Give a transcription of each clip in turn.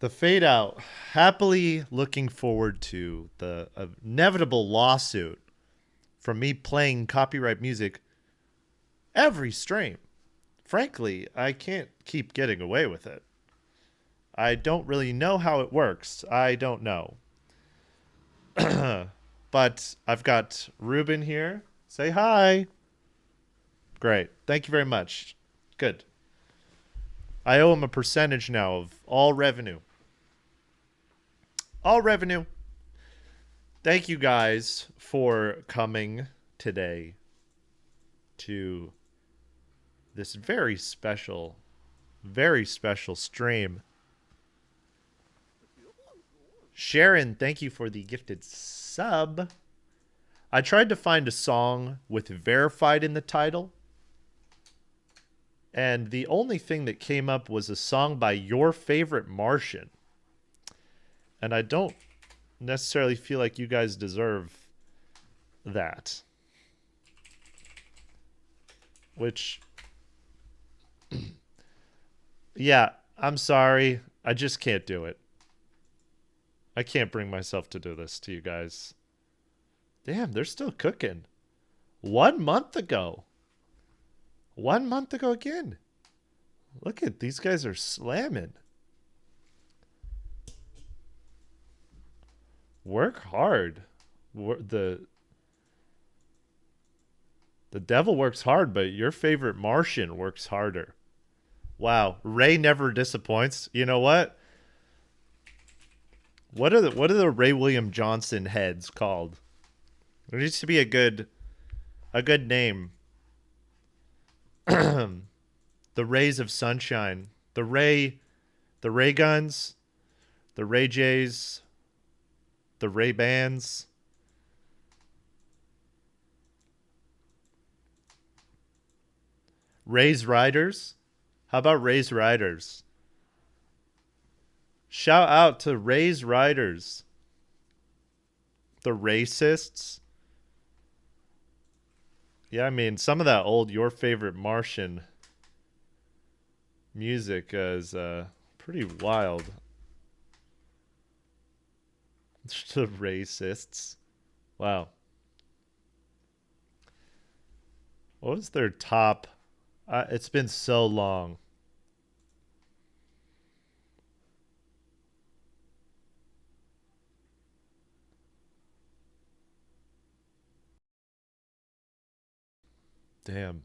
The fade out. Happily looking forward to the inevitable lawsuit from me playing copyright music every stream. Frankly, I can't keep getting away with it. I don't really know how it works. I don't know. But I've got Ruben here. Say hi. Great. Thank you very much. Good. I owe him a percentage now of all revenue. All revenue. Thank you guys for coming today to this very special stream. Sharon, thank you for the gifted sub. I tried to find a song with verified in the title, and the only thing that came up was a song by Your Favorite Martian. And I don't necessarily feel like you guys deserve that. Which, yeah, I'm sorry. I just can't do it. I can't bring myself to do this to you guys. Damn, they're still cooking. 1 month ago. 1 month ago again. Look at these guys are slamming. Work hard. The devil works hard, but your favorite Martian works harder. Wow, Ray never disappoints. You know what? What are the Ray William Johnson heads called? There needs to be a good name. The Rays of Sunshine. The Ray Guns, the Ray Jays, the Ray Bans. Ray's Riders. How about Ray's Riders? Shout out to Ray's Riders. The racists. Yeah, I mean, some of that old Your Favorite Martian music is pretty wild. The racists. Wow. What was their top? It's been so long. Damn.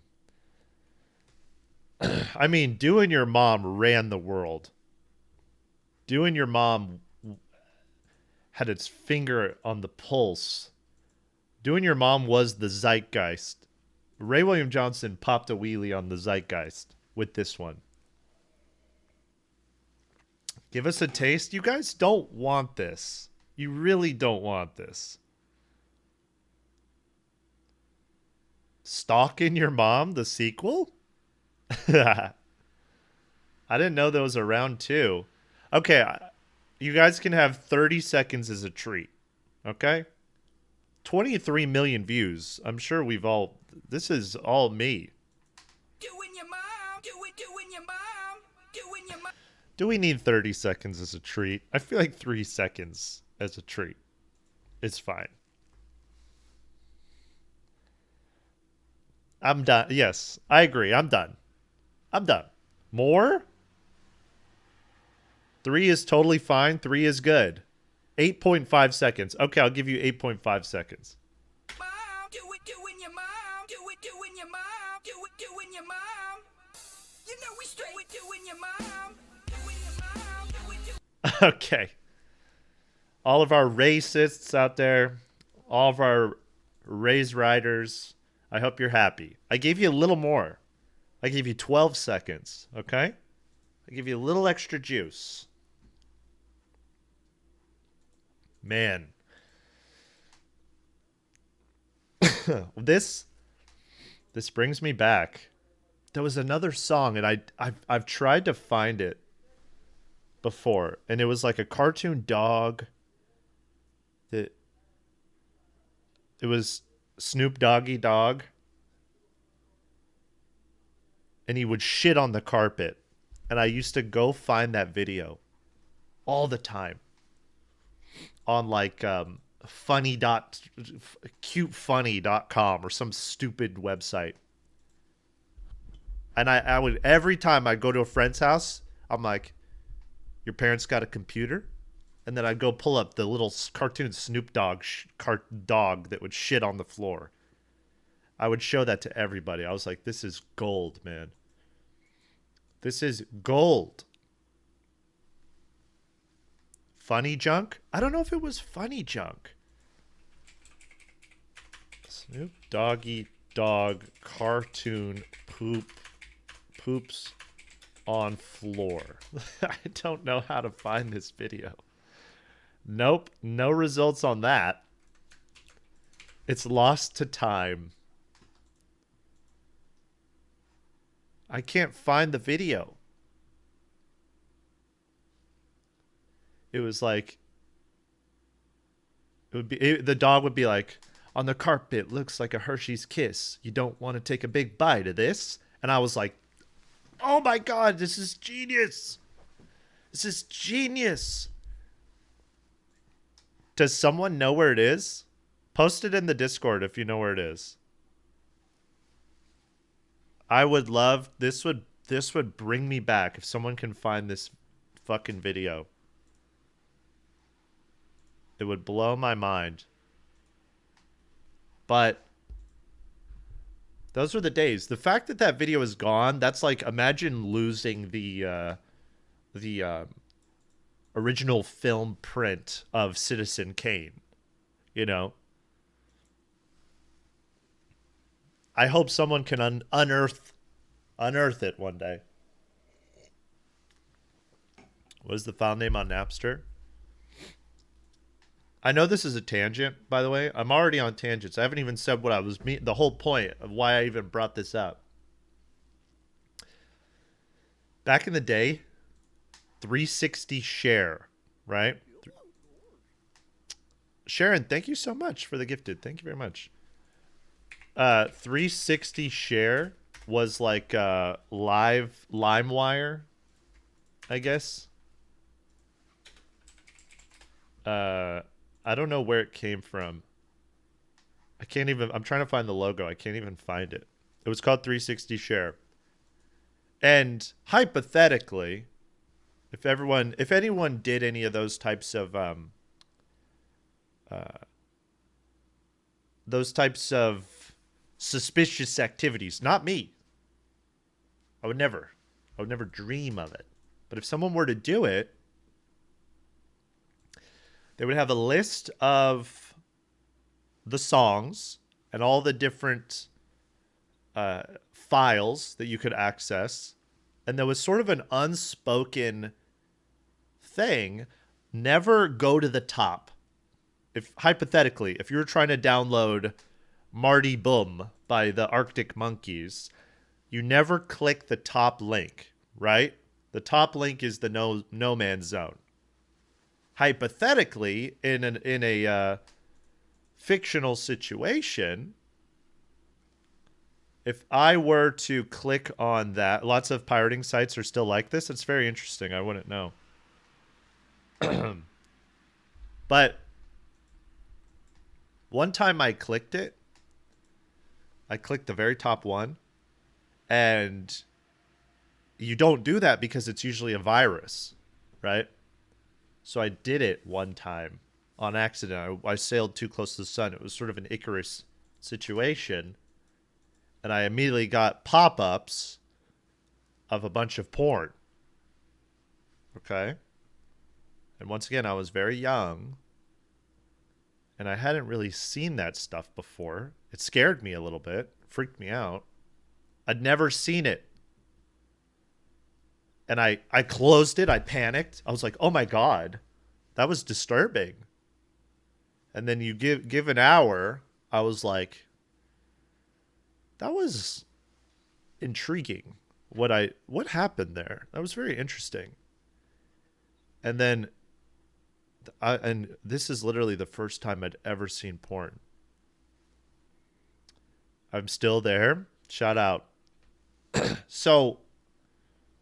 I mean, Doing Your Mom ran the world. Doing Your Mom had its finger on the pulse. Doing Your Mom was the zeitgeist. Ray William Johnson popped a wheelie on the zeitgeist with this one. Give us a taste. You guys don't want this. You really don't want this. Stalking Your Mom, the sequel? I didn't know that was around too. Okay, you guys can have 30 seconds as a treat. Okay? 23 million views. I'm sure we've all. This is all me. Doing your mom, doing your mom, doing your mom. Do we need 30 seconds as a treat? I feel like 3 seconds as a treat. It's fine. I'm done. Yes, I agree. I'm done. I'm done. More? 3 is totally fine. 3 is good. 8.5 seconds. Okay, I'll give you 8.5 seconds. Mom, doing your mom, doing your mom, doing your mom. You know we straight doing your mom, doing your mom, Okay. All of our racists out there, all of our raised riders, I hope you're happy. I gave you a little more. I gave you 12 seconds, okay? I give you a little extra juice. Man. This brings me back. There was another song and I've tried to find it before, and it was like a cartoon dog that it was Snoop Doggy Dog, and he would shit on the carpet, and I used to go find that video all the time on like funny dot cutefunny.com or some stupid website. And I would, every time I go to a friend's house, I'm like, your parents got a computer? And then I'd go pull up the little cartoon Snoop Dogg dog that would shit on the floor. I would show that to everybody. I was like, this is gold, man. This is gold. Funny Junk? I don't know if it was Funny Junk. Snoop Doggy Dog cartoon poops on floor. I don't know how to find this video. Nope, no results on that. It's lost to time. I can't find the video. It was like, the dog would be like, on the carpet looks like a Hershey's Kiss. You don't want to take a big bite of this? And I was like, oh my God, this is genius. This is genius. Does someone know where it is? Post it in the Discord if you know where it is. I would love, this would bring me back if someone can find this fucking video. It would blow my mind. But those were the days. The fact that that video is gone, that's like, imagine losing the original film print of Citizen Kane. You know? I hope someone can unearth it one day. What is the file name on Napster? I know this is a tangent, by the way. I'm already on tangents. I haven't even said what I was the whole point of why I even brought this up. Back in the day, 360 share, right? Sharon, thank you so much for the gifted. Thank you very much. 360 share was like live LimeWire, I guess. I don't know where it came from. I'm trying to find the logo. I can't even find it. It was called 360 share. And hypothetically, if anyone did any of those types of suspicious activities, not me. I would never dream of it. But if someone were to do it, they would have a list of the songs and all the different files that you could access. And there was sort of an unspoken thing, never go to the top. If hypothetically, if you're trying to download Marty Boom by the Arctic Monkeys, you never click the top link, right? The top link is the no man's zone. Hypothetically, in a fictional situation, if I were to click on that, lots of pirating sites are still like this. It's very interesting. I wouldn't know. But one time I clicked it. I clicked the very top one. And you don't do that because it's usually a virus, right? So I did it one time on accident. I sailed too close to the sun. It was sort of an Icarus situation. And I immediately got pop-ups of a bunch of porn. Okay? And once again, I was very young. And I hadn't really seen that stuff before. It scared me a little bit. Freaked me out. I'd never seen it. And I closed it. I panicked. I was like, oh my God, that was disturbing. And then you give an hour. I was like, that was intriguing. What happened there? That was very interesting. And then, and this is literally the first time I'd ever seen porn. I'm still there. Shout out. So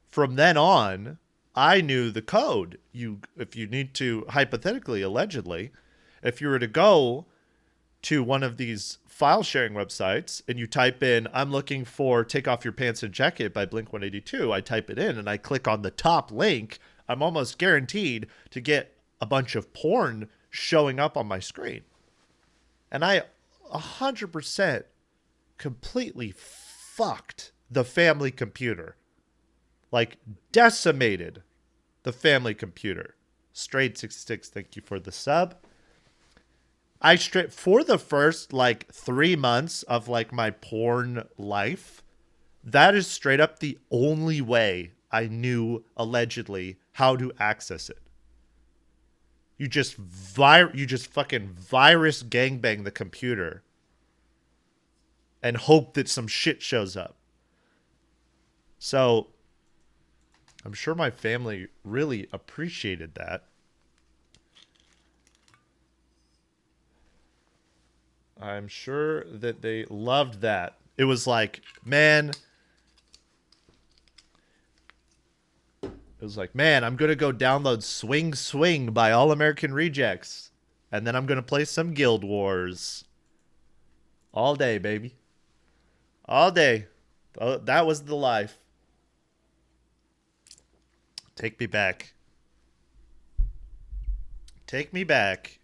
from then on, I knew the code. If you need to, hypothetically, allegedly, if you were to go to one of these file sharing websites and you type in, I'm looking for Take Off Your Pants and Jacket by Blink 182, I type it in and I click on the top link, I'm almost guaranteed to get a bunch of porn showing up on my screen. And I 100% completely fucked the family computer. Like, decimated the family computer. Straight66, thank you for the sub. For the first like 3 months of like my porn life, that is straight up the only way I knew allegedly how to access it. You just fucking virus gangbang the computer and hope that some shit shows up. So I'm sure my family really appreciated that. I'm sure that they loved that. It was like, man, I'm going to go download Swing Swing by All American Rejects. And then I'm going to play some Guild Wars. All day, baby. All day. That was the life. Take me back. Take me back.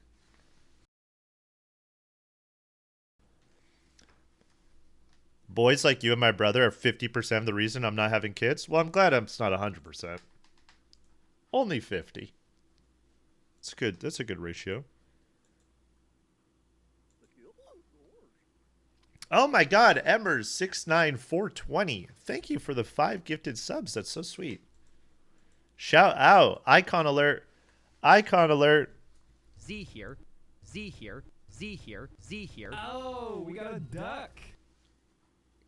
Boys like you and my brother are 50% of the reason I'm not having kids. Well, I'm glad it's not 100%. Only 50. It's good. That's a good ratio. Oh my God, Emmers 69420. Thank you for the 5 gifted subs. That's so sweet. Shout out. Icon alert. Icon alert. Z here. Z here. Z here. Z here. Oh, we got a duck.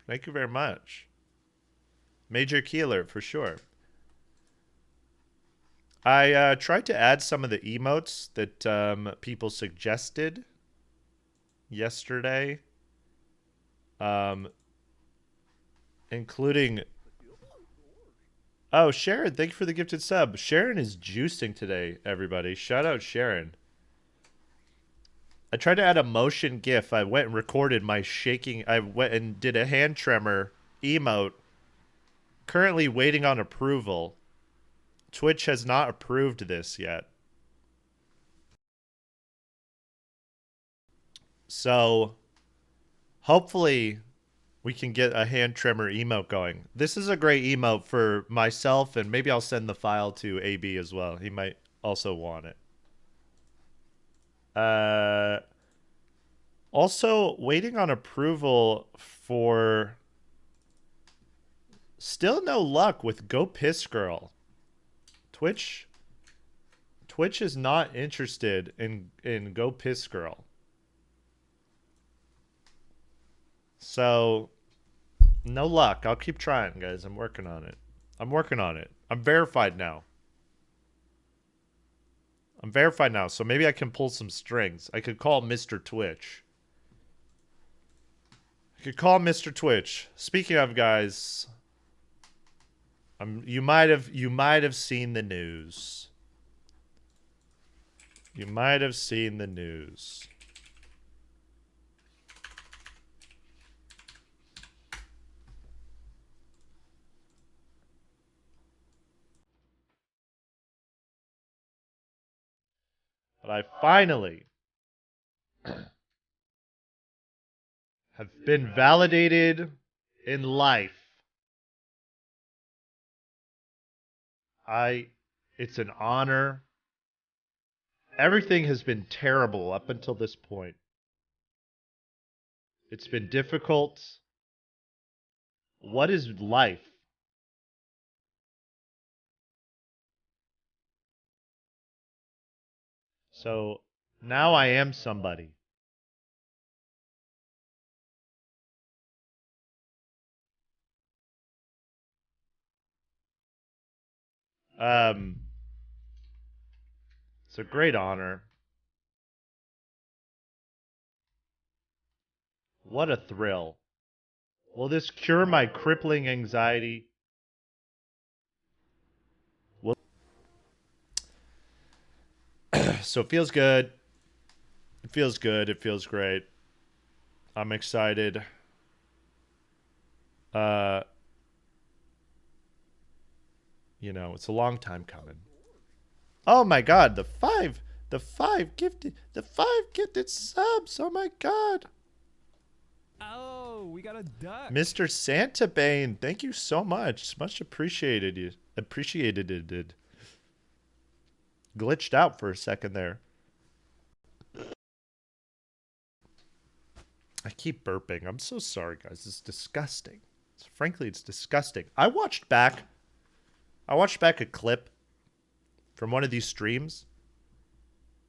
Thank you very much. Major key alert for sure. I tried to add some of the emotes that people suggested yesterday, including... Oh, Sharon, thank you for the gifted sub. Sharon is juicing today, everybody. Shout out Sharon. I tried to add a motion GIF. I went and recorded my shaking. I went and did a hand tremor emote. Currently waiting on approval. Twitch has not approved this yet. So, hopefully, we can get a hand tremor emote going. This is a great emote for myself, and maybe I'll send the file to AB as well. He might also want it. Also, waiting on approval for... Still no luck with Go Piss Girl. Twitch is not interested in Go Piss Girl. So, no luck. I'll keep trying, guys. I'm working on it. I'm verified now. So maybe I can pull some strings. I could call Mr. Twitch. Speaking of, guys, you might have seen the news. But I finally have been validated in life. It's an honor. Everything has been terrible up until this point. It's been difficult. What is life? So now I am somebody. It's a great honor. What a thrill. Will this cure my crippling anxiety? So it feels good. It feels good. It feels great. I'm excited. You know, it's a long time coming. Oh my god, the five gifted subs. Oh my god. Oh, we got a duck. Mr. Santa Bane, thank you so much. Much appreciated. You appreciated it. Glitched out for a second there. I keep burping. I'm so sorry, guys. It's disgusting. Frankly, it's disgusting. I watched back a clip from one of these streams,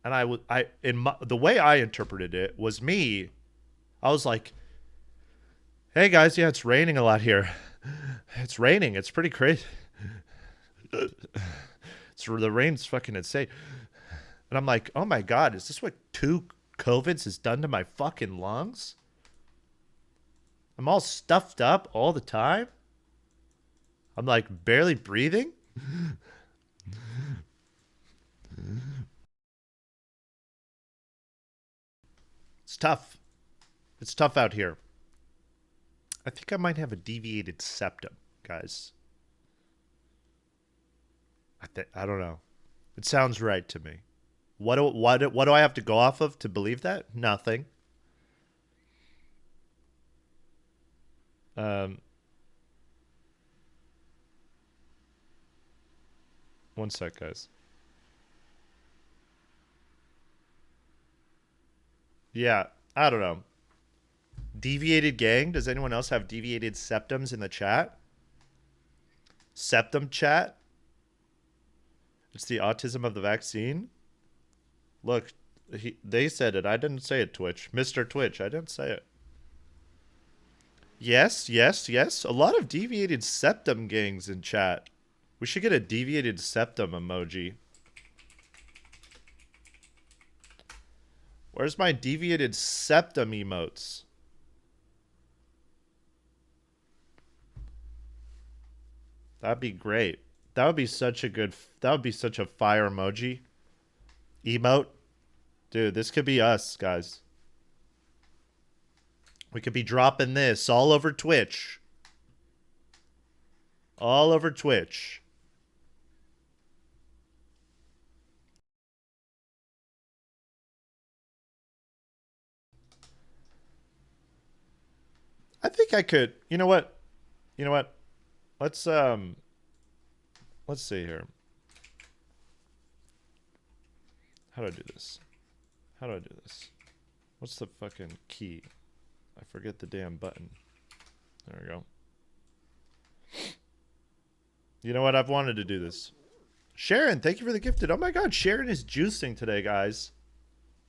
and the way I interpreted it was me. I was like, "Hey guys, yeah, it's raining a lot here. It's raining. It's pretty crazy. The rain's fucking insane." And I'm like, "Oh my god, is this what 2 COVIDs has done to my fucking lungs? I'm all stuffed up all the time. I'm like barely breathing." It's tough. It's tough out here. I think I might have a deviated septum, guys. I don't know. It sounds right to me. What do I have to go off of to believe that? Nothing. One sec, guys. Yeah, I don't know. Deviated gang? Does anyone else have deviated septums in the chat? Septum chat? It's the autism of the vaccine? Look, they said it. I didn't say it, Twitch. Mr. Twitch, I didn't say it. Yes, yes, yes. A lot of deviated septum gangs in chat. We should get a deviated septum emoji. Where's my deviated septum emotes? That'd be great. That would be such a fire emoji. Emote. Dude, this could be us, guys. We could be dropping this all over Twitch. All over Twitch. I think I could. You know what? You know what? Let's see here. How do I do this? How do I do this? What's the fucking key? I forget the damn button. There we go. You know what? I've wanted to do this. Sharon, thank you for the gifted. Oh my god, Sharon is juicing today, guys.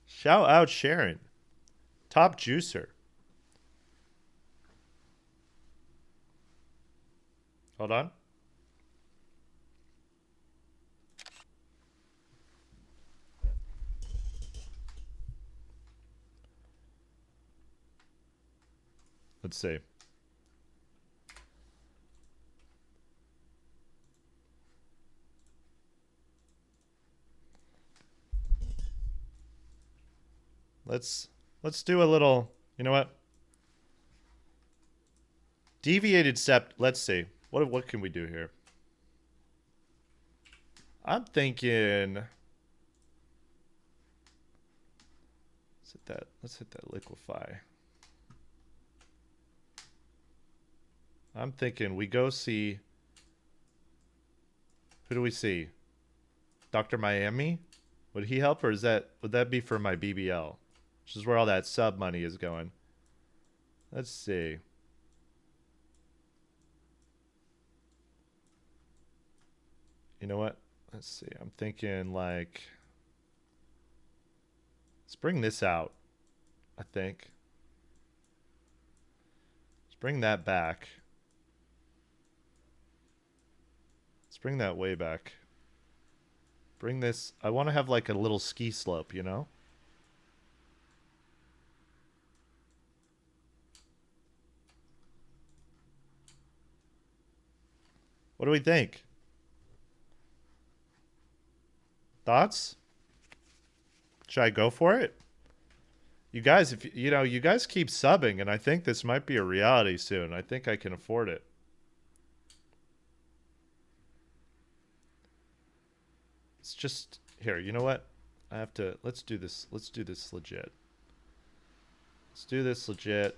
Shout out Sharon. Top juicer. Hold on. Let's see. Let's do a little, you know what? Deviated sept. Let's see. What can we do here? I'm thinking. Let's hit that liquefy. I'm thinking we go see. Who do we see? Dr. Miami? Would he help, or would that be for my BBL? Which is where all that sub money is going. Let's see. You know what? Let's see. I'm thinking like, let's bring this out, I think. Let's bring that back. Let's bring that way back. Bring this. I want to have like a little ski slope, you know? What do we think? Thoughts? Should I go for it? You guys, if you know, you guys keep subbing, and I think this might be a reality soon. I think I can afford it. It's just here. You know what? I have to. Let's do this. Let's do this legit. Let's do this legit.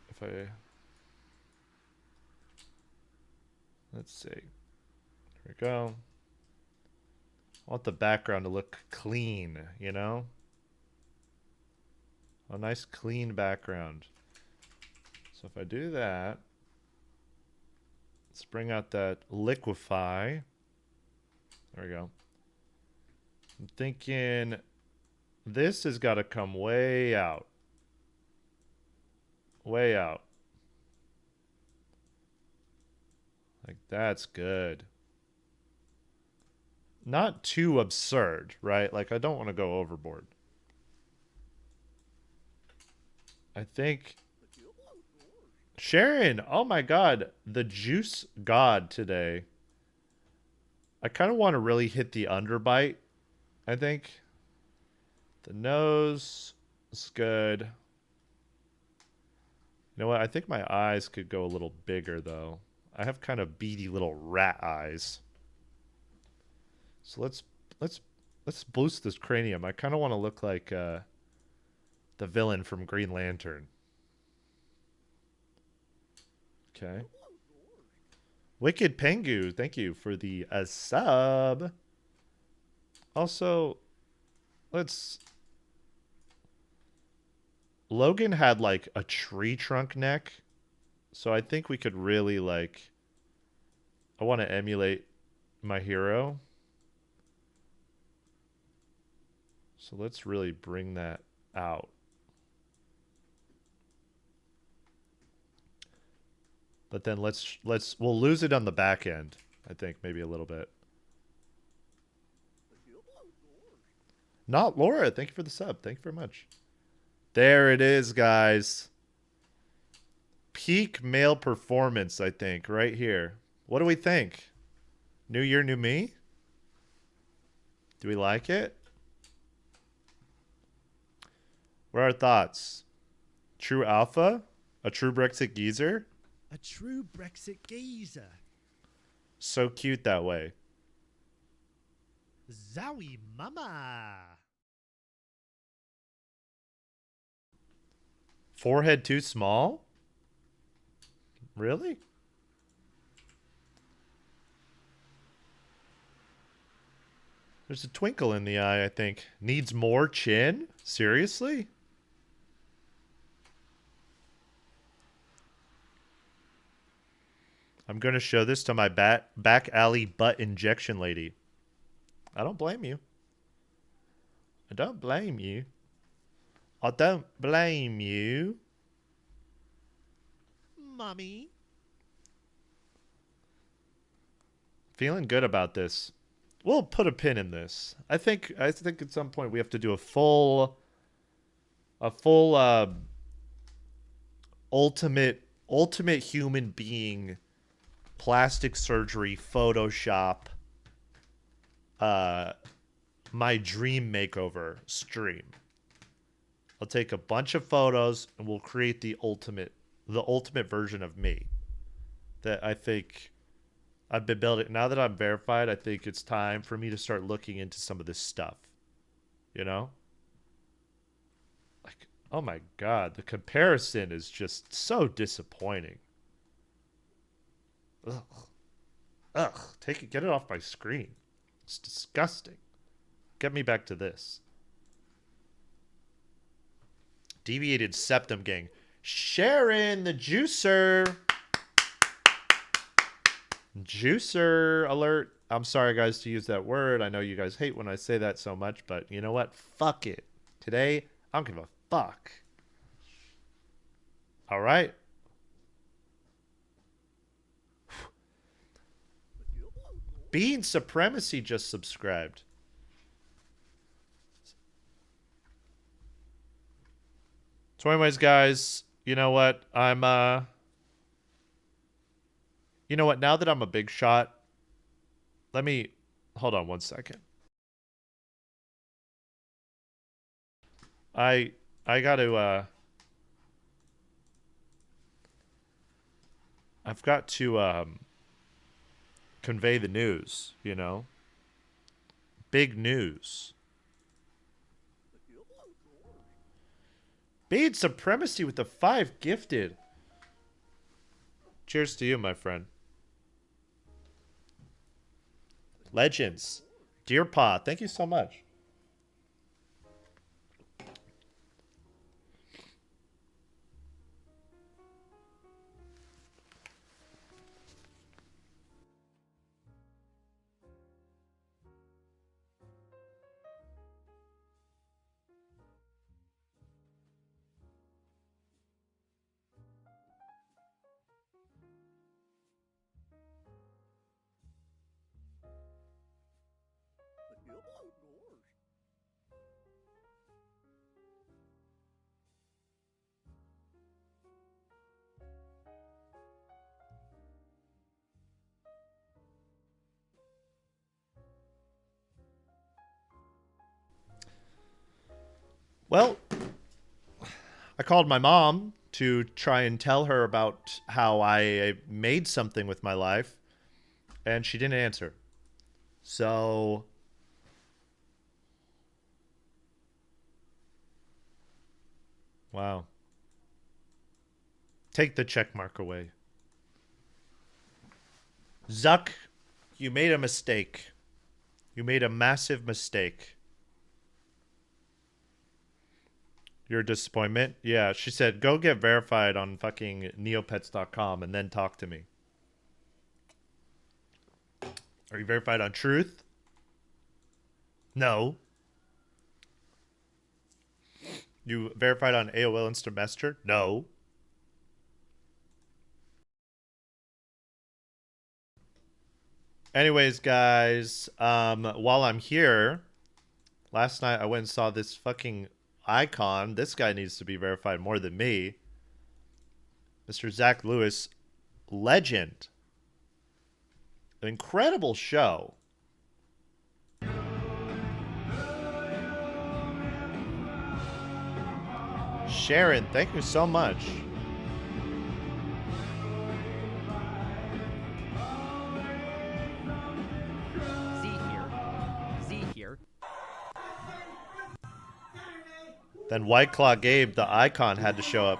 If I. Let's see. Here we go. I want the background to look clean, you know? A nice clean background. So if I do that, let's bring out that liquify. There we go. I'm thinking this has got to come way out. Way out. Like, that's good. Not too absurd, right? Like, I don't want to go overboard. I think... Sharon! Oh my god. The juice god today. I kind of want to really hit the underbite, I think. The nose is good. You know what? I think my eyes could go a little bigger, though. I have kind of beady little rat eyes. So let's boost this cranium. I kind of want to look like the villain from Green Lantern. Okay. Wicked Pengu, thank you for the sub. Also, Logan had like a tree trunk neck. So I think we could really like... I want to emulate my hero. So let's really bring that out. But then we'll lose it on the back end. I think maybe a little bit. Not Laura. Thank you for the sub. Thank you very much. There it is, guys. Peak male performance, I think, right here. What do we think? New year, new me? Do we like it? What are our thoughts? True alpha? A true Brexit geezer? A true Brexit geezer. So cute that way. Zowie mama. Forehead too small? Really? There's a twinkle in the eye, I think. Needs more chin? Seriously? I'm going to show this to my back alley butt injection lady. I don't blame you. I don't blame you. I don't blame you. Mommy. Feeling good about this. We'll put a pin in this. I think at some point we have to do a full ultimate human being plastic surgery Photoshop my dream makeover stream. I'll take a bunch of photos and we'll create the ultimate version of me that I think I've been building. Now that I'm verified, I think it's time for me to start looking into some of this stuff. You know? Like, oh my god, the comparison is just so disappointing. Ugh. Ugh. Get it off my screen. It's disgusting. Get me back to this. Deviated septum gang. Sharon, the juicer. Juicer alert. I'm sorry, guys, to use that word. I know you guys hate when I say that so much, but you know what? Fuck it. Today, I don't give a fuck. All right. Being Supremacy just subscribed. So anyways, guys, you know what? You know what? Now that I'm a big shot, hold on one second. I got to I've got to convey the news, you know? Big news. Bade Supremacy with the 5 gifted. Cheers to you, my friend. Legends. Dear Pa, thank you so much. Well, I called my mom to try and tell her about how I made something with my life, and she didn't answer. So, wow. Take the check mark away. Zuck, you made a mistake. You made a massive mistake. Your disappointment? Yeah, she said, go get verified on fucking neopets.com and then talk to me. Are you verified on Truth? No. You verified on AOL Instant Messenger? No. Anyways, guys, while I'm here, last night I went and saw this fucking icon. This guy needs to be verified more than me. Mr. Zach Lewis, legend. An incredible show. Sharon, thank you so much. Z here. Then White Claw Gabe, the icon, had to show up.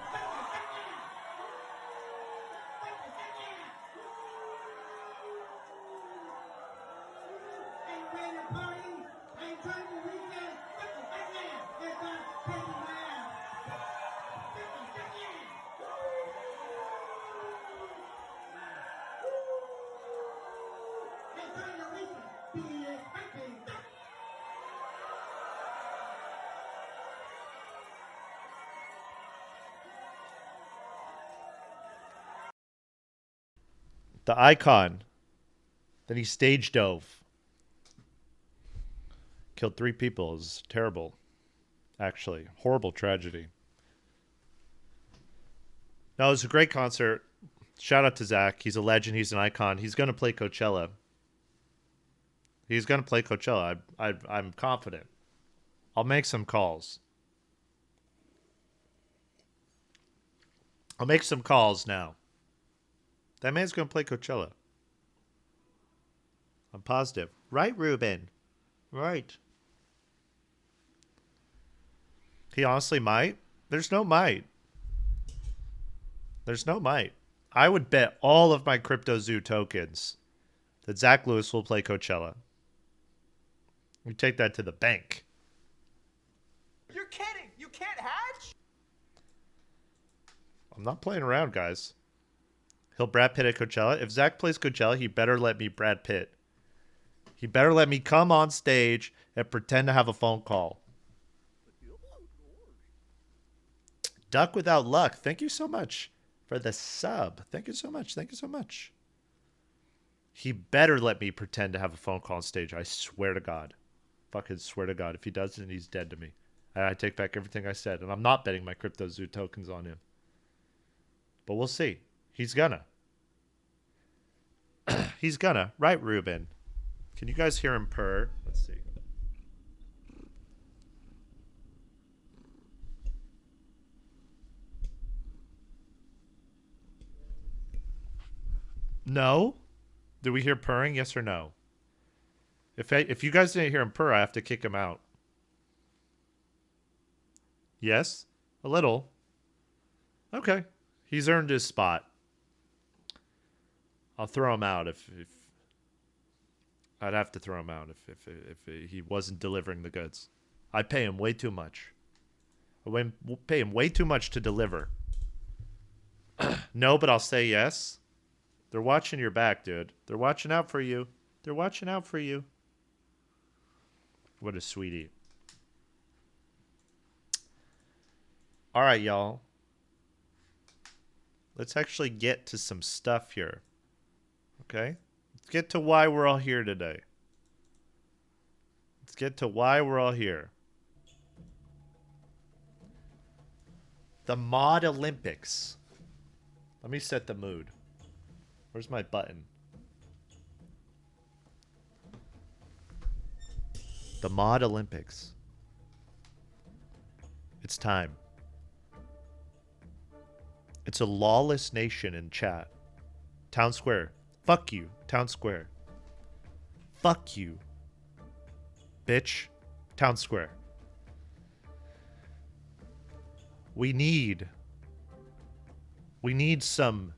The icon. Then he stage dove. Killed 3 people. It was terrible. Actually. Horrible tragedy. No, it was a great concert. Shout out to Zach. He's a legend. He's an icon. He's going to play Coachella. He's going to play Coachella. I'm confident. I'll make some calls. I'll make some calls now. That man's going to play Coachella. I'm positive. Right, Ruben? Right. He honestly might. There's no might. There's no might. I would bet all of my CryptoZoo tokens that Zach Lewis will play Coachella. We take that to the bank. You're kidding! You can't hatch? I'm not playing around, guys. He'll Brad Pitt at Coachella. If Zach plays Coachella, he better let me Brad Pitt. He better let me come on stage and pretend to have a phone call. Duck Without Luck, thank you so much for the sub. Thank you so much. Thank you so much. He better let me pretend to have a phone call on stage. I swear to God. Fucking swear to God. If he doesn't, he's dead to me. I take back everything I said. And I'm not betting my CryptoZoo tokens on him. But we'll see. He's gonna. He's gonna. Right, Ruben? Can you guys hear him purr? Let's see. No? Did we hear purring? Yes or no? If you guys didn't hear him purr, I have to kick him out. Yes? A little. Okay. He's earned his spot. I'll throw him out if I'd have to throw him out if he wasn't delivering the goods. I'd pay him way too much. I pay him way too much to deliver. No, but I'll say yes. They're watching your back, dude. They're watching out for you. They're watching out for you. What a sweetie. All right, y'all. Let's actually get to some stuff here. Okay? Let's get to why we're all here today. Let's get to why we're all here. The Mod Olympics. Let me set the mood. Where's my button? The Mod Olympics. It's time. It's a lawless nation in chat. Town Square. Fuck you, Town Square. Fuck you. Bitch. Town Square. We need someone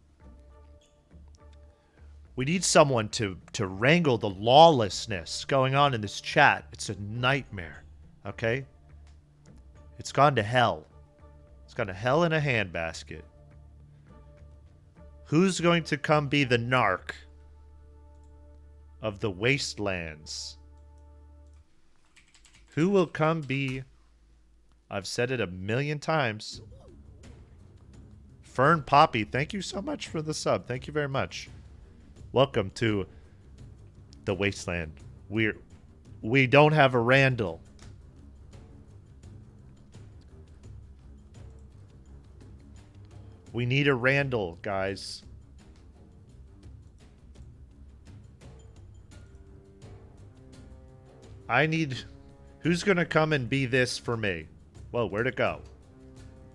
to wrangle the lawlessness going on in this chat. It's a nightmare. Okay? It's gone to hell. It's gone to hell in a handbasket. Who's going to come be the narc of the wastelands? Who will come be... I've said it a million times. Fern Poppy, thank you so much for the sub. Thank you very much. Welcome to the wasteland. We don't have a Randall. We need a Randall, guys. I need... Who's gonna come and be this for me? Whoa, where'd it go?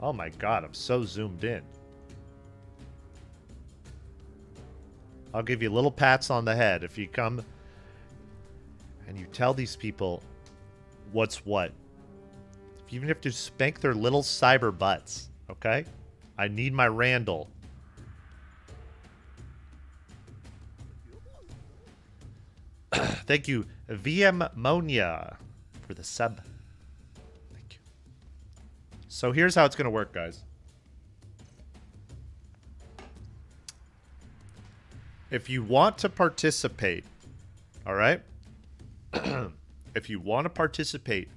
Oh my god, I'm so zoomed in. I'll give you little pats on the head if you come and you tell these people what's what. Even if you spank their little cyber butts, okay? I need my Randall. Thank you, VM Monia, for the sub. Thank you. So here's how it's going to work, guys. If you want to participate, all right? If you want to participate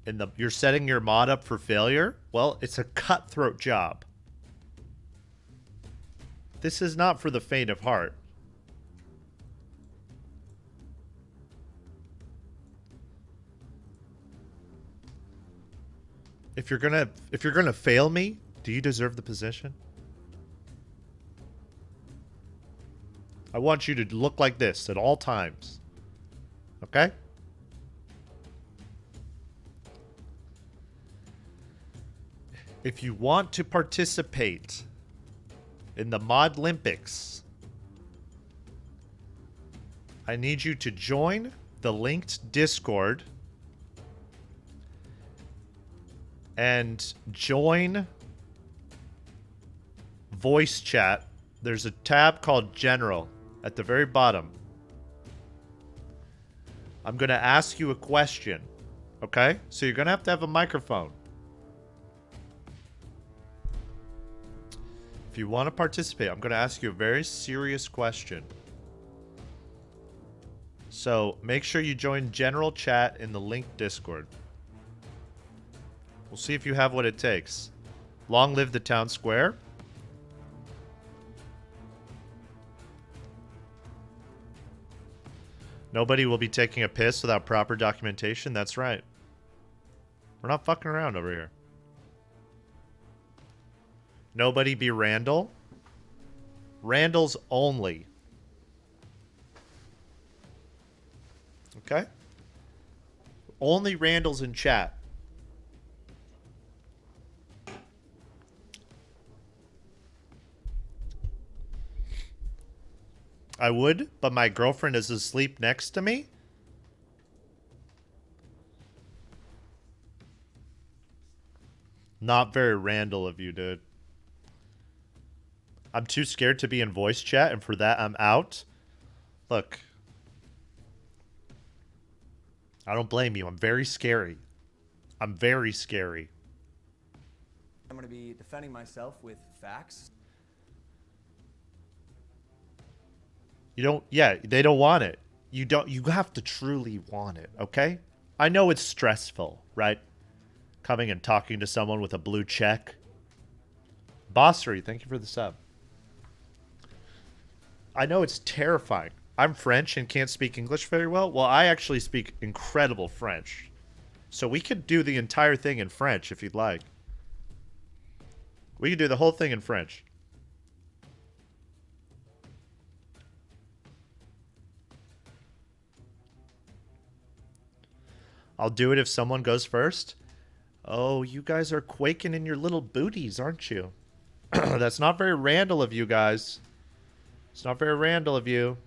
in the, you're setting your mod up for failure, well, it's a cutthroat job. This is not for the faint of heart. If you're gonna fail me, do you deserve the position? I want you to look like this at all times. Okay? If you want to participate in the Mod Olympics, I need you to join the linked Discord and join voice chat. There's a tab called General at the very bottom. I'm going to ask you a question. Okay? So you're going to have a microphone. If you want to participate, I'm going to ask you a very serious question. So make sure you join general chat in the linked Discord. We'll see if you have what it takes. Long live the town square. Nobody will be taking a piss without proper documentation. That's right. We're not fucking around over here. Nobody be Randall. Randall's only. Okay? Only Randall's in chat. I would, but my girlfriend is asleep next to me. Not very Randall of you, dude. I'm too scared to be in voice chat, and for that, I'm out. Look. I don't blame you. I'm very scary. I'm very scary. I'm going to be defending myself with facts. You don't, yeah, they don't want it. You have to truly want it, okay? I know it's stressful, right? Coming and talking to someone with a blue check. Bossery, thank you for the sub. I know it's terrifying. I'm French and can't speak English very well. Well, I actually speak incredible French. So we could do the entire thing in French if you'd like. We could do the whole thing in French. I'll do it if someone goes first. Oh, you guys are quaking in your little booties, aren't you? That's not very Randall of you guys. It's not very Randall of you.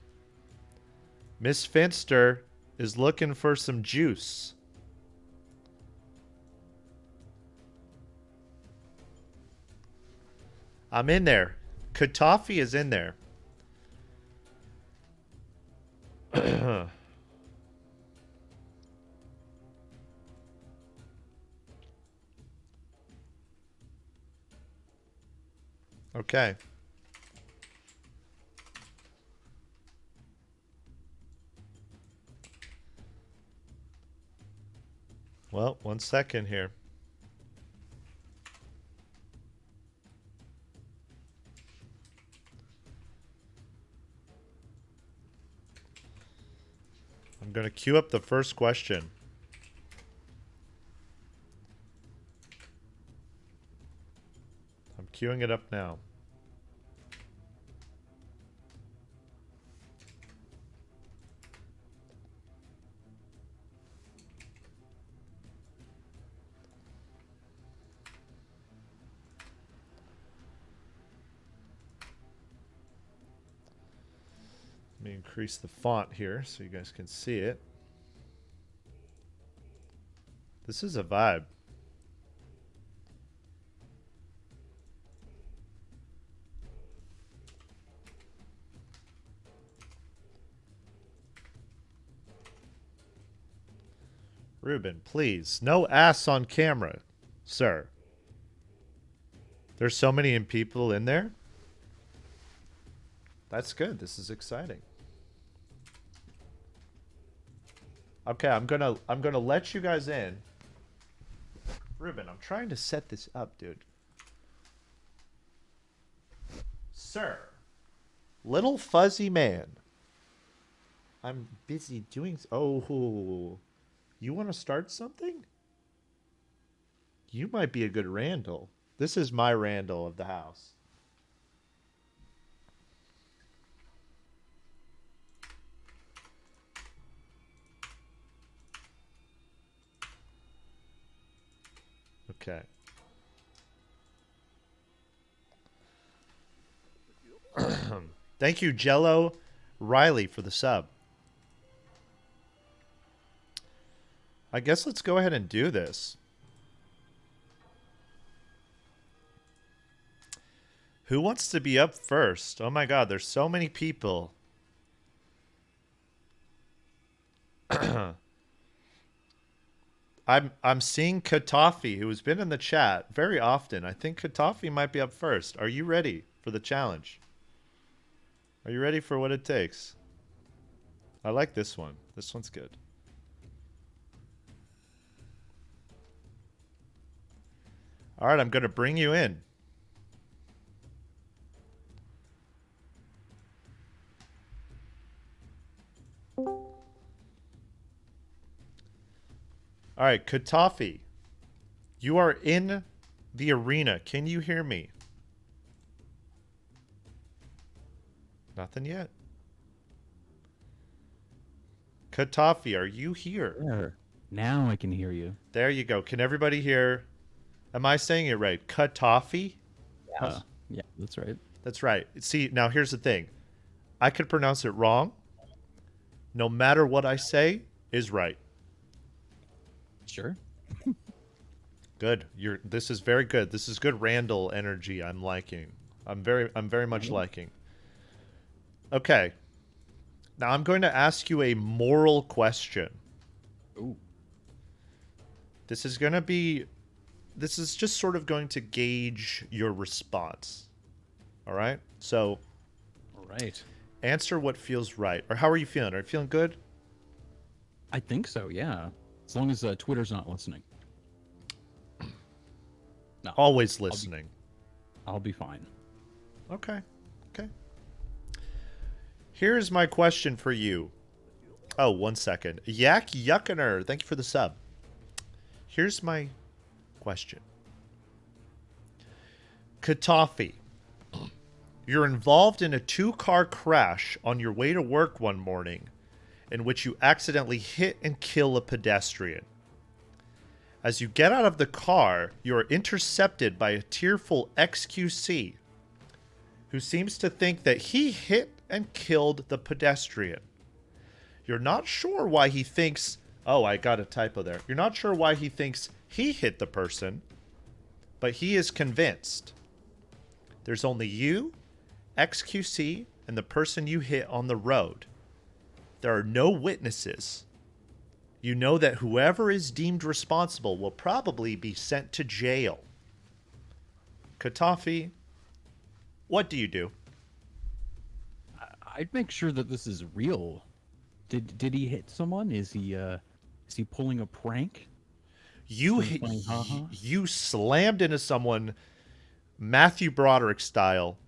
Miss Finster is looking for some juice. I'm in there. Katafi is in there. Okay. Well, 1 second here. I'm going to queue up the first question. I'm queuing it up now. Let me increase the font here so you guys can see it. This is a vibe. Ruben, please. No ass on camera, sir. There's so many people in there. That's good. This is exciting. Okay, I'm gonna let you guys in. Ruben, I'm trying to set this up, dude. Sir. Little fuzzy man. I'm busy doing... Oh. You want to start something? You might be a good Randall. This is my Randall of the house. Okay. Thank you, Jello Riley, for the sub. I guess let's go ahead and do this. Who wants to be up first? Oh my god, there's so many people. I'm seeing Katafi, who has been in the chat very often. I think Katafi might be up first. Are you ready for the challenge? Are you ready for what it takes? I like this one. This one's good. All right, I'm going to bring you in. All right, Katafi, you are in the arena. Can you hear me? Nothing yet. Katafi, are you here? There. Now I can hear you. There you go. Can everybody hear? Am I saying it right? Katafi? Yeah, that's right. That's right. See, now here's the thing. I could pronounce it wrong. No matter what I say is right. Sure. Good. This is very good. This is good Randall energy. I'm liking. I'm very much liking. Okay. Now I'm going to ask you a moral question. Ooh. This is just sort of going to gauge your response. All right? So, All right. answer what feels right. Or how are you feeling? Are you feeling good? I think so, yeah. As long as Twitter's not listening. No, Always listening. I'll be fine. Okay. Okay. Here's my question for you. Oh, 1 second. Yak Yuckiner, thank you for the sub. Here's my question. Katafi, you're involved in a 2-car crash on your way to work one morning in which you accidentally hit and kill a pedestrian. As you get out of the car, you are intercepted by a tearful XQC who seems to think that he hit and killed the pedestrian. You're not sure why he thinks... Oh, I got a typo there. You're not sure why he thinks he hit the person, but he is convinced. There's only you, XQC, and the person you hit on the road. There are no witnesses. You know that whoever is deemed responsible will probably be sent to jail. Katafi, what do you do? I'd make sure that this is real. Did he hit someone? Is he pulling a prank? You Sort of playing ha-ha? you slammed into someone, Matthew Broderick style,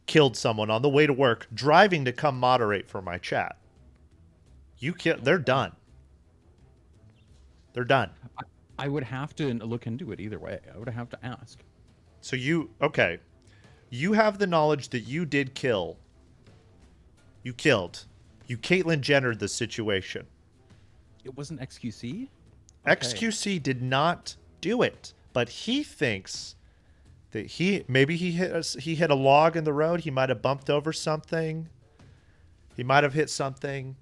killed someone on the way to work, driving to come moderate for my chat. They're done. They're done. I would have to look into it either way. I would have to ask. So okay. You have the knowledge that you did kill. You killed. You Caitlyn Jennered the situation. It wasn't XQC? XQC did not do it, but he thinks that he hit a log in the road. He might have bumped over something. He might have hit something.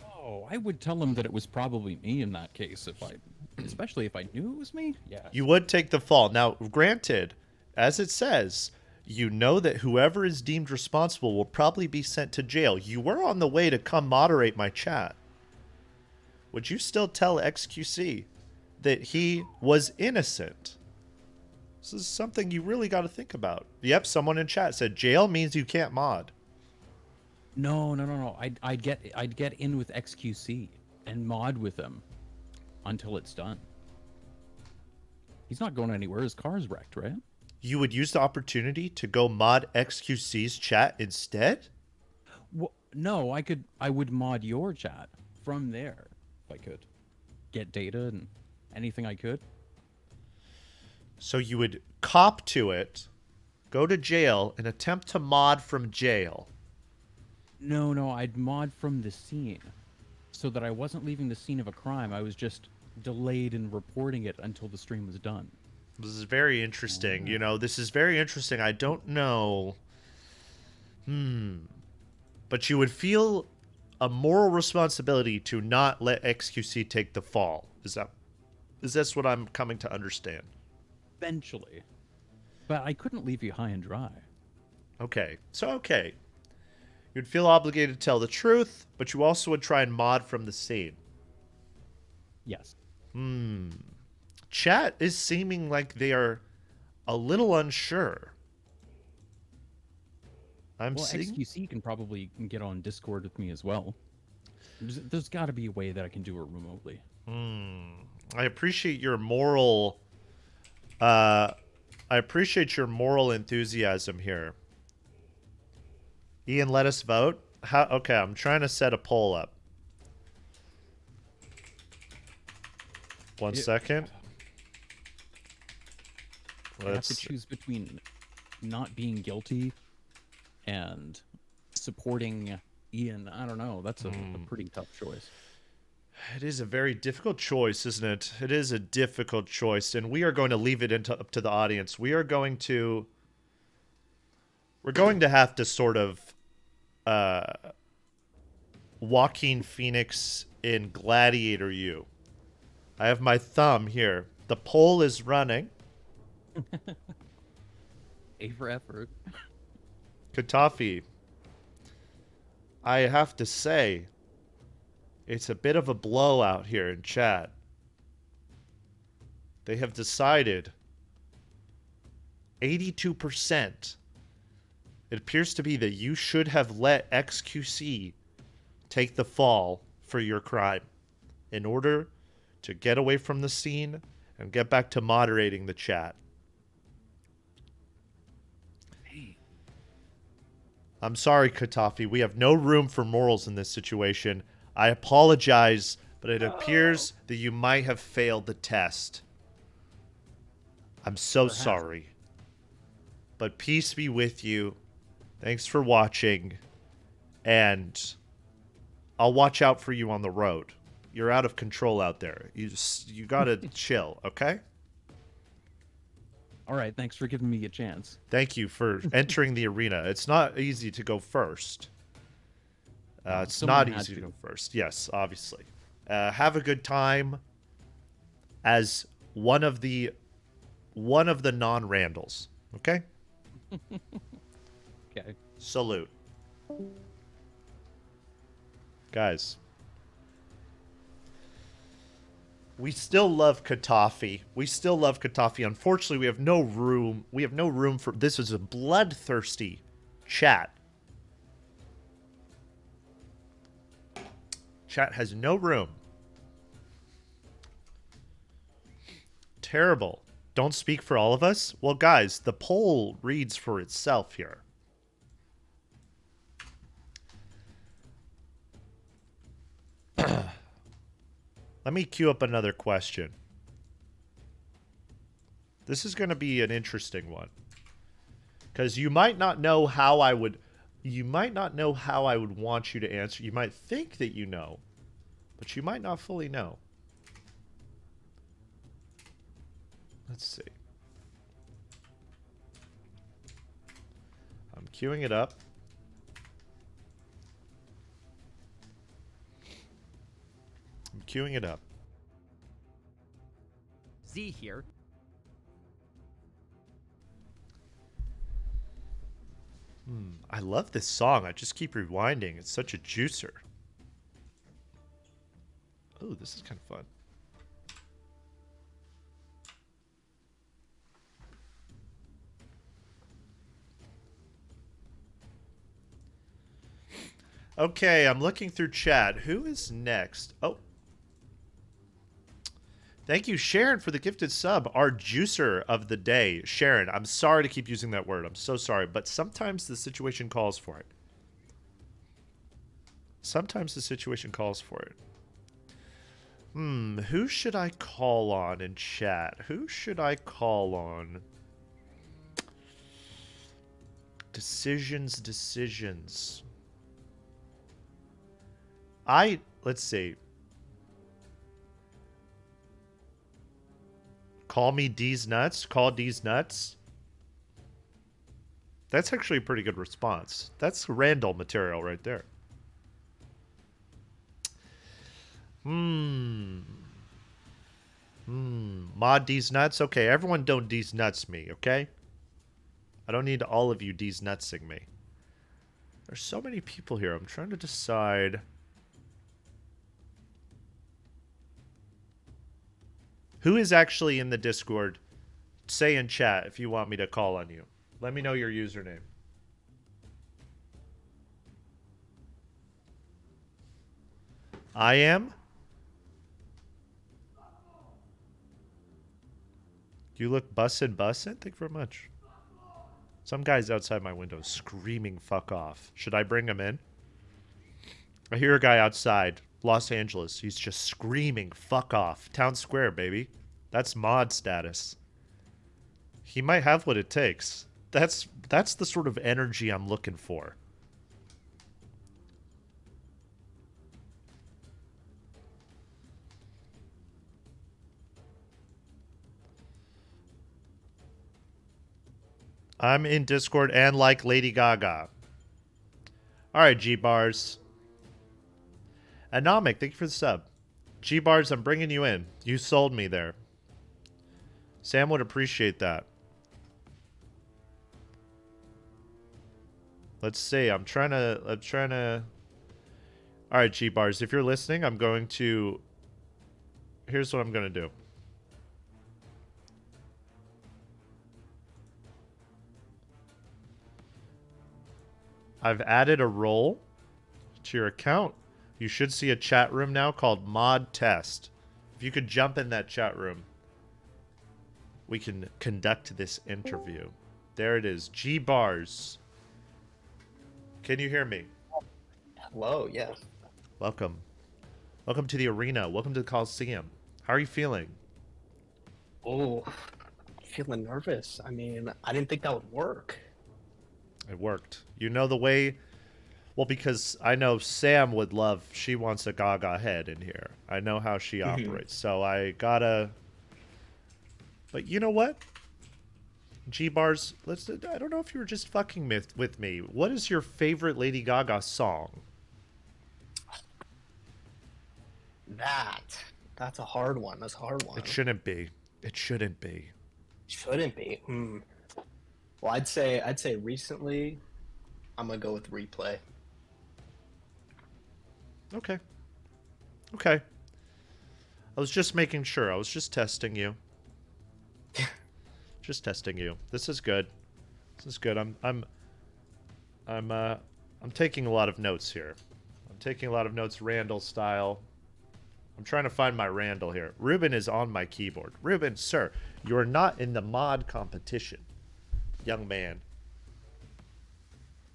Oh, I would tell him that it was probably me in that case, especially if I knew it was me. Yeah. You would take the fall. Now, granted, as it says, you know that whoever is deemed responsible will probably be sent to jail. You were on the way to come moderate my chat. Would you still tell XQC that he was innocent? This is something you really got to think about. Yep, someone in chat said jail means you can't mod. No. I'd get in with XQC and mod with him until it's done. He's not going anywhere. His car's wrecked, right? You would use the opportunity to go mod XQC's chat instead? Well, no, I would mod your chat from there if I could. Get data and anything I could. So you would cop to it, go to jail, and attempt to mod from jail. No, I'd mod from the scene so that I wasn't leaving the scene of a crime. I was just delayed in reporting it until the stream was done. This is very interesting. You know, this is very interesting. I don't know. But you would feel a moral responsibility to not let XQC take the fall. Is this what I'm coming to understand? Eventually. But I couldn't leave you high and dry. Okay. So, okay. You'd feel obligated to tell the truth, but you also would try and mod from the scene. Yes. Chat is seeming like they are a little unsure. Well, XQC can probably get on Discord with me as well. There's got to be a way that I can do it remotely. I appreciate your moral... I appreciate your moral enthusiasm here. Ian, let us vote. Okay, I'm trying to set a poll up. One second. I have to choose between not being guilty and supporting Ian. I don't know. That's a pretty tough choice. It is a very difficult choice, isn't it? It is a difficult choice, and we are going to leave it up to the audience. We're going to have to sort of Joaquin Phoenix in Gladiator U. I have my thumb here. The poll is running. A for effort. Katafi, I have to say, it's a bit of a blowout here in chat. They have decided 82%. It appears to be that you should have let XQC take the fall for your crime in order to get away from the scene and get back to moderating the chat. I'm sorry, Katafi. We have no room for morals in this situation. I apologize, but it appears that you might have failed the test. I'm so sorry. But peace be with you. Thanks for watching. And I'll watch out for you on the road. You're out of control out there. You gotta chill, okay? All right, thanks for giving me a chance. Thank you for entering the arena. It's not easy to go first. It's someone not had easy to to. go first. Yes, obviously. Have a good time as one of the non-Randalls. Okay? Okay. Salute. Guys. We still love Katafi. We still love Katafi. Unfortunately, we have no room. We have no room for... This is a bloodthirsty chat. Chat has no room. Terrible. Don't speak for all of us? Well, guys, the poll reads for itself here. Let me queue up another question. This is going to be an interesting one. Because you might not know how I would... You might not know how I would want you to answer. You might think that you know. But you might not fully know. Let's see. I'm queuing it up. I'm queuing it up. Z here. I love this song. I just keep rewinding. It's such a juicer. Oh, this is kind of fun. Okay, I'm looking through chat. Who is next? Oh. Thank you, Sharon, for the gifted sub. Our juicer of the day. Sharon, I'm sorry to keep using that word. I'm so sorry. But sometimes the situation calls for it. Sometimes the situation calls for it. Who should I call on in chat? Who should I call on? Decisions. Let's see. Call me D's nuts. Call D's nuts. That's actually a pretty good response. That's Randall material right there. Mod D's nuts. Okay, everyone don't D's nuts me, okay? I don't need all of you D's nutsing me. There's so many people here. I'm trying to decide... Who is actually in the Discord? Say in chat if you want me to call on you. Let me know your username. I am? You look bussin'. Thank you very much. Some guy's outside my window screaming fuck off. Should I bring him in? I hear a guy outside. Los Angeles. He's just screaming, fuck off. Town Square, baby. That's mod status. He might have what it takes. That's the sort of energy I'm looking for. I'm in Discord and like Lady Gaga. All right, G Bars. Anomic, thank you for the sub. G Bars, I'm bringing you in. You sold me there. Sam would appreciate that. Let's see. I'm trying to. All right, G Bars, if you're listening, I'm going to. Here's what I'm going to do. I've added a role to your account. You should see a chat room now called Mod Test. If you could jump in that chat room, we can conduct this interview. There it is. G Bars. Can you hear me? Hello, yes. Welcome. Welcome to the arena. Welcome to the Coliseum. How are you feeling? Oh, feeling nervous. I mean, I didn't think that would work. It worked. You know the way... Well, because I know Sam would love... She wants a Gaga head in here. I know how she operates. So I gotta... But you know what? G-Bars, let's... I don't know if you were just fucking with me. What is your favorite Lady Gaga song? That's a hard one. That's a hard one. It shouldn't be. It shouldn't be. Shouldn't be. Well, I'd say recently, I'm gonna go with Replay. Okay. Okay. I was just making sure. I was just testing you. Just testing you. This is good. This is good. I'm taking a lot of notes here. I'm taking a lot of notes Randall style. I'm trying to find my Randall here. Ruben is on my keyboard. Ruben, sir, you are not in the mod competition. Young man.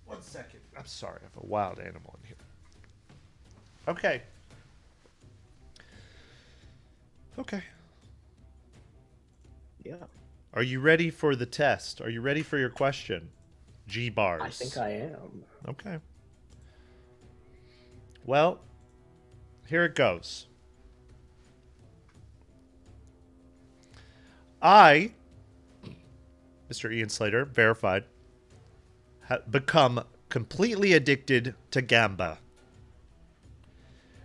1 second. I'm sorry. I have a wild animal in here. Okay. Okay. Yeah. Are you ready for the test? Are you ready for your question? G-Bars. I think I am. Okay. Well, here it goes. I, Mr. Ian Slater, verified, have become completely addicted to Gamba.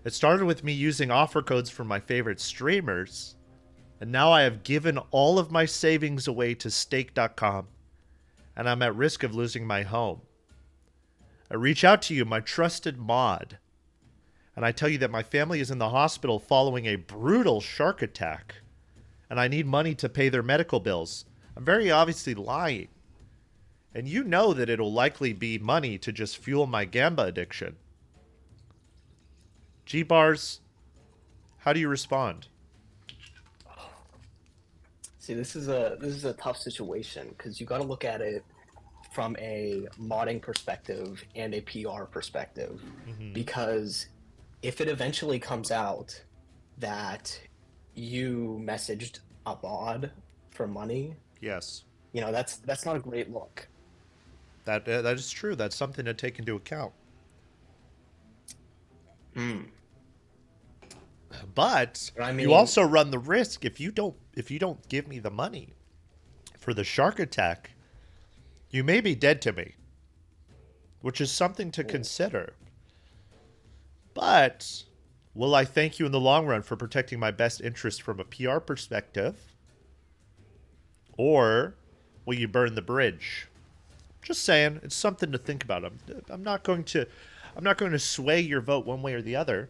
It started with me using offer codes from my favorite streamers, and now I have given all of my savings away to stake.com, and I'm at risk of losing my home. I reach out to you, my trusted mod, and I tell you that my family is in the hospital following a brutal shark attack, and I need money to pay their medical bills. I'm very obviously lying. And you know that it'll likely be money to just fuel my Gamba addiction. G-Bars, how do you respond? See, this is a tough situation because you got to look at it from a modding perspective and a PR perspective. Because if it eventually comes out that you messaged a mod for money, Yes. you know, that's not a great look. That is true. That's something to take into account. But I mean, you also run the risk if you don't give me the money for the shark attack, you may be dead to me, which is something to consider. But will I thank you in the long run for protecting my best interest from a PR perspective? Or will you burn the bridge? Just saying, it's something to think about. I'm not going to sway your vote one way or the other.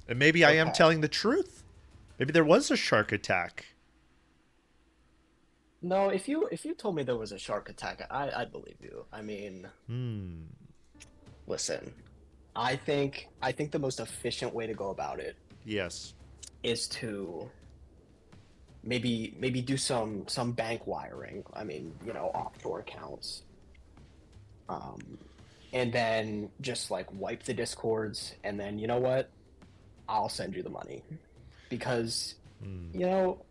And maybe I am telling the truth. Maybe there was a shark attack. No, if you told me there was a shark attack, I'd believe you. I mean, listen, I think the most efficient way to go about it, yes, is to maybe do some bank wiring. I mean, you know, offshore accounts, and then just like wipe the discords, and then you know what, I'll send you the money, because you know,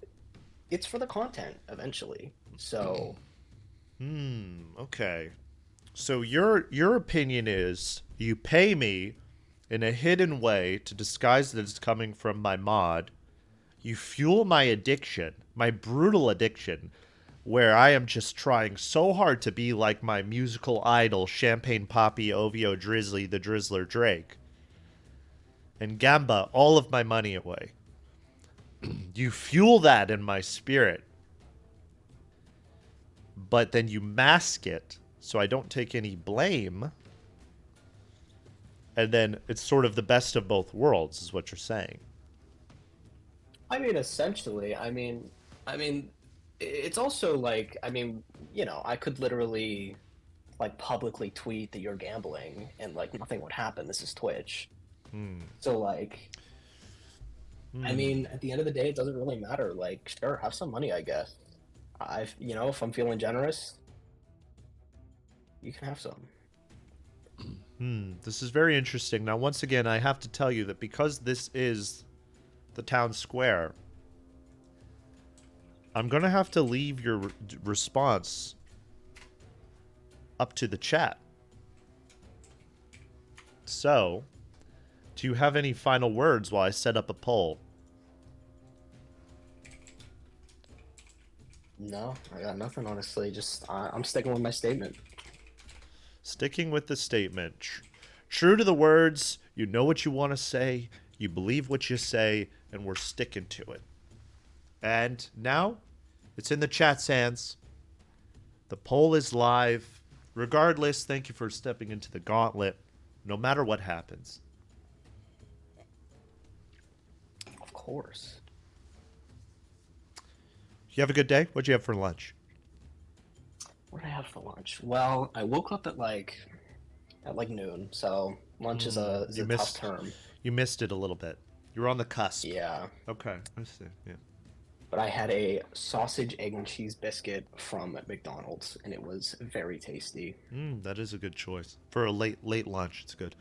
it's for the content eventually. So okay. So your opinion is you pay me in a hidden way to disguise that it's coming from my mod. You fuel my addiction, my brutal addiction, where I am just trying so hard to be like my musical idol, Champagne Poppy, OVO Drizzly, the Drizzler Drake, and gamba all of my money away. You fuel that in my spirit, but then you mask it so I don't take any blame, and then it's sort of the best of both worlds, is what you're saying. I mean, essentially, I mean, it's also like, I mean, you know, I could literally, like, publicly tweet that you're gambling, and like nothing would happen. This is Twitch, so like, I mean, at the end of the day, it doesn't really matter. Like, sure, have some money, I guess. You know, if I'm feeling generous, you can have some. This is very interesting. Now, once again, I have to tell you that because this is the town square, I'm going to have to leave your response up to the chat. So, do you have any final words while I set up a poll? No, I got nothing, honestly. Just, I'm sticking with my statement. Sticking with the statement. True to the words, you know what you want to say, you believe what you say, and we're sticking to it. And now, it's in the chat's hands. The poll is live. Regardless, thank you for stepping into the gauntlet, no matter what happens. Of course. You have a good day? What'd you have for lunch? What did I have for lunch? Well, I woke up at like noon, so lunch is a tough term. You missed it a little bit. You were on the cusp. Yeah. Okay, I see. Yeah. But I had a sausage, egg, and cheese biscuit from McDonald's, and it was very tasty. That is a good choice for a late lunch. It's good.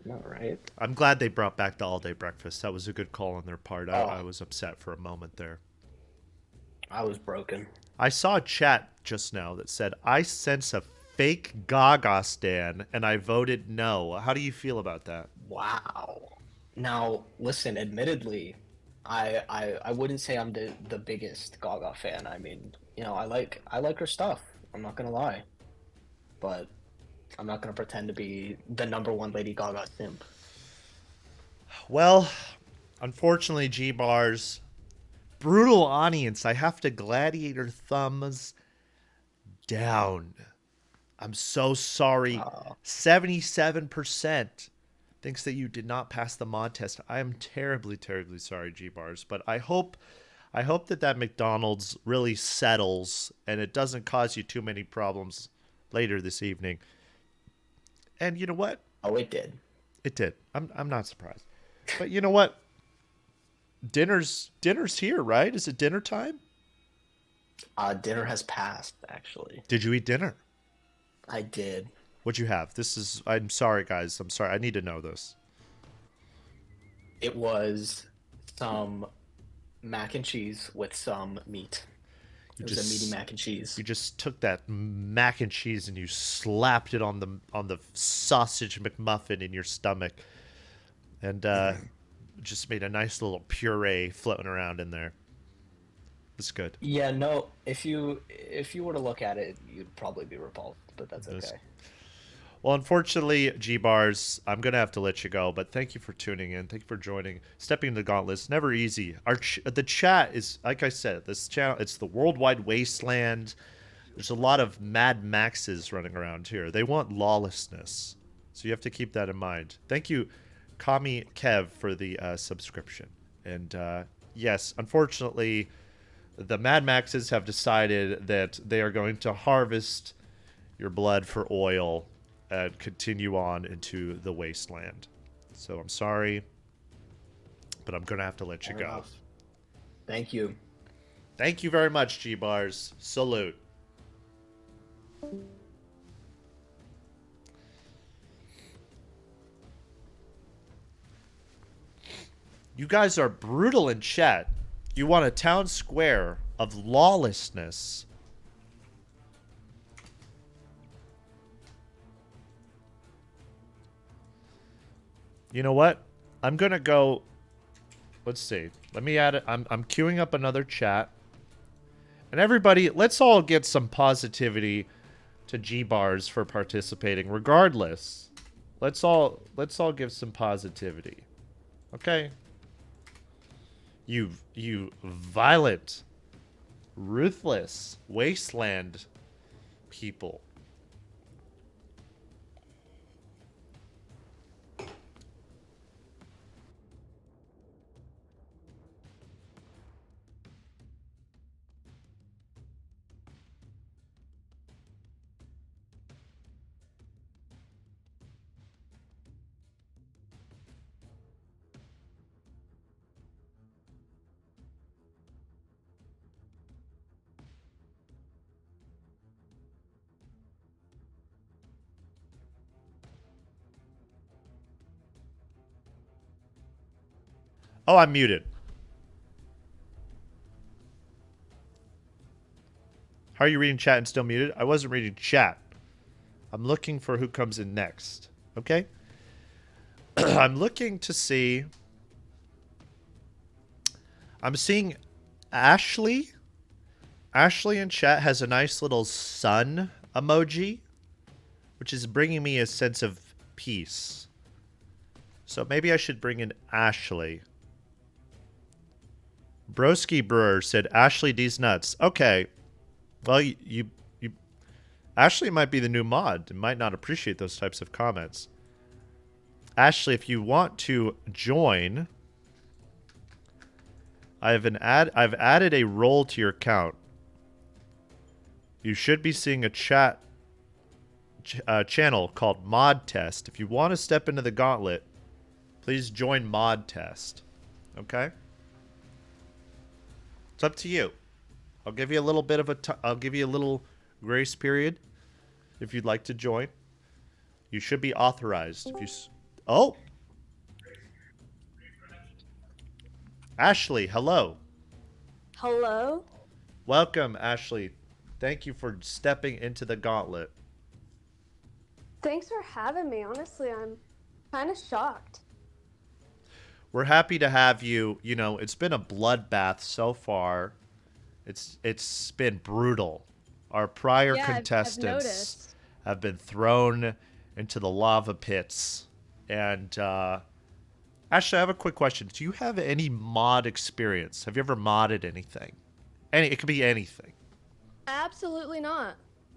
No, right? I'm glad they brought back the all-day breakfast. That was a good call on their part. I was upset for a moment there. I was broken. I saw a chat just now that said, I sense a fake Gaga stan, and I voted no. How do you feel about that? Wow. Now, listen, admittedly, I wouldn't say I'm the biggest Gaga fan. I mean, you know, I like her stuff. I'm not gonna lie. But I'm not gonna pretend to be the #1 Lady Gaga simp. Well, unfortunately, G-Bars, brutal audience, I have to gladiator thumbs down. I'm so sorry. 77% thinks that you did not pass the mod test. I am terribly, terribly sorry, G-Bars, but I hope that McDonald's really settles and it doesn't cause you too many problems later this evening. And you know what? Oh, it did. It did. I'm not surprised. But you know what? Dinner's here, right? Is it dinner time? Dinner has passed, actually. Did you eat dinner? I did. What'd you have? I'm sorry, guys. I'm sorry. I need to know this. It was some mac and cheese with some meat. It was a meaty mac and cheese. You just took that mac and cheese and you slapped it on the sausage McMuffin in your stomach, and just made a nice little puree floating around in there. It's good. Yeah, no. If you were to look at it, you'd probably be repulsed, but that's okay. Well, unfortunately, G-Bars, I'm going to have to let you go, but thank you for tuning in. Thank you for joining. Stepping into the gauntlet. It's never easy. The chat is, like I said, this channel, it's the worldwide wasteland. There's a lot of Mad Maxes running around here. They want lawlessness. So you have to keep that in mind. Thank you, Kami Kev, for the subscription. And yes, unfortunately, the Mad Maxes have decided that they are going to harvest your blood for oil and continue on into the wasteland. So I'm sorry, but I'm going to have to let you go. Enough. Thank you. Thank you very much, G-Bars. Salute. You guys are brutal in chat. You want a town square of lawlessness. You know what? I'm gonna go. Let's see. Let me add it. I'm queuing up another chat, And everybody, let's all get some positivity to G-Bars for participating. Regardless, let's all give some positivity. Okay? You violent, ruthless, wasteland people. Oh, I'm muted. How are you reading chat and still muted? I wasn't reading chat. I'm looking for who comes in next. Okay? I'm looking to see... I'm seeing Ashley. Ashley in chat has a nice little sun emoji, which is bringing me a sense of peace. So maybe I should bring in Ashley. Broski Brewer said, Ashley D's nuts. Okay. Well, you Ashley might be the new mod and might not appreciate those types of comments. Ashley, if you want to join, I've added a role to your account. You should be seeing a chat channel called Mod Test. If you want to step into the gauntlet, please join Mod Test. Okay? It's up to you. I'll give you a little bit of I'll give you a little grace period if you'd like to join. You should be authorized if you Oh. Ashley, hello. Hello? Welcome, Ashley. Thank you for stepping into the gauntlet. Thanks for having me. Honestly, I'm kind of shocked. We're happy to have you. You know, it's been a bloodbath so far. It's been brutal. Our prior contestants have been thrown into the lava pits. And Ashley, I have a quick question. Do you have any mod experience? Have you ever modded anything? It could be anything. Absolutely not.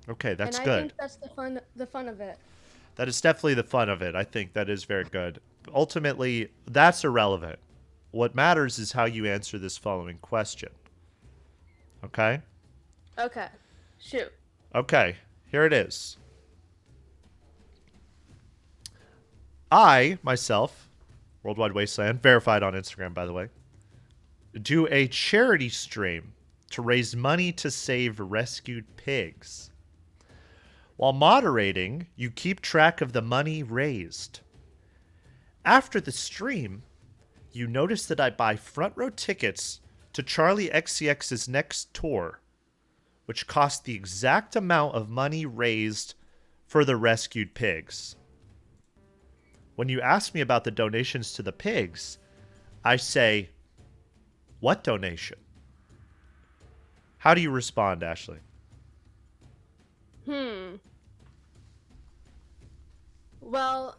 Okay, that's and good. I think that's the fun of it. That is definitely the fun of it. I think that is very good. Ultimately, that's irrelevant. What matters is how you answer this following question. Okay? Okay. Shoot. Okay, here it is. I, myself, Worldwide Wasteland, verified on Instagram, by the way, do a charity stream to raise money to save rescued pigs. While moderating, you keep track of the money raised. After the stream, you notice that I buy front row tickets to Charlie XCX's next tour, which cost the exact amount of money raised for the rescued pigs. When you ask me about the donations to the pigs, I say, what donation? How do you respond, Ashley? Well,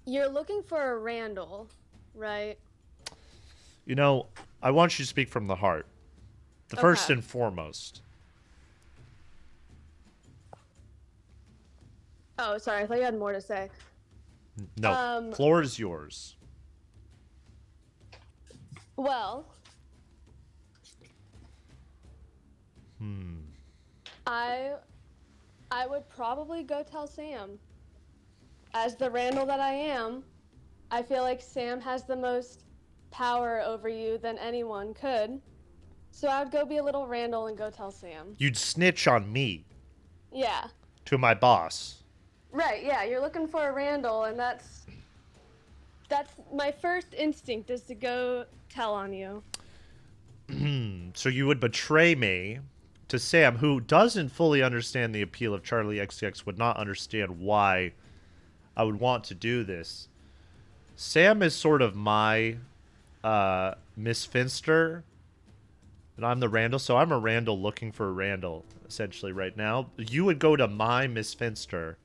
you're looking for a Randall, right? You know, I want you to speak from the heart. The first and foremost. Oh, sorry. I thought you had more to say. No, floor is yours. Well, I would probably go tell Sam. As the Randall that I am, I feel like Sam has the most power over you than anyone could. So I would go be a little Randall and go tell Sam. You'd snitch on me. Yeah. To my boss. Right, yeah, you're looking for a Randall, and that's my first instinct is to go tell on you. So you would betray me to Sam, who doesn't fully understand the appeal of Charlie XCX, would not understand why I would want to do this. Sam is sort of my Miss Finster, And I'm the Randall, so I'm a Randall looking for a Randall, essentially, right now. You would go to my Miss Finster.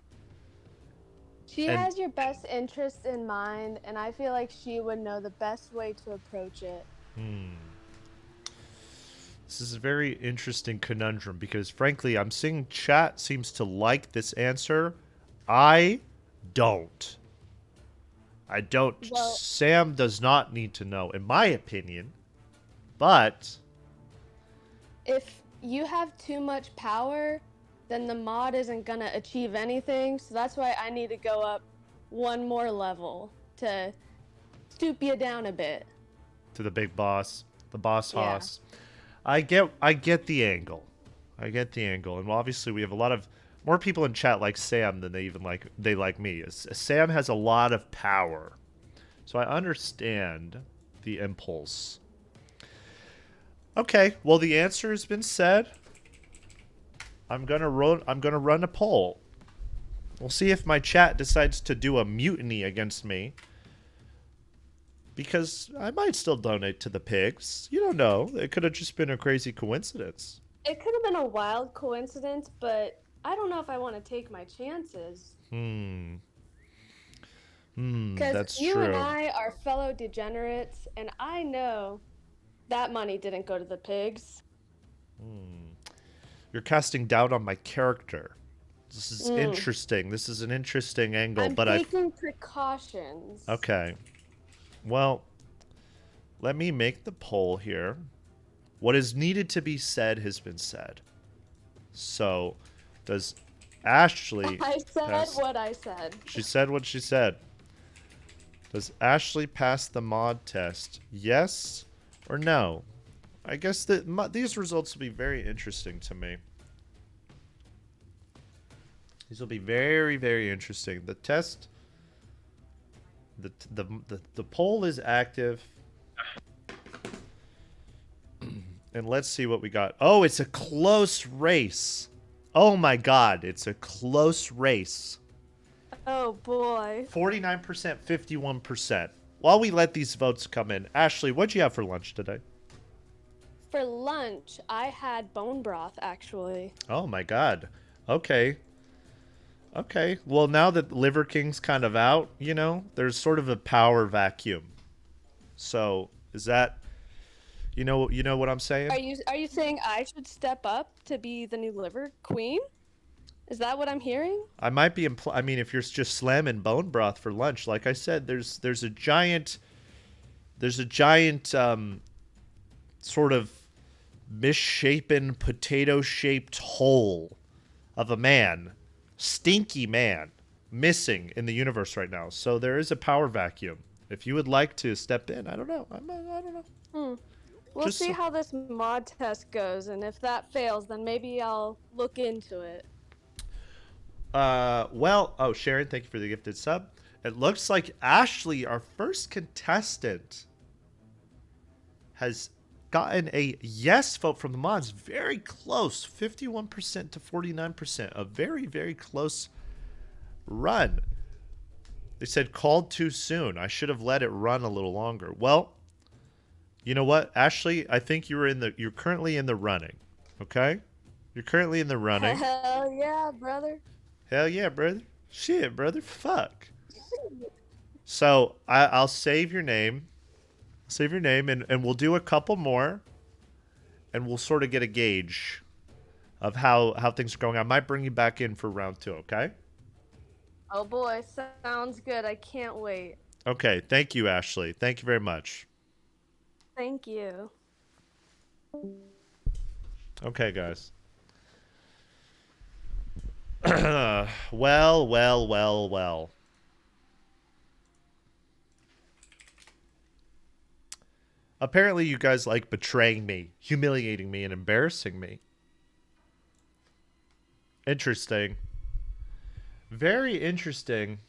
She And- has your best interests in mind, and I feel like she would know the best way to approach it. This is a very interesting conundrum because, frankly, I'm seeing chat seems to like this answer. I don't. I don't. Well- Sam does not need to know, in my opinion. But If you have too much power, then the mod isn't gonna achieve anything. So that's why I need to go up one more level to stoop you down a bit. to the big boss, the boss Yeah. hoss. I get the angle. I get the angle. And obviously we have a lot of more people in chat like Sam than they like me. Sam has a lot of power. So I understand the impulse. Okay, well the answer has been said. I'm going to run a poll. We'll see if my chat decides to do a mutiny against me. Because I might still donate to the pigs. You don't know. It could have just been a crazy coincidence. It could have been a wild coincidence, but I don't know if I want to take my chances. Because That's you true. and I are fellow degenerates, and I know that money didn't go to the pigs. You're casting doubt on my character. This is interesting. This is an interesting angle, I'm but taking precautions. Okay. Well, let me make the poll here. What is needed to be said has been said. So, does Ashley... I said pass- what I said. She said what she said. Does Ashley pass the mod test? Yes or no? I guess that these results will be very interesting to me. These will be very, very interesting. The test... The poll is active. And let's see what we got. Oh, it's a close race. Oh my god, it's a close race. Oh boy. 49%, 51%. While we let these votes come in, Ashley, what'd you have for lunch today? For lunch, I had bone broth, actually. Oh my god. Okay. Okay. Well, now that Liver King's kind of out, you know, there's sort of a power vacuum. So, is that you know what I'm saying? Are you saying I should step up to be the new liver queen? Is that what I'm hearing? I might be I mean, if you're just slamming bone broth for lunch, like I said, there's a giant sort of misshapen potato-shaped hole of a man, stinky man, missing in the universe right now. So there is a power vacuum. If you would like to step in, I don't know. I don't know. We'll Just see so- how this mod test goes, and if that fails, then maybe I'll look into it. Oh, Sharon, thank you for the gifted sub. It looks like Ashley, our first contestant, has gotten a yes vote from the mods. Very close, 51% to 49%. A very, very close run. They said called too soon. I should have let it run a little longer. Well, you know what, Ashley? I think you're currently in the running. Okay, you're currently in the running. Hell yeah, brother. Hell yeah, brother. Shit, brother. Fuck. So I'll save your name. Save your name, and we'll do a couple more, and we'll sort of get a gauge of how things are going. I might bring you back in for round 2, okay? Oh boy, sounds good. I can't wait. Okay, thank you, Ashley. Thank you very much. Thank you. Okay, guys. Well. Apparently you guys like betraying me, humiliating me, and embarrassing me. Interesting. Very interesting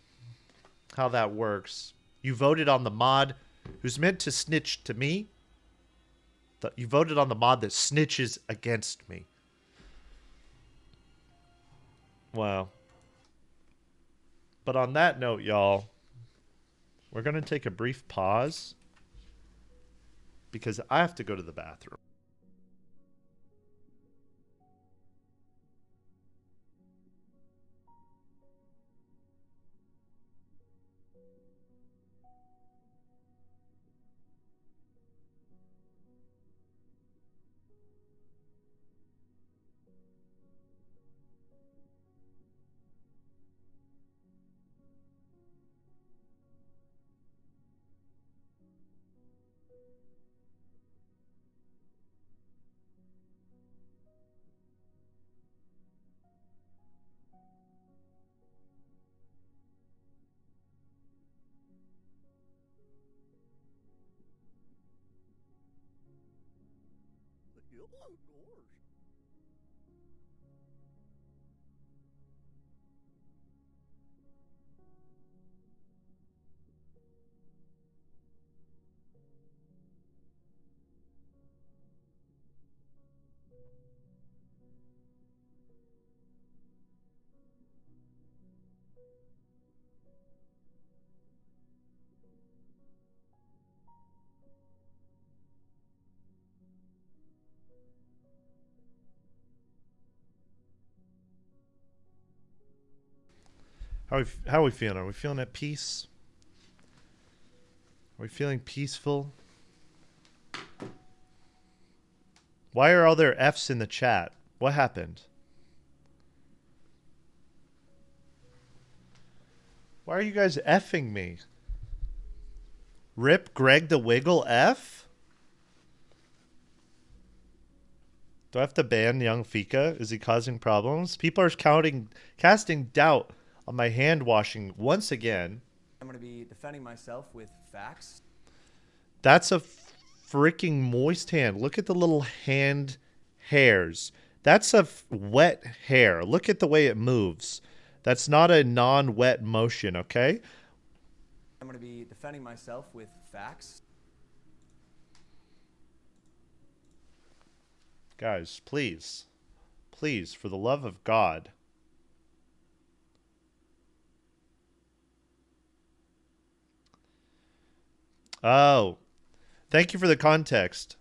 how that works. You voted on the mod who's meant to snitch to me. You voted on the mod that snitches against me. Wow. But on that note, y'all, we're going to take a brief pause because I have to go to the bathroom. How are we feeling? Are we feeling at peace? Are we feeling peaceful? Why are all there F's in the chat? What happened? Why are you guys F'ing me? Rip Greg the Wiggle F? Do I have to ban young Fika? Is he causing problems? People are casting doubt on my hand washing once again. I'm going to be defending myself with facts. That's a freaking moist hand. Look at the little hand hairs. That's a wet hair. Look at the way it moves. That's not a non-wet motion, okay? I'm going to be defending myself with facts. Guys, please. Please, for the love of God. Oh. Thank you for the context.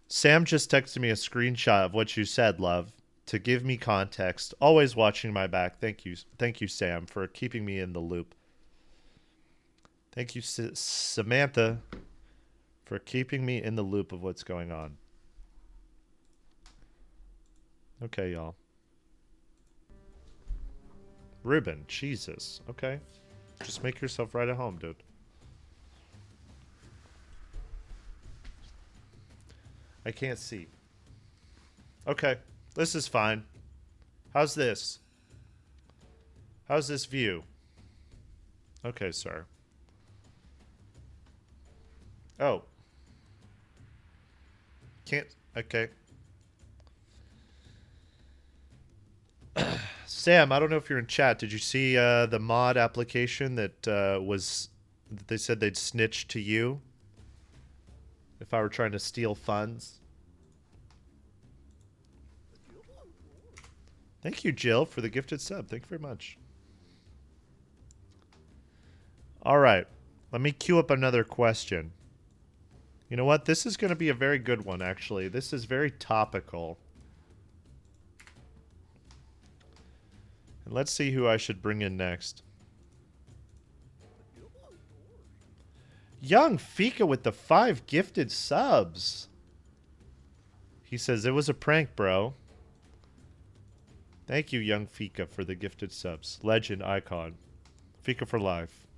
Sam just texted me a screenshot of what you said, love, to give me context. Always watching my back. Thank you. Thank you, Sam, for keeping me in the loop. Thank you, Samantha, for keeping me in the loop of what's going on. Okay, y'all. Ruben, Jesus. Okay. Just make yourself right at home, dude. I can't see. Okay. This is fine. How's this? How's this view? Okay, sir. Oh. Can't. Okay. Sam, I don't know if you're in chat. Did you see the mod application that that they said they'd snitch to you if I were trying to steal funds? Thank you, Jill, for the gifted sub. Thank you very much. All right. Let me queue up another question. You know what? This is going to be a very good one, actually. This is very topical. And let's see who I should bring in next. Young Fika with the 5 gifted subs. He says, it was a prank, bro. Thank you, Young Fika, for the gifted subs. Legend icon. Fika for life.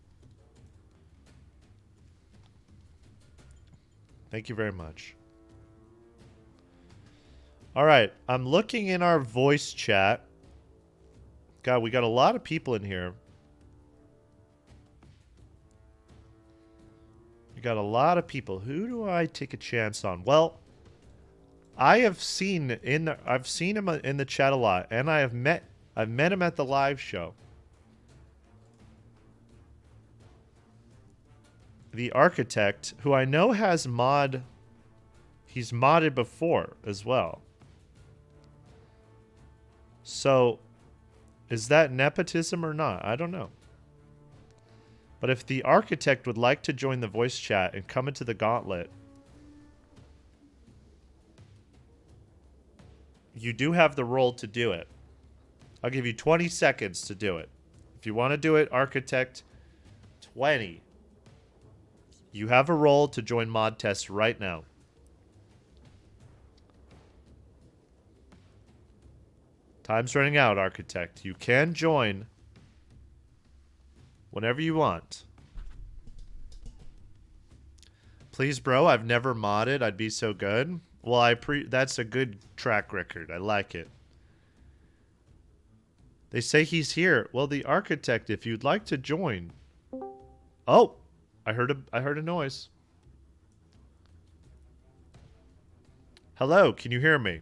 Thank you very much. All right. I'm looking in our voice chat. God, we got a lot of people in here. We got a lot of people. Who do I take a chance on? Well, I've seen him in the chat a lot, and I've met him at the live show. The architect, who I know has he's modded before as well. So, is that nepotism or not? I don't know. But if the architect would like to join the voice chat and come into the gauntlet, you do have the role to do it. I'll give you 20 seconds to do it. If you want to do it, architect, 20. You have a role to join mod test right now. Time's running out, architect. You can join whenever you want. Please, bro, I've never modded. I'd be so good. Well, that's a good track record. I like it. They say he's here. Well, the architect, if you'd like to join. Oh, I heard a noise. Hello, can you hear me?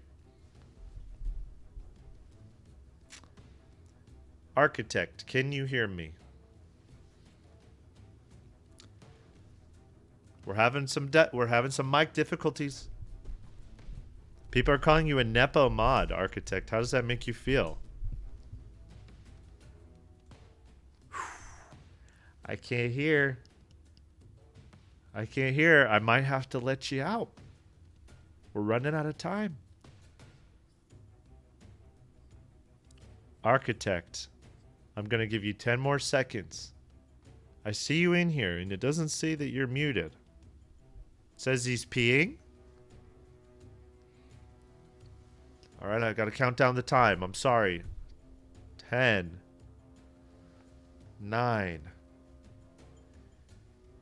Architect, can you hear me? We're having some mic difficulties. People are calling you a Nepo mod, Architect. How does that make you feel? I can't hear. I can't hear. I might have to let you out. We're running out of time. Architect, I'm going to give you 10 more seconds. I see you in here, and it doesn't say that you're muted. It says he's peeing. All right, I got to count down the time. I'm sorry. 10, 9,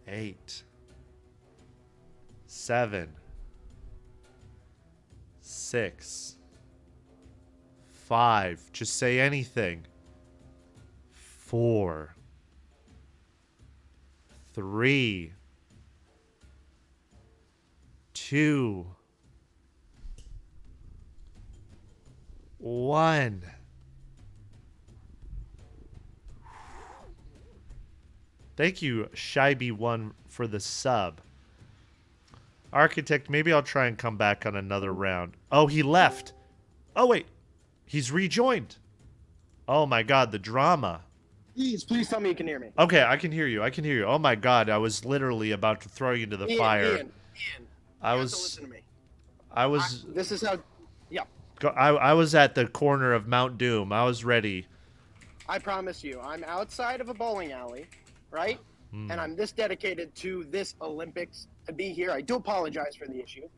8, 7, 6, 5. Just say anything. 4, 3, 2, 1. Thank you, Shibey1, for the sub. Architect, maybe I'll try and come back on another round. Oh, he left. Oh, wait. He's rejoined. Oh, my God, the drama. Please tell me you can hear me. Okay, I can hear you. I can hear you. Oh, my God, I was literally about to throw you into the fire. Ian, I you was... have to listen to me. I was... This is how... Yeah. I was at the corner of Mount Doom. I was ready. I promise you, I'm outside of a bowling alley, right? And I'm this dedicated to this Olympics to be here. I do apologize for the issue.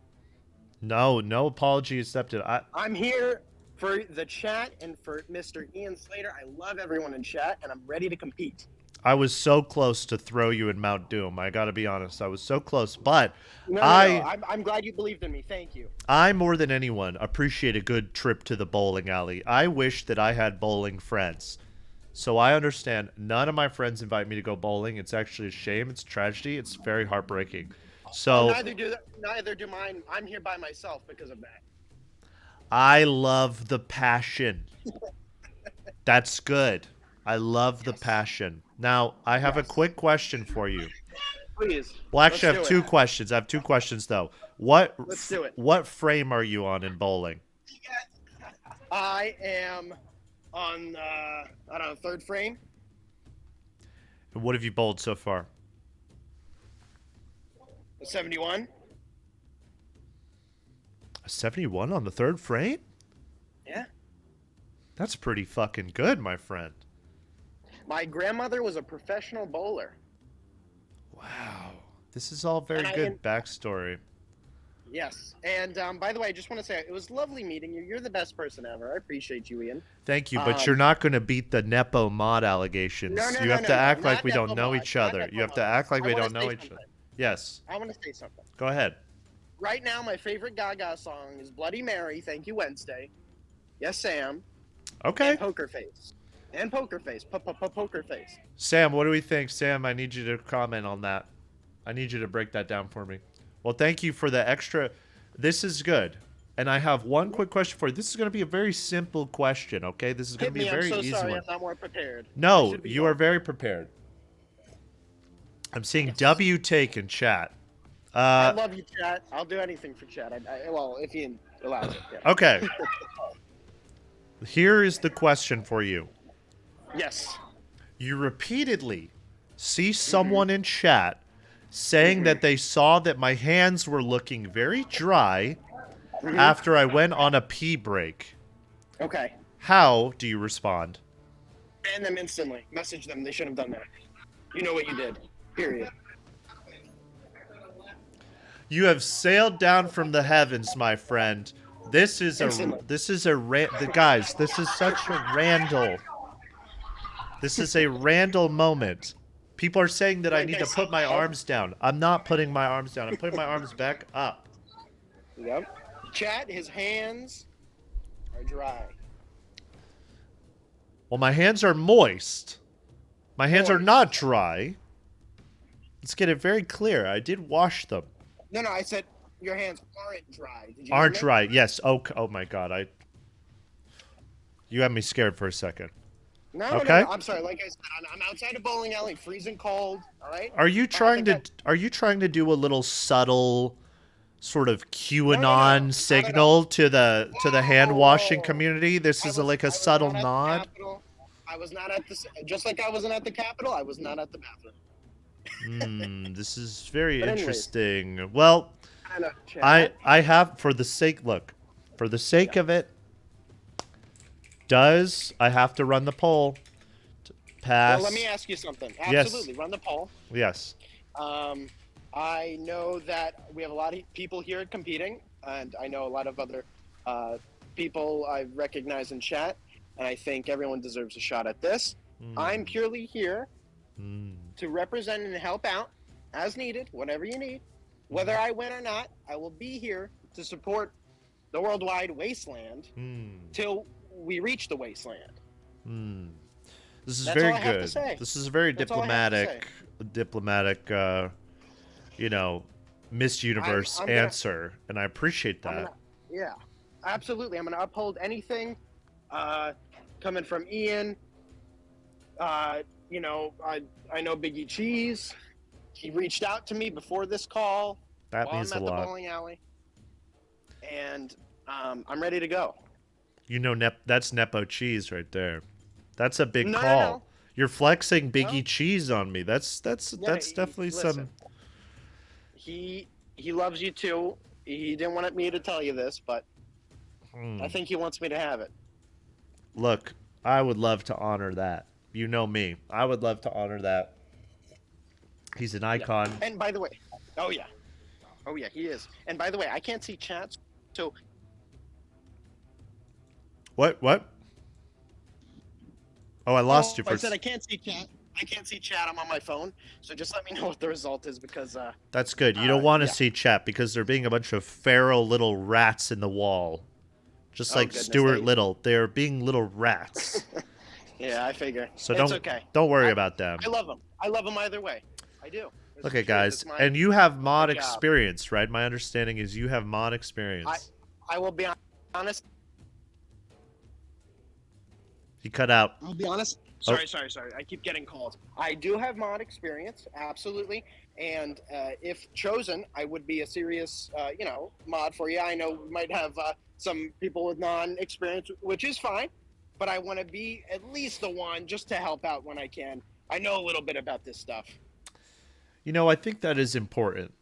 No apology accepted. I'm here for the chat and for Mr. Ian Slater. I love everyone in chat, and I'm ready to compete. I was so close to throw you in Mount Doom. I gotta be honest. I was so close, but No, I'm glad you believed in me. Thank you. I more than anyone appreciate a good trip to the bowling alley. I wish that I had bowling friends. So I understand none of my friends invite me to go bowling. It's actually a shame. It's a tragedy. It's very heartbreaking. So neither do mine. I'm here by myself because of that. I love the passion. That's good. I love the passion. Now, I have a quick question for you. Please. Well, actually, I have two questions. I have two questions, though. Let's do it. What frame are you on in bowling? I am on, I don't know, third frame. And what have you bowled so far? 71. A 71 on the third frame? Yeah. That's pretty fucking good, my friend. My grandmother was a professional bowler. Wow. This is all very good backstory. Yes. And by the way, I just want to say it was lovely meeting you. You're the best person ever. I appreciate you, Ian. Thank you, but you're not going to beat the Nepo mod allegations. You have to act like we don't know each other. You have to act like we don't know each other. Yes. I want to say something. Go ahead. Right now, my favorite Gaga song is Bloody Mary, Thank You Wednesday. Yes, Sam. Okay. And Poker Face. And Poker Face. Poker Face. Sam, what do we think? Sam, I need you to comment on that. I need you to break that down for me. Well, thank you for the extra. This is good. And I have one quick question for you. This is going to be a very simple question, okay? This is going to be a very easy one. I'm not more prepared. No, you are very prepared. I'm seeing W take in chat. I love you, chat. I'll do anything for chat. Well, if Ian allows it. Yeah. Okay. Here is the question for you. Yes. You repeatedly see someone in chat saying that they saw that my hands were looking very dry after I went on a pee break. Okay. How do you respond? Ban them instantly. Message them. They shouldn't have done that. You know what you did. Period. You have sailed down from the heavens, my friend. This is guys, this is such a Randall. This is a Randall moment. People are saying that I need to put my arms down. I'm not putting my arms down. I'm putting my arms back up. Yep. Chat, his hands are dry. Well, my hands are moist. My hands are not dry. Let's get it very clear. I did wash them. No, I said your hands aren't dry. Did you Aren't hear me? right. Yes. Oh, oh my God. You had me scared for a second. No, Okay. no, I'm sorry. Like I said, I'm outside a bowling alley, freezing cold. All right. Are you trying think to do a little subtle sort of QAnon not at signal to the hand washing community? This is like a I was subtle not at the nod. Capitol. I was not at the just like I wasn't at the Capitol. I was not at the bathroom. This is very But anyways. interesting. Well, I know, Chad. I have for the sake of it, I have to run the poll to pass? Well, let me ask you something. Yes. Absolutely, run the poll. Yes. I know that we have a lot of people here competing, and I know a lot of other people I recognize in chat, and I think everyone deserves a shot at this. I'm purely here to represent and help out as needed, whatever you need. Whether I win or not, I will be here to support the worldwide wasteland till we reach the wasteland. This is That's very all I have to good. say. This is a very That's all I have to diplomatic, Miss Universe I'm gonna- answer, and I appreciate I'm that. gonna- yeah, absolutely. I'm going to uphold anything coming from Ian. I know Biggie Cheese. He reached out to me before this call. That while means I'm a at lot. the bowling alley, and I'm ready to go. That's Nepo Cheese right there. That's a big No, no, call. no. You're flexing Biggie Cheese on me. That's definitely listen. He loves you too. He didn't want me to tell you this, but I think he wants me to have it. Look, I would love to honor that. You know me. I would love to honor that. He's an icon. And by the way, oh yeah, he is. And by the way, I can't see chats, so What? Oh, I lost you for I said I can't see chat. I can't see chat. I'm on my phone, so just let me know what the result is because That's good. You don't want to yeah. see chat because they're being a bunch of feral little rats in the wall. Just Oh, like goodness, Stuart they- Little. They're being little rats. yeah, I figure. So it's don't okay. don't worry about them. I love them. I love them either way. I do. This Okay, is true. guys. This is my- And you have mod my job. experience, right? My understanding is you have mod experience. I will be honest. He cut out. I'll be honest. Oh. Sorry. I keep getting calls. I do have mod experience, absolutely. And if chosen, I would be a serious, mod for you. I know we might have some people with non-experience, which is fine. But I want to be at least the one just to help out when I can. I know a little bit about this stuff. I think that is important.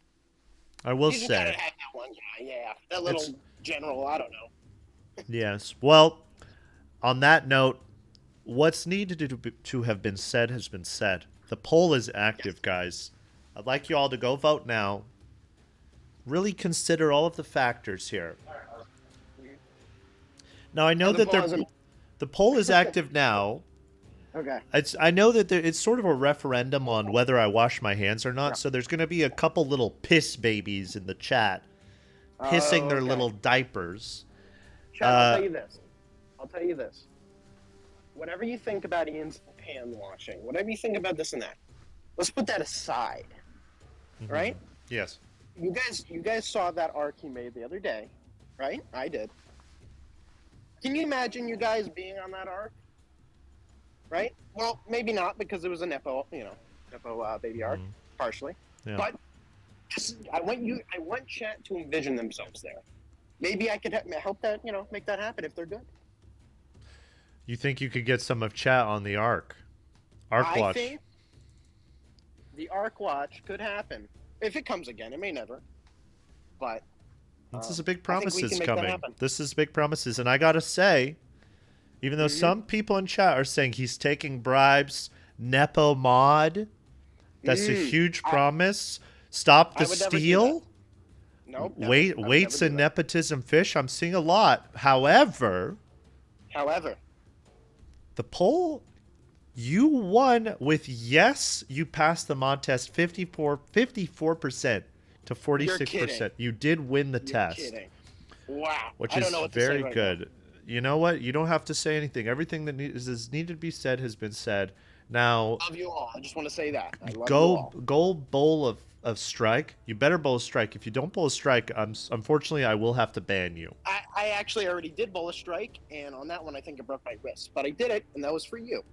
I will You just gotta say. have that one guy, yeah. That little It's- general, I don't know. Yes. Well, on that note, what's needed to have been said has been said. The poll is active, guys. I'd like you all to go vote now. Really consider all of the factors here. Now, I know And the that poll isn't- the poll is active now. Okay. I know that it's sort of a referendum on whether I wash my hands or not. So there's going to be a couple little piss babies in the chat, pissing their okay. little diapers. Chad, I'll tell you this. Whatever you think about Ian's hand washing, whatever you think about this and that, let's put that aside. Right? Yes. You guys saw that arc he made the other day, right? I did. Can you imagine you guys being on that arc? Right? Well, maybe not because it was a Nepo baby arc, partially. Yeah. But I want chat to envision themselves there. Maybe I could help that, make that happen if they're good. You think you could get some of chat on the Arc? Arc I Watch. think the Arc Watch could happen. If it comes again, it may never. But This is a big I think we promises can make that coming. happen. This is big promises. And I got to say, even though some people in chat are saying he's taking bribes, Nepo mod, that's a huge promise. Stop the I would never do steal. nope. Weights and nepotism fish. I'm seeing a lot. However, the poll, you won with yes, you passed the mod test 54% to 46%. You did win the test. Kidding. Wow. Which I is don't know what to very say right good. now. You know what? You don't have to say anything. Everything that is needed to be said has been said. Now, Love you all. I just want to say that. I love you all. gold bowl a strike, you better bowl a strike. If you don't bowl a strike, unfortunately I will have to ban you. I actually already did bowl a strike, and on that one I think I broke my wrist, but I did it, and that was for you.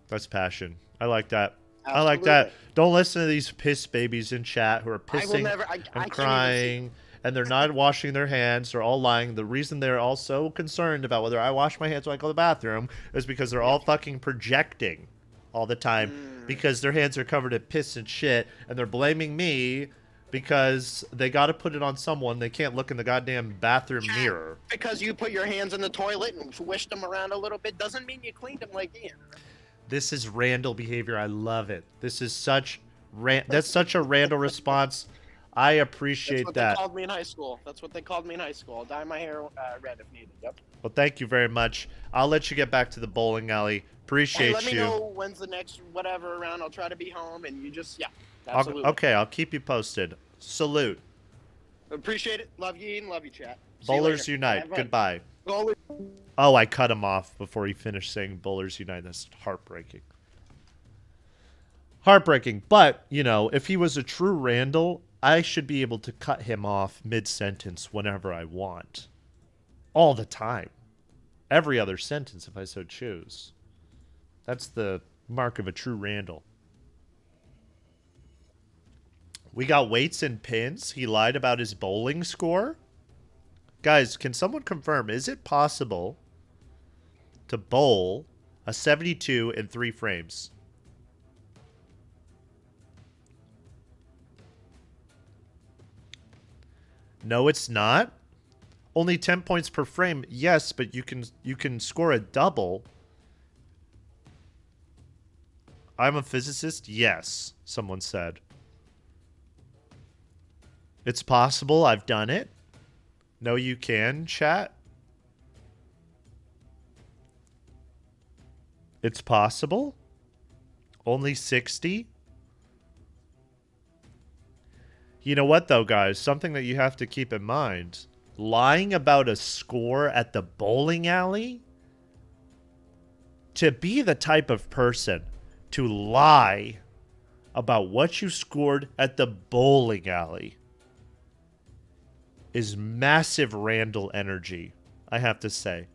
That's passion. I like that. Absolutely. I like that. Don't listen to these piss babies in chat who are I will pissing never. I and can't crying, and they're not washing their hands. They're all lying. The reason they're all so concerned about whether I wash my hands when I go to the bathroom is because they're all fucking projecting all the time because their hands are covered in piss and shit, and they're blaming me because they got to put it on someone. They can't look in the goddamn bathroom mirror. Because you put your hands in the toilet and swished them around a little bit doesn't mean you cleaned them like Ian. This is Randall behavior. I love it. This is such that's such a Randall response. I appreciate That's what that. they called me in high school. That's what they called me in high school. I'll dye my hair red if needed. Yep. Well, thank you very much. I'll let you get back to the bowling alley. Appreciate Hey, let me you. know when's the next whatever around. I'll try to be home, and you just I'll, absolutely. okay, I'll keep you posted. Salute. Appreciate it. Love you, Ian. Love you, chat. See you Bowlers later. Unite. Have fun. Goodbye. Bowlers. Oh, I cut him off before he finished saying Bowlers Unite. That's heartbreaking. Heartbreaking. But, you know, if he was a true Randall, I should be able to cut him off mid-sentence whenever I want. All the time. Every other sentence, if I so choose. That's the mark of a true Randall. We got weights and pins. He lied about his bowling score. Guys, can someone confirm, is it possible to bowl a 72 in 3 frames? No, it's not. Only 10 points per frame. Yes, but you can score a double. I'm a physicist. Yes, someone said. It's possible. I've done it. No, you can, chat. It's possible. Only 60. You know what, though, guys? Something that you have to keep in mind. Lying about a score at the bowling alley? To be the type of person to lie about what you scored at the bowling alley is massive Randall energy, I have to say.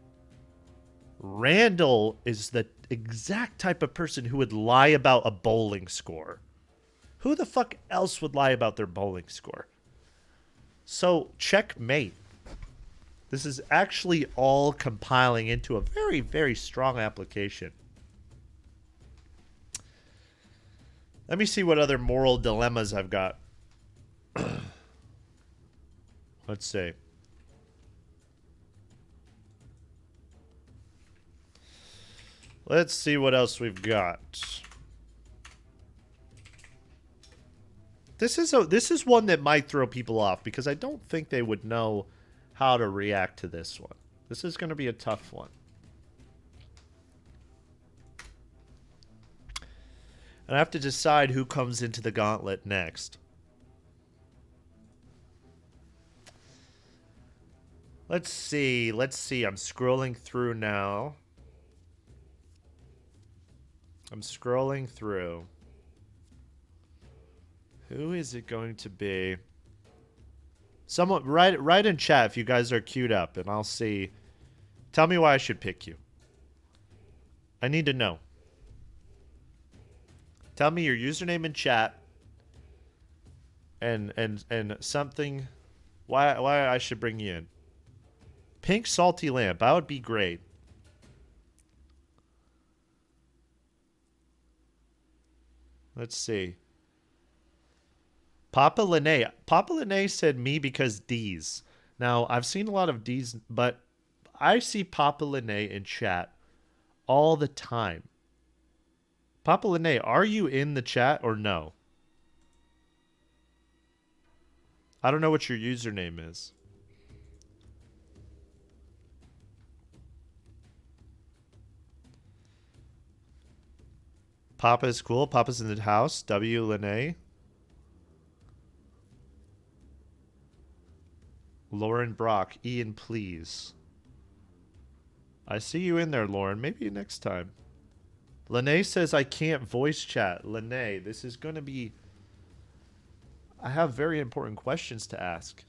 Randall is the exact type of person who would lie about a bowling score. Who the fuck else would lie about their bowling score? So, checkmate. This is actually all compiling into a very, very strong application. Let me see what other moral dilemmas I've got. Let's see. Let's see what else we've got. This is one that might throw people off because I don't think they would know how to react to this one. This is going to be a tough one. And I have to decide who comes into the gauntlet next. Let's see. Let's see. I'm scrolling through now. I'm scrolling through. Who is it going to be? Someone write in chat if you guys are queued up, and I'll see. Tell me why I should pick you. I need to know. Tell me your username in chat. And something. Why I should bring you in. Pink salty lamp. That would be great. Let's see. Papa Lene. Papa Lene said me because D's. Now, I've seen a lot of D's, but I see Papa Lene in chat all the time. Papa Lene, are you in the chat or no? I don't know what your username is. Papa is cool. Papa's in the house. W. Lene. Lauren Brock. Ian, please. I see you in there, Lauren. Maybe next time. Lene says I can't voice chat. Lene, this is going to be I have very important questions to ask.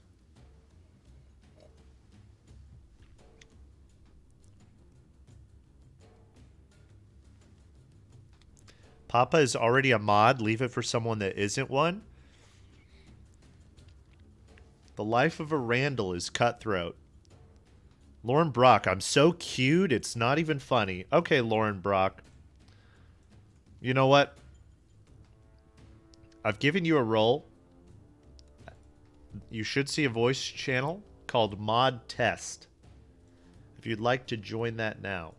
Papa is already a mod. Leave it for someone that isn't one. The life of a Randall is cutthroat. Lauren Brock, I'm so cute, it's not even funny. Okay, Lauren Brock. You know what? I've given you a role. You should see a voice channel called Mod Test. If you'd like to join that now.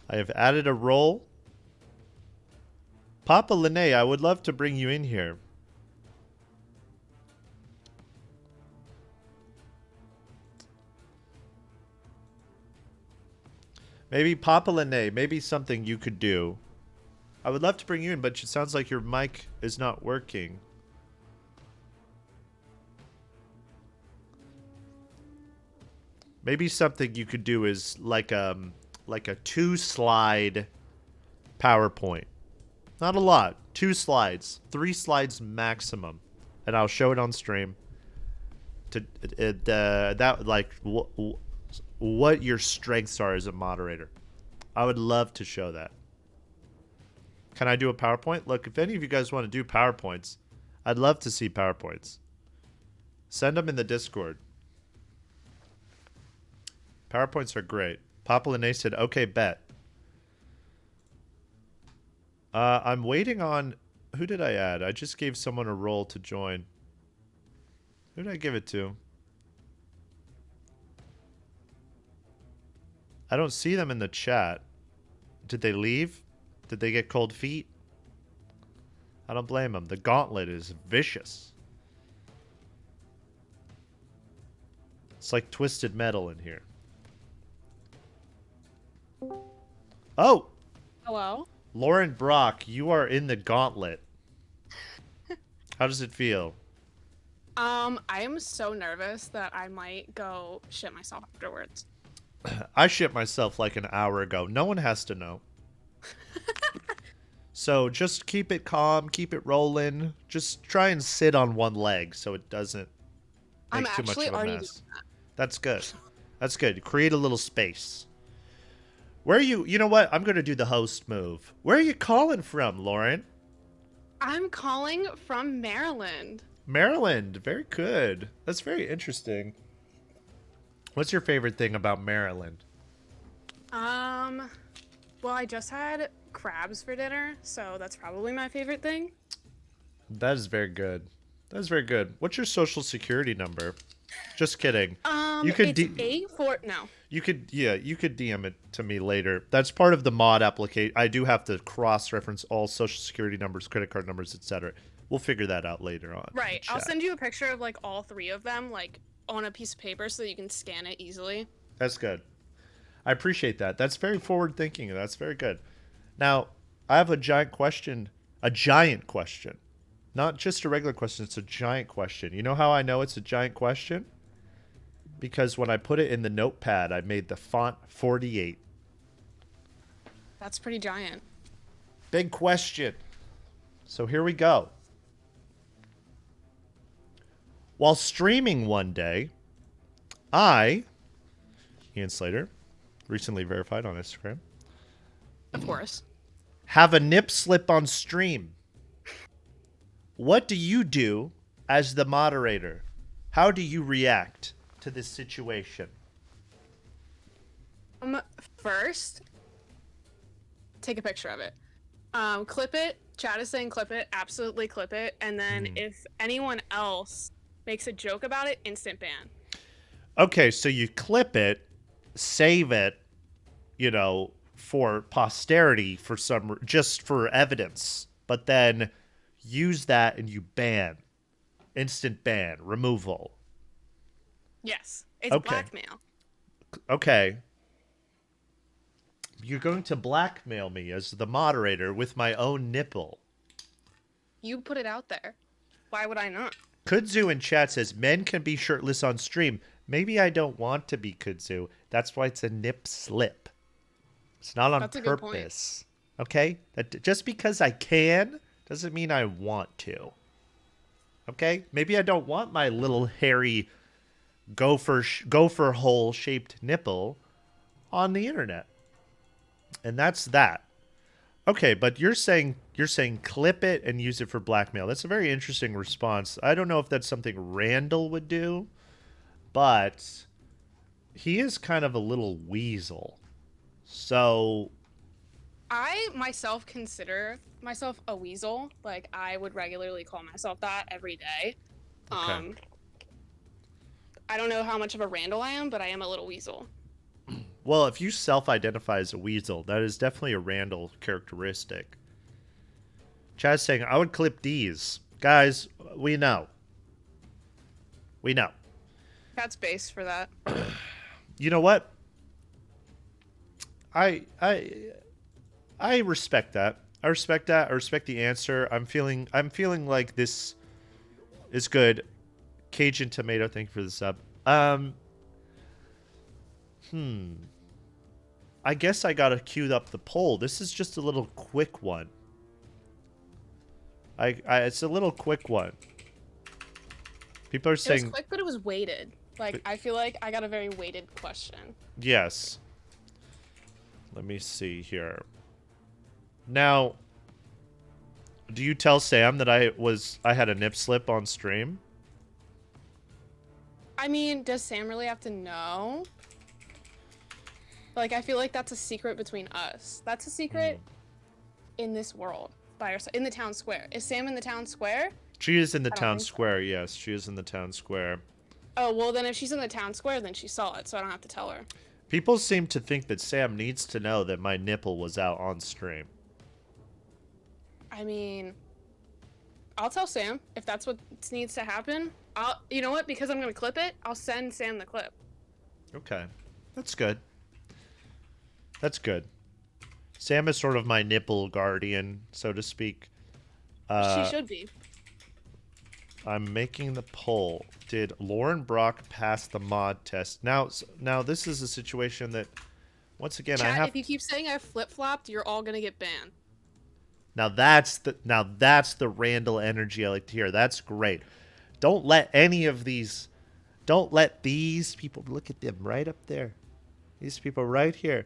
I have added a role. Papa Lene, I would love to bring you in here. Maybe Papa Lene, maybe something you could do. I would love to bring you in, but it sounds like your mic is not working. Maybe something you could do is like a 2-slide PowerPoint. Not a lot. 2 slides. 3 slides maximum. And I'll show it on stream. What your strengths are as a moderator. I would love to show that. Can I do a PowerPoint? Look, if any of you guys want to do PowerPoints, I'd love to see PowerPoints. Send them in the Discord. PowerPoints are great. Papa Lene said, okay, bet. I'm waiting on... Who did I add? I just gave someone a role to join. Who did I give it to? I don't see them in the chat. Did they leave? Did they get cold feet? I don't blame them. The gauntlet is vicious. It's like Twisted Metal in here. Oh! Hello? Lauren Brock, you are in the gauntlet. How does it feel? I am so nervous that I might go shit myself afterwards. I shit myself like an hour ago. No one has to know. So just keep it calm, keep it rolling. Just try and sit on one leg so it doesn't make too much of a mess. That's good. That's good. Create a little space. Where are you? You know what? I'm going to do the host move. Where are you calling from, Lauren? I'm calling from Maryland. Maryland. Very good. That's very interesting. What's your favorite thing about Maryland? Well, I just had crabs for dinner, so that's probably my favorite thing. That is very good. That is very good. What's your social security number? Just kidding. You could it's 84. No. You could DM it to me later. That's part of the mod application. I do have to cross-reference all social security numbers, credit card numbers, etc. We'll figure that out later on. Right. I'll send you a picture of like all 3 of them, like on a piece of paper, so that you can scan it easily. That's good. I appreciate that. That's very forward-thinking. That's very good. Now, I have a giant question. A giant question. Not just a regular question. It's a giant question. You know how I know it's a giant question? Because when I put it in the notepad, I made the font 48. That's pretty giant. Big question. So here we go. While streaming one day, Ian Slater, recently verified on Instagram, Of course. have a nip slip on stream. What do you do as the moderator? How do you react to this situation? First, take a picture of it. Clip it. Chat is saying clip it. Absolutely clip it. And then if anyone else makes a joke about it, instant ban. Okay, so you clip it, save it, for posterity just for evidence, but then use that and you ban. Instant ban, removal. Yes, it's blackmail. Okay. You're going to blackmail me as the moderator with my own nipple. You put it out there. Why would I not? Kudzu in chat says, men can be shirtless on stream. Maybe I don't want to be kudzu. That's why it's a nip slip. It's not on That's a good point. purpose. Okay? That just because I can doesn't mean I want to. Okay? Maybe I don't want my little hairy gopher hole shaped nipple on the internet. And that's that. Okay, but you're saying clip it and use it for blackmail. That's a very interesting response. I don't know if that's something Randall would do, but he is kind of a little weasel. So I myself consider myself a weasel. Like, I would regularly call myself that every day. Okay. I don't know how much of a Randall I am, but I am a little weasel. well, if you self-identify as a weasel, that is definitely a Randall characteristic. Chad's saying, I would clip these. Guys, we know. We know. That's base for that. You know what? I respect that. I respect that. I respect the answer. I'm feeling like this is good. Cajun Tomato, thank you for the sub. I guess I gotta queue up the poll. This is just a little quick one. It's a little quick one. People are It saying was quick, but it was weighted. Like, I feel like I got a very weighted question. yes. Let me see here. Now, do you tell Sam that I had a nip slip on stream? I mean, does Sam really have to know? Like, I feel like that's a secret between us. That's a secret in this world, by herself, in the town square. Is Sam in the town square? She is in the I don't town think so. square. Yes, she is in the town square. Oh, well, then if she's in the town square, then she saw it, so I don't have to tell her. People seem to think that Sam needs to know that my nipple was out on stream. I mean, I'll tell Sam if that's what needs to happen. You know what? Because I'm gonna clip it, I'll send Sam the clip. Okay. That's good. That's good. Sam is sort of my nipple guardian, so to speak. She should be. I'm making the poll. Did Lauren Brock pass the mod test? Now this is a situation that, once again, Chat, I have. if you keep saying I flip-flopped, you're all gonna get banned. Now that's the Randall energy I like to hear. That's great. Don't let these people, look at them right up there. These people right here.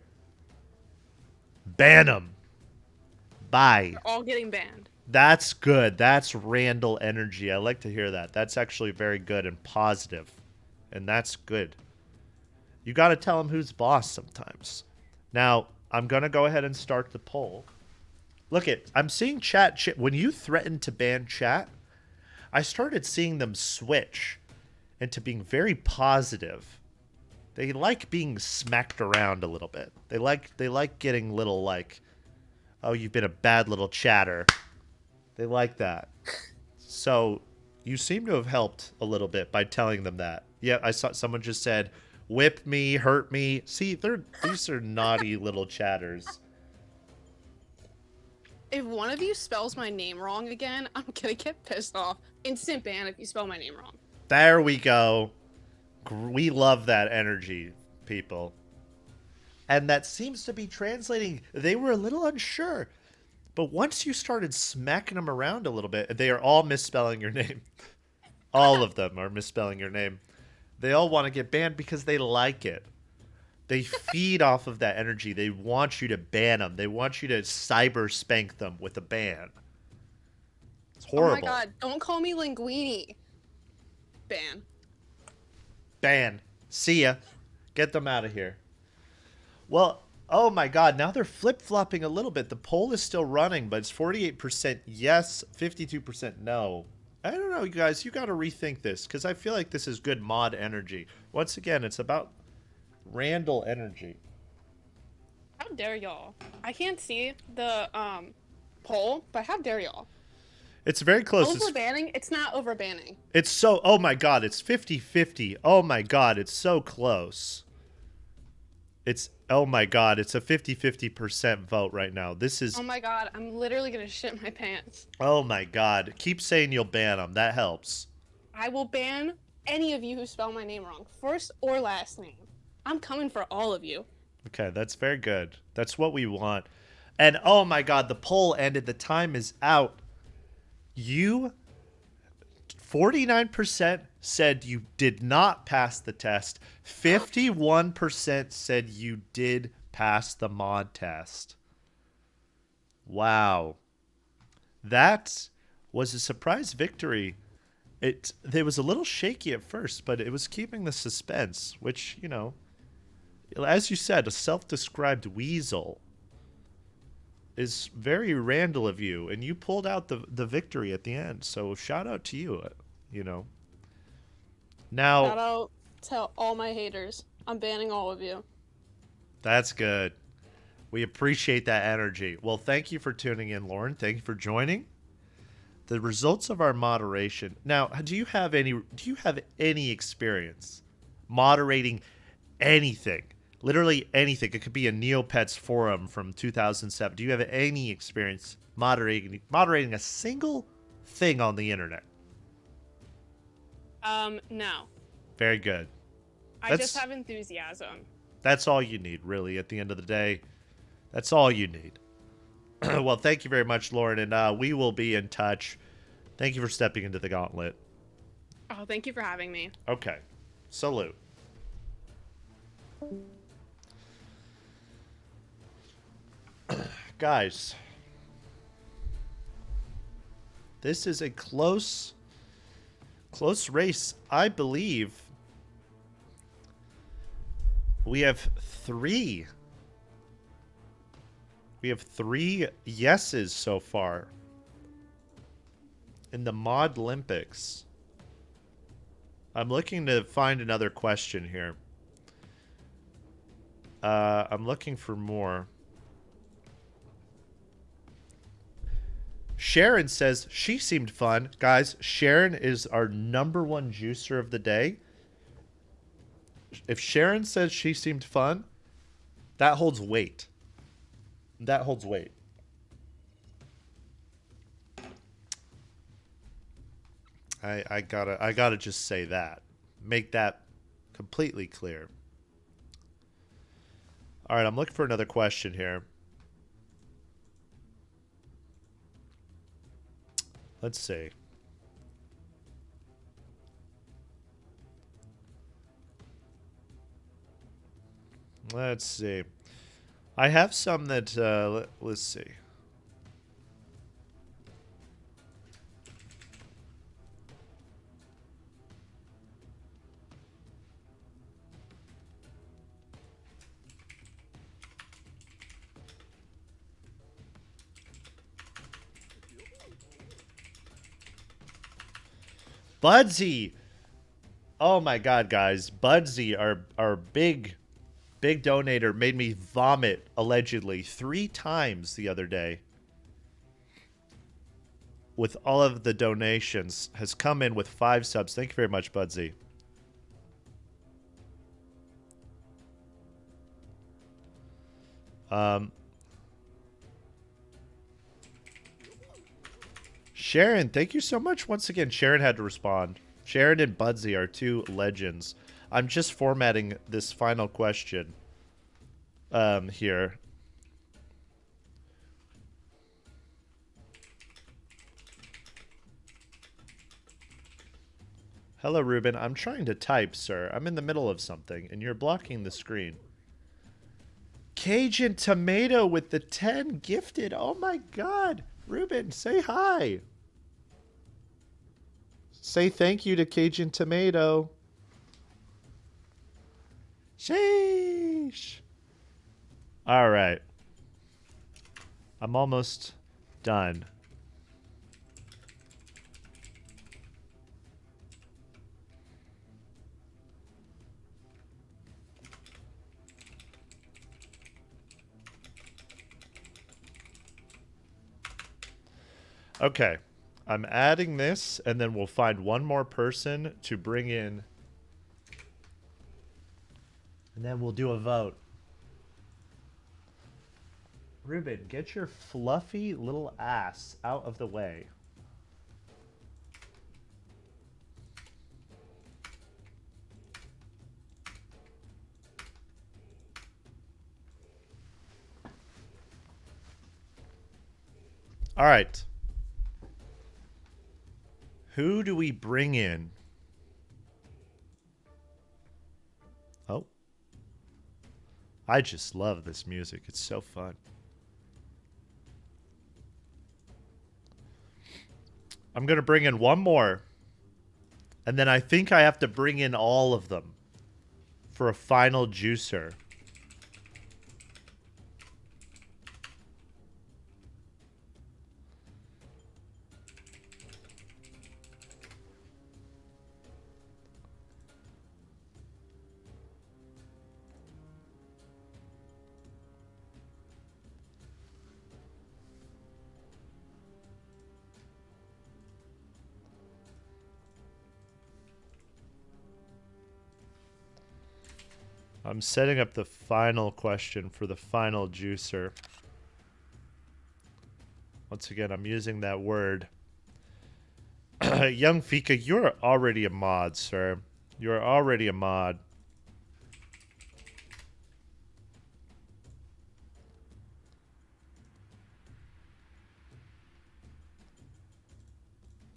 Ban them. Bye. You're all getting banned. That's good. That's Randall energy. I like to hear that. That's actually very good and positive. And that's good. You got to tell him who's boss sometimes. Now, I'm going to go ahead and start the poll. Look I'm seeing chat. When you threatened to ban chat, I started seeing them switch into being very positive. They like being smacked around a little bit. They like getting little like, oh, you've been a bad little chatter. They like that. So you seem to have helped a little bit by telling them that. Yeah, I saw someone just said, whip me, hurt me. See, these are naughty little chatters. If one of you spells my name wrong again, I'm gonna get pissed off. Instant ban if you spell my name wrong. There we go. We love that energy, people. And that seems to be translating. They were a little unsure. But once you started smacking them around a little bit, they are all misspelling your name. All of them are misspelling your name. They all want to get banned because they like it. They feed off of that energy. They want you to ban them. They want you to cyber spank them with a ban. It's horrible. Oh my god, don't call me Linguini. Ban. Ban. See ya. Get them out of here. Well, oh my god, now they're flip-flopping a little bit. The poll is still running, but it's 48% yes, 52% no. I don't know, you guys. You got to rethink this, because I feel like this is good mod energy. Once again, it's about Randall energy. How dare y'all? I can't see the poll, but how dare y'all? It's very close. Overbanning? It's not overbanning. It's so, oh my god, it's 50-50. Oh my god, it's so close. It's, oh my god, it's a 50-50% vote right now. This is, Oh my god, I'm literally gonna shit my pants. oh my god. Keep saying you'll ban them. That helps. I will ban any of you who spell my name wrong, first or last name. I'm coming for all of you. Okay, that's very good. That's what we want. And oh my god, the poll ended. The time is out. You 49% said you did not pass the test. 51% said you did pass the mod test. Wow. That was a surprise victory. It was a little shaky at first, but it was keeping the suspense, which, you know, as you said, a self-described weasel is very Randall of you, and you pulled out the victory at the end. So shout out to you, you know. Now, Shout out to all my haters. I'm banning all of you. That's good. We appreciate that energy. Well, thank you for tuning in, Lauren. Thank you for joining. The results of our moderation. Now, do you have any experience moderating anything? Literally anything. It could be a Neopets forum from 2007. Do you have any experience moderating a single thing on the internet? No. Very good. I just have enthusiasm. That's all you need, really, at the end of the day. That's all you need. Well, thank you very much, Lauren, and we will be in touch. Thank you for stepping into the gauntlet. Oh, thank you for having me. Okay. Salute. Guys, this is a close race. I believe we have three yeses so far in the Mod Olympics. I'm looking to find another question here. I'm looking for more. Sharon says she seemed fun. Guys, Sharon is our #1 juicer of the day. If Sharon says she seemed fun, that holds weight. That holds weight. I gotta just say that. Make that completely clear. All right, I'm looking for another question here. Let's see. Let's see. I have some that, let's see. Budsy. Oh my god, guys. Budsy, our big donator, made me vomit, allegedly, 3 times the other day. With all of the donations. Has come in with 5 subs. Thank you very much, Budsy. Sharon, thank you so much once again. Sharon had to respond. Sharon and Budsy are 2 legends. I'm just formatting this final question here. Hello, Ruben. I'm trying to type, sir. I'm in the middle of something, and you're blocking the screen. Cajun Tomato with the 10 gifted. Oh my god. Ruben, say hi. Say thank you to Cajun Tomato. Sheesh. All right. I'm almost done. Okay. I'm adding this, and then we'll find one more person to bring in. And then we'll do a vote. Ruben, get your fluffy little ass out of the way. All right. Who do we bring in? Oh. I just love this music. It's so fun. I'm going to bring in one more. And then I think I have to bring in all of them for a final juicer. I'm setting up the final question for the final juicer. Once again, I'm using that word. Young Fika, you're already a mod, sir. You're already a mod.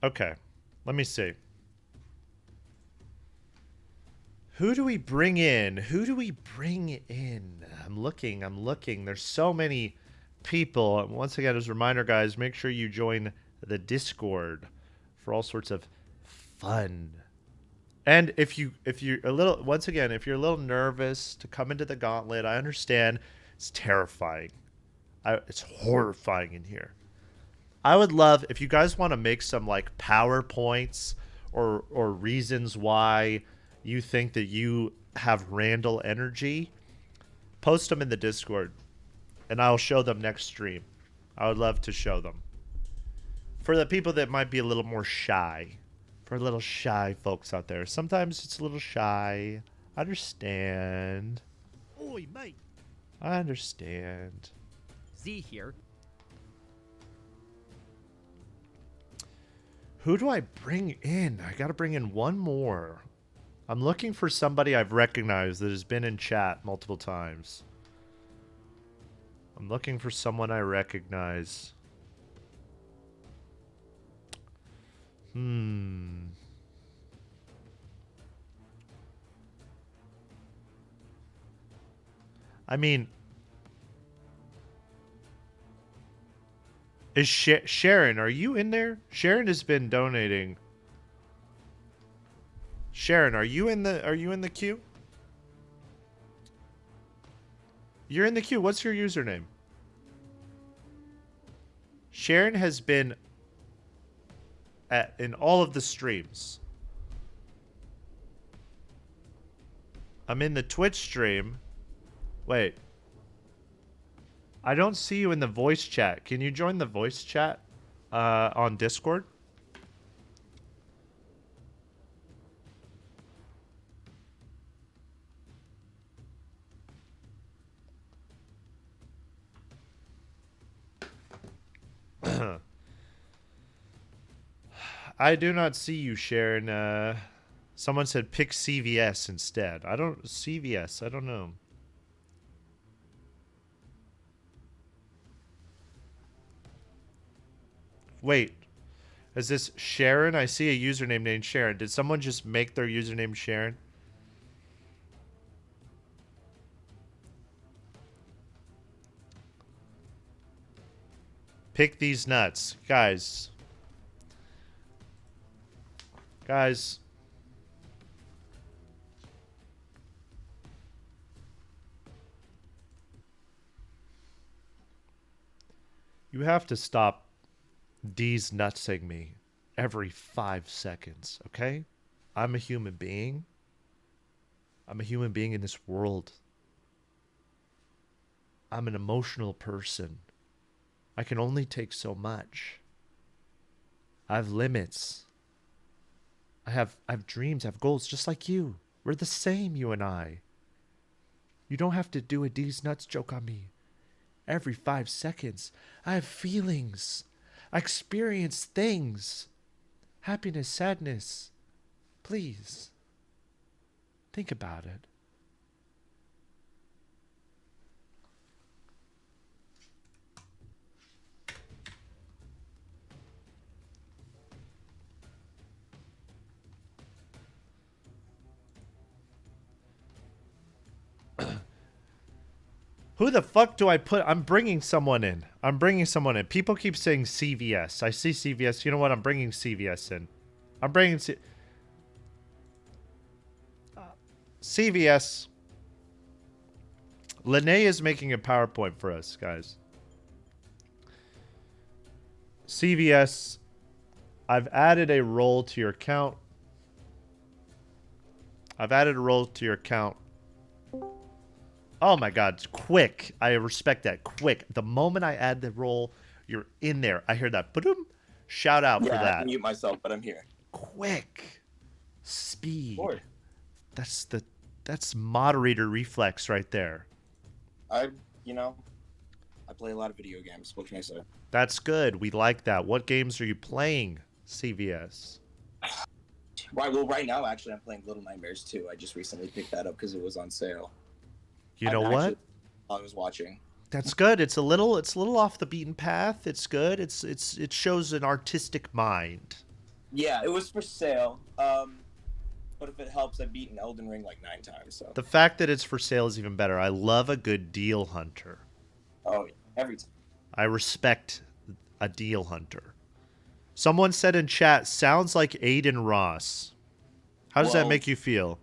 Okay, let me see. Who do we bring in? Who do we bring in? I'm looking. There's so many people. Once again, as a reminder, guys, make sure you join the Discord for all sorts of fun. And if you're a little, once again, if you're a little nervous to come into the gauntlet, I understand. It's terrifying. It's horrifying in here. I would love if you guys want to make some like PowerPoints or reasons why you think that you have Randall energy, post them in the Discord, and I'll show them next stream. I would love to show them. For the people that might be a little more shy, for little shy folks out there, sometimes it's a little shy. I understand. Oi, mate. I understand. Z here. Who do I bring in? I gotta bring in one more. I'm looking for somebody I've recognized that has been in chat multiple times. I'm looking for someone I recognize. I mean, is Sharon, are you in there? Sharon has been donating. Sharon, are you in the queue? You're in the queue. What's your username? Sharon has been in all of the streams. I'm in the Twitch stream. Wait. I don't see you in the voice chat. Can you join the voice chat on Discord? I do not see you, Sharon. Someone said pick CVS instead. I don't... CVS, I don't know. Wait. Is this Sharon? I see a username named Sharon. Did someone just make their username Sharon? Pick these nuts. Guys. Guys. You have to stop D's nutsing me every 5 seconds, okay? I'm a human being. I'm a human being in this world. I'm an emotional person. I can only take so much. I have limits. I have dreams, I have goals, just like you. We're the same, you and I. You don't have to do a D's nuts joke on me every 5 seconds. I have feelings. I experience things. Happiness, sadness. Please. Think about it. Who the fuck do I put? I'm bringing someone in. People keep saying CVS. I see CVS. You know what? I'm bringing CVS in. I'm bringing CVS. Lene is making a PowerPoint for us, guys. CVS, I've added a role to your account. Oh my god, quick. I respect that. Quick. The moment I add the role, you're in there. I hear that. Boom. Shout out for I that. can mute myself, but I'm here. Quick. Speed. Lord. That's moderator reflex right there. I play a lot of video games. What can I say? That's good. We like that. What games are you playing, CVS? Right now, actually, I'm playing Little Nightmares 2. I just recently picked that up because it was on sale. You know what? I was watching. That's good. It's a little off the beaten path. It's good. It shows an artistic mind. Yeah, it was for sale. But if it helps, I've beaten Elden Ring like 9 times. So. The fact that it's for sale is even better. I love a good deal hunter. Oh, every time. I respect a deal hunter. Someone said in chat, sounds like Aiden Ross. How does that make you feel?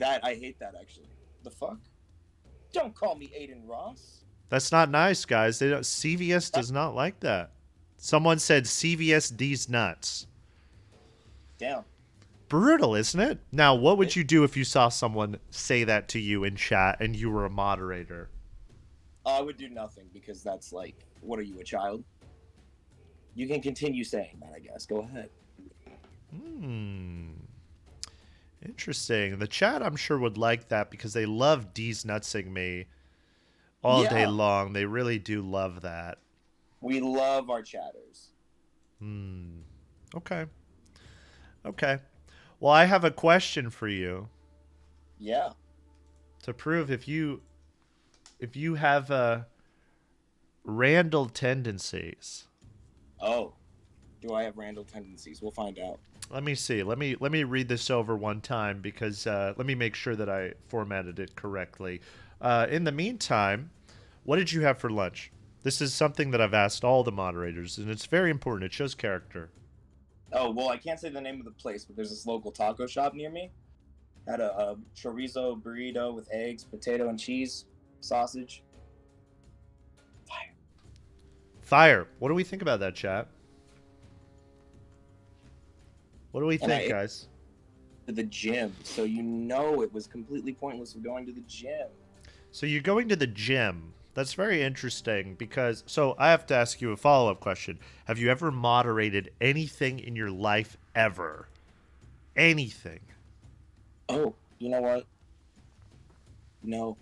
I hate that, actually. The fuck? Don't call me Aiden Ross. That's not nice, guys. CVS does not like that. Someone said CVS these nuts. Damn. Brutal, isn't it? Now, what would you do if you saw someone say that to you in chat and you were a moderator? I would do nothing because that's like, what are you, a child? You can continue saying that, I guess. Go ahead. Interesting. The chat, I'm sure, would like that because they love D's nutsing me all day long. They really do love that. We love our chatters. Okay. Well, I have a question for you. Yeah. To prove if you have Randall tendencies. Oh. Do I have Randall tendencies? We'll find out. Let me see. Let me read this over one time because let me make sure that I formatted it correctly. In the meantime, what did you have for lunch? This is something that I've asked all the moderators, and it's very important. It shows character. Oh, well, I can't say the name of the place, but there's this local taco shop near me. Had a chorizo burrito with eggs, potato, and cheese, sausage. Fire. What do we think about that, chat? What do we think, guys? To the gym, so it was completely pointless of going to the gym. So you're going to the gym. That's very interesting because... So I have to ask you a follow-up question. Have you ever moderated anything in your life ever? Anything? Oh, you know what? No.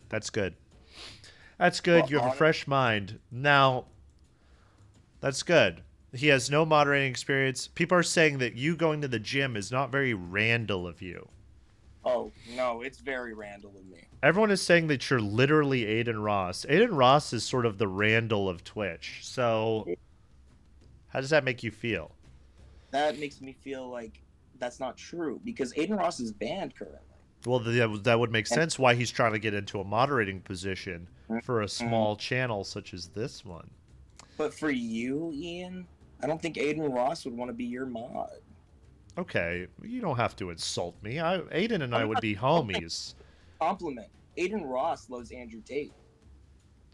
That's good. That's good. Well, you have a fresh mind. Now, that's good. He has no moderating experience. People are saying that you going to the gym is not very Randall of you. Oh, no, it's very Randall of me. Everyone is saying that you're literally Aiden Ross. Aiden Ross is sort of the Randall of Twitch. So, how does that make you feel? That makes me feel like that's not true because Aiden Ross is banned currently. Well, that would make sense why he's trying to get into a moderating position for a small channel such as this one. But for you, Ian, I don't think Aiden Ross would want to be your mod. Okay, you don't have to insult me. Aiden and I would be homies. Compliment. Aiden Ross loves Andrew Tate.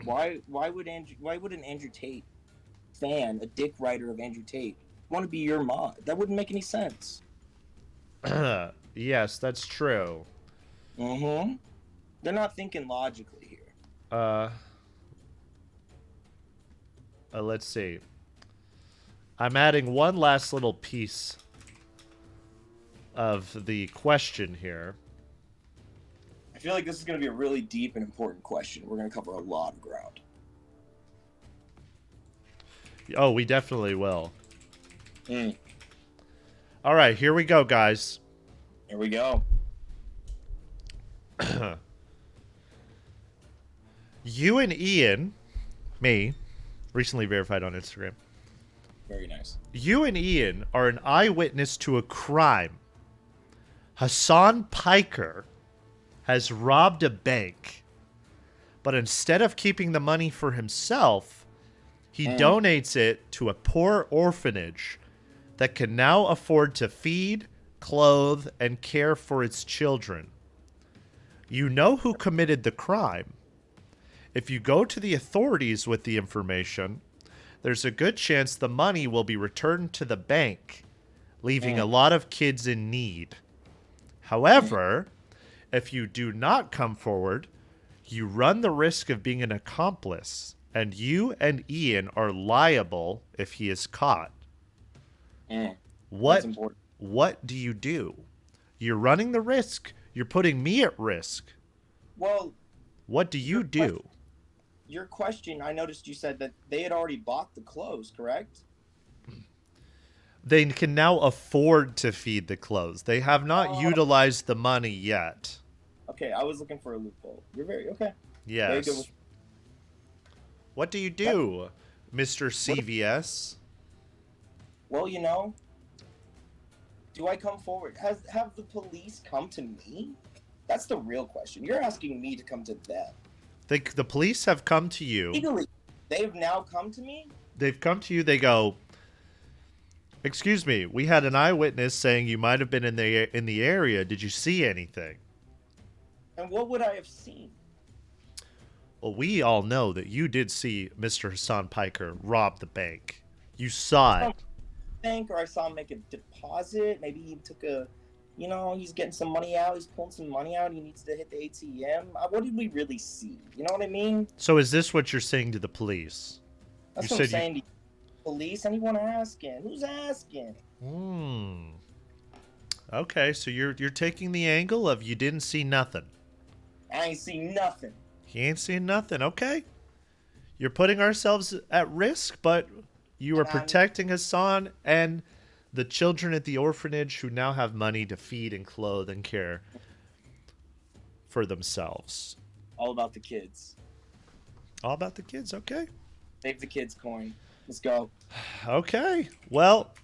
Why would an Andrew Tate fan, a dick writer of Andrew Tate, want to be your mod? That wouldn't make any sense. Yes, that's true. Mm-hmm. They're not thinking logically here. Let's see. I'm adding one last little piece of the question here. I feel like this is going to be a really deep and important question. We're going to cover a lot of ground. Oh, we definitely will. All right, here we go, guys. Here we go. You and Ian, me, recently verified on Instagram. Very nice. You and Ian are an eyewitness to a crime. Hassan Piker has robbed a bank, but instead of keeping the money for himself, he donates it to a poor orphanage that can now afford to feed, clothe, and care for its children. You know who committed the crime. If you go to the authorities with the information, there's a good chance the money will be returned to the bank, leaving a lot of kids in need. However, if you do not come forward, you run the risk of being an accomplice, and you and Ian are liable if he is caught. What do you do? You're running the risk. You're putting me at risk. Well, what do you do? Your question, I noticed you said that they had already bought the clothes, correct? They can now afford to feed the clothes. They have not utilized the money yet. Okay, I was looking for a loophole. You're very okay. Yes. Very good. What do you do, Mr. CVS? Well, do I come forward? Have the police come to me? That's the real question. You're asking me to come to them. The police have come to you. Legally, they've now come to me? They've come to you. They go, "Excuse me, we had an eyewitness saying you might have been in the area. Did you see anything?" And what would I have seen? Well, we all know that you did see Mr. Hassan Piker rob the bank. You saw it. Bank, or I saw him make a deposit. Maybe he took he's getting some money out. He's pulling some money out. He needs to hit the ATM. What did we really see? You know what I mean? So is this what you're saying to the police? That's what I'm saying to you. Police? Anyone asking? Who's asking? Okay, so you're taking the angle of you didn't see nothing. I ain't seen nothing. He ain't seen nothing. Okay. You're putting ourselves at risk, but you are protecting Hassan and the children at the orphanage who now have money to feed and clothe and care for themselves. All about the kids. All about the kids, okay. Save the kids coin. Let's go. Okay. Well,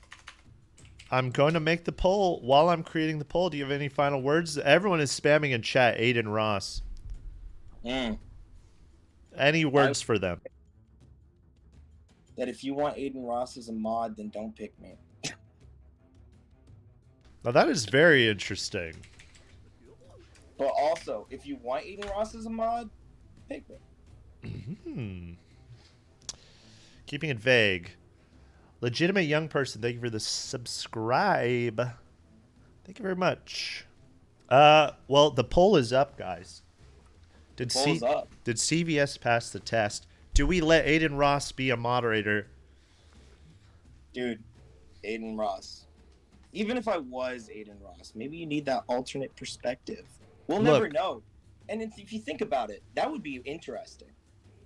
I'm going to make the poll. While I'm creating the poll, do you have any final words? Everyone is spamming in chat, Aiden Ross. Any words for them? That if you want Aiden Ross as a mod, then don't pick me. Now that is very interesting. But also, if you want Aiden Ross as a mod, pick me. Keeping it vague. Legitimate young person, thank you for the subscribe. Thank you very much. Well, the poll is up, guys. Did CVS pass the test? Do we let Aiden Ross be a moderator? Dude, Aiden Ross. Even if I was Aiden Ross, maybe you need that alternate perspective. We'll never know. And if you think about it, that would be interesting.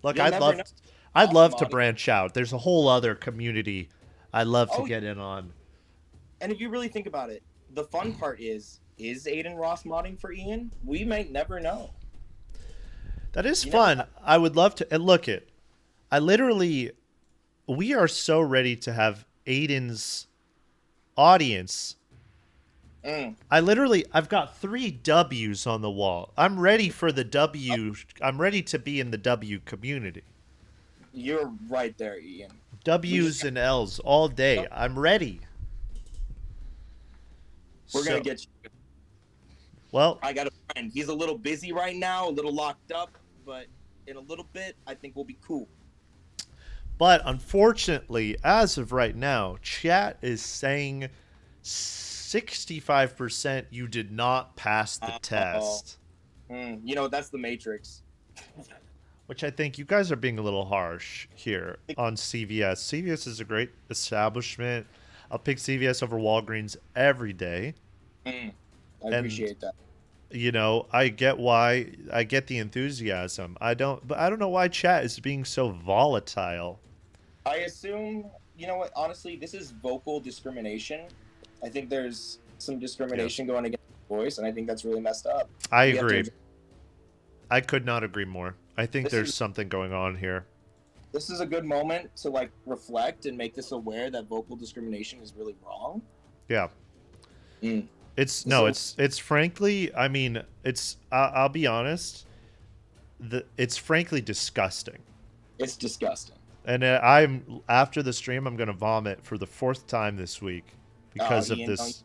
Look, I'd love to branch out. There's a whole other community I'd love to get in on. And if you really think about it, the fun part is Aiden Ross modding for Ian? We might never know. That is fun. I would love to. And look it. We are so ready to have Aiden's audience. I've got 3 W's on the wall. I'm ready for the W. I'm ready to be in the W community. You're right there, Ian. W's and L's all day. I'm ready. We're going to get you. Well, I got a friend. He's a little busy right now, a little locked up, but in a little bit, I think we'll be cool. But unfortunately, as of right now, chat is saying 65% you did not pass the test. That's the Matrix. Which I think you guys are being a little harsh here on CVS. CVS is a great establishment. I'll pick CVS over Walgreens every day. I appreciate that. I get the enthusiasm. I don't know why chat is being so volatile. I assume, honestly, this is vocal discrimination. I think there's some discrimination going against the voice, and I think that's really messed up. I agree. I could not agree more. I think there's something going on here. This is a good moment to reflect and make this aware that vocal discrimination is really wrong. Yeah. It's So- it's frankly, I mean, I'll be honest, it's frankly disgusting. It's disgusting. And I'm after the stream, I'm gonna vomit for the 4th time this week because of Ian, this.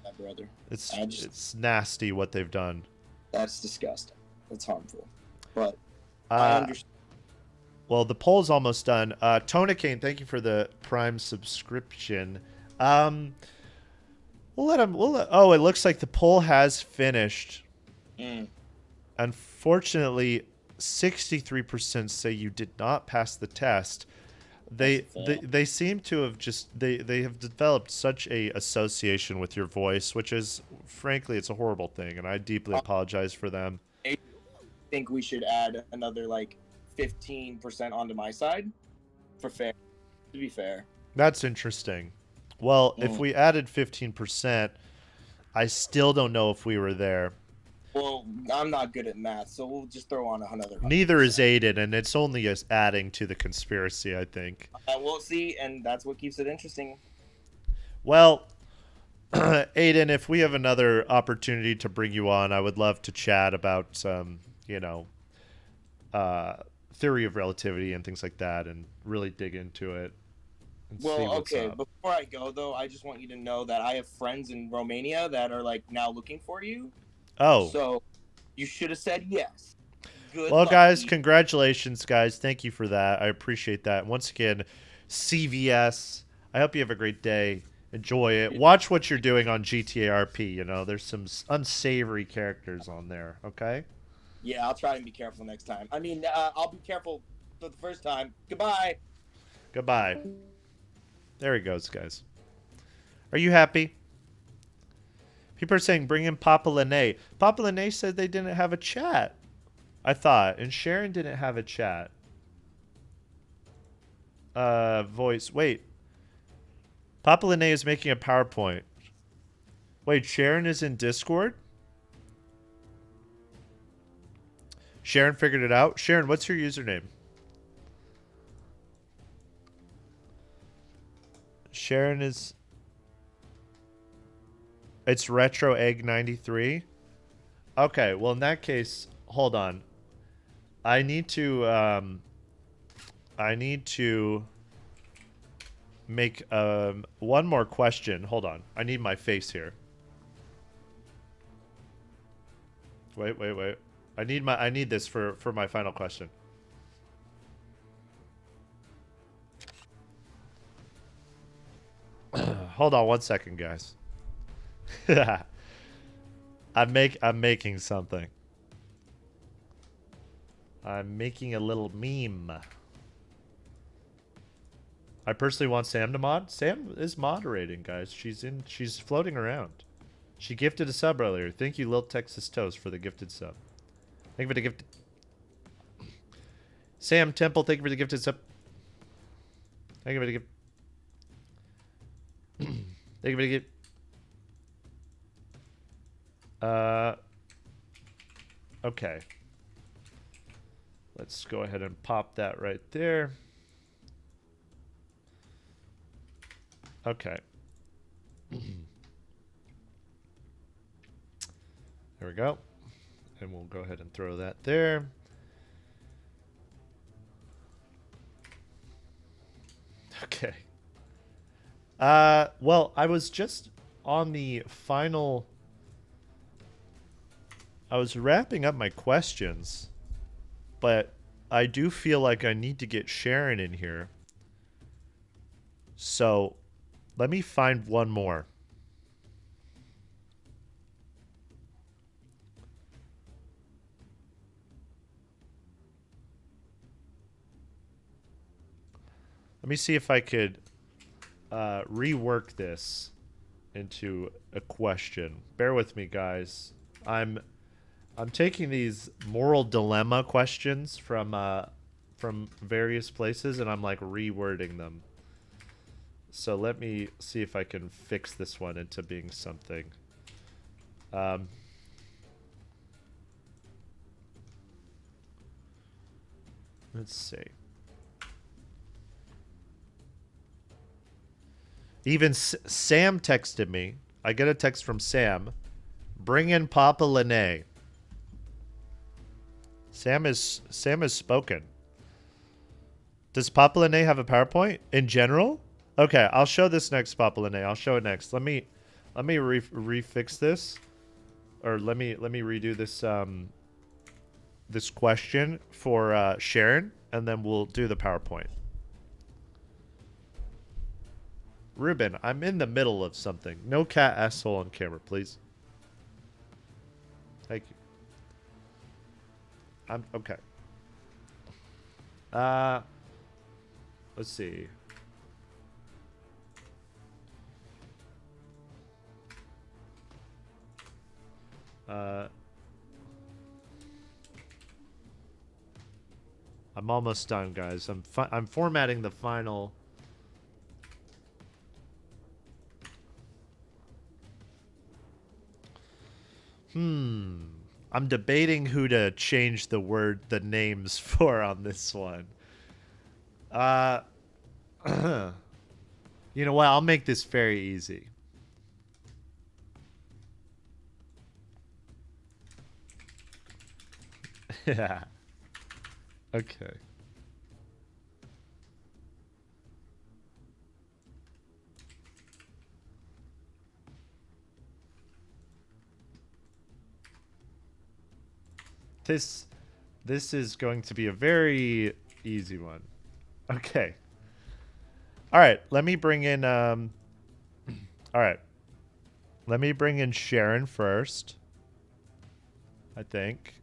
my brother. It's nasty what they've done. That's disgusting. It's harmful. But I understand. Well, the poll's almost done. Tonacane, thank you for the Prime subscription. We'll let him. Oh, it looks like the poll has finished. Unfortunately, 63% say you did not pass the test. They seem to have they have developed such a association with your voice, which is frankly it's a horrible thing, and I deeply apologize for them. I think we should add another like 15% onto my side for fair. To be fair. That's interesting. Well, if we added 15%, I still don't know if we were there. Well, I'm not good at math, so we'll just throw on another. Neither is Aiden, and it's only as adding to the conspiracy, I think. We'll see, and that's what keeps it interesting. Well, Aiden, if we have another opportunity to bring you on, I would love to chat about theory of relativity and things like that, and really dig into it. And see Well, what's okay. up. Before I go, though, I just want you to know that I have friends in Romania that are like now looking for you. Oh. So you should have said yes. Good Well, luck, guys, Pete. congratulations, guys. Thank you for that. I appreciate that. Once again, CVS, I hope you have a great day. Enjoy it. Watch what you're doing on GTA RP. You know, there's some unsavory characters on there, okay? Yeah, I'll try and be careful next time. I mean, I'll be careful for the first time. Goodbye. Goodbye. There he goes, guys. Are you happy? People are saying bring in Papa Lene. Papa Lene said they didn't have a chat. I thought. And Sharon didn't have a chat. Voice. Wait. Papa Lene is making a PowerPoint. Wait, Sharon is in Discord? Sharon figured it out? Sharon, what's your username? Sharon is... It's Retro Egg 93. Okay, well in that case, hold on. I need to make one more question. Hold on. I need my face here. Wait. I need this for my final question. Hold on 1 second, guys. I'm making something. I'm making a little meme. I personally want Sam to mod. Sam is moderating, guys. She's floating around. She gifted a sub earlier. Thank you, Lil Texas Toast, for the gifted sub. Thank you for the gift. Sam Temple, thank you for the gifted sub. Thank you for the gift. Thank you for the gift. Okay. Let's go ahead and pop that right there. Okay. There we go. And we'll go ahead and throw that there. Okay. Well, I was just on the final... I was wrapping up my questions, but I do feel like I need to get Sharon in here. So, let me find one more. Let me see if I could rework this into a question. Bear with me, guys. I'm taking these moral dilemma questions from various places, and I'm like rewording them. So let me see if I can fix this one into being something. Let's see. Even Sam texted me. I get a text from Sam. Bring in Papa Lene. Sam is spoken. Does Papa Lene have a PowerPoint in general? Okay, I'll show this next, Papa Lene. I'll show it next. Let me refix this, or let me redo this this question for Sharon, and then we'll do the PowerPoint. Ruben, I'm in the middle of something. No cat asshole on camera, please. Thank you. I'm okay. Let's see. I'm almost done, guys. I'm formatting the final. I'm debating who to change the names for on this one. You know what? I'll make this very easy. Yeah. Okay. This is going to be a very easy one. Okay. All right, let me bring in all right. Let me bring in Sharon first. I think.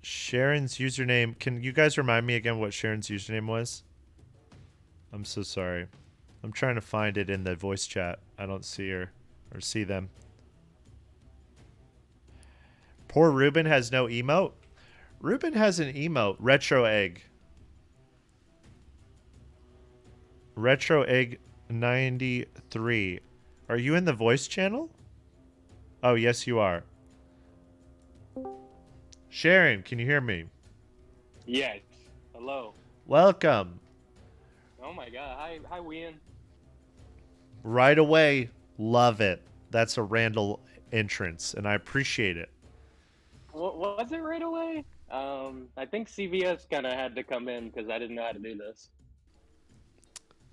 Sharon's username. Can you guys remind me again what Sharon's username was? I'm so sorry. I'm trying to find it in the voice chat. I don't see her or see them. Poor Ruben has no emote. Ruben has an emote. Retro Egg. Retro Egg 93. Are you in the voice channel? Oh, yes, you are. Sharon, can you hear me? Yes. Hello. Welcome. Oh my god. Hi, Wian. Right away. Love it. That's a Randall entrance, and I appreciate it. What was it right away? I think CVS kind of had to come in because I didn't know how to do this.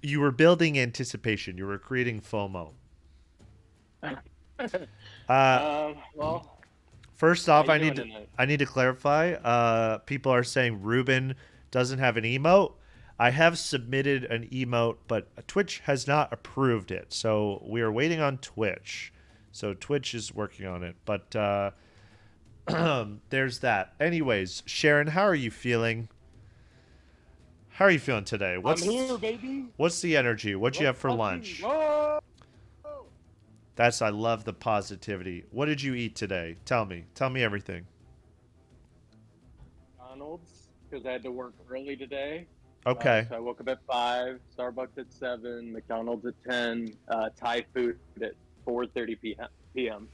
You were building anticipation. You were creating FOMO. Well, first off, how I you need doing to tonight? clarify. People are saying Ruben doesn't have an emote. I have submitted an emote, but Twitch has not approved it. So we are waiting on Twitch. So Twitch is working on it. But there's that. Anyways, Sharon, how are you feeling? How are you feeling today? I'm here, baby. What's the energy? What'd you have for lunch? Whoa! I love the positivity. What did you eat today? Tell me. Tell me everything. McDonald's, because I had to work early today. Okay. So I woke up at 5, Starbucks at 7, McDonald's at 10, Thai food at 4:30 p.m.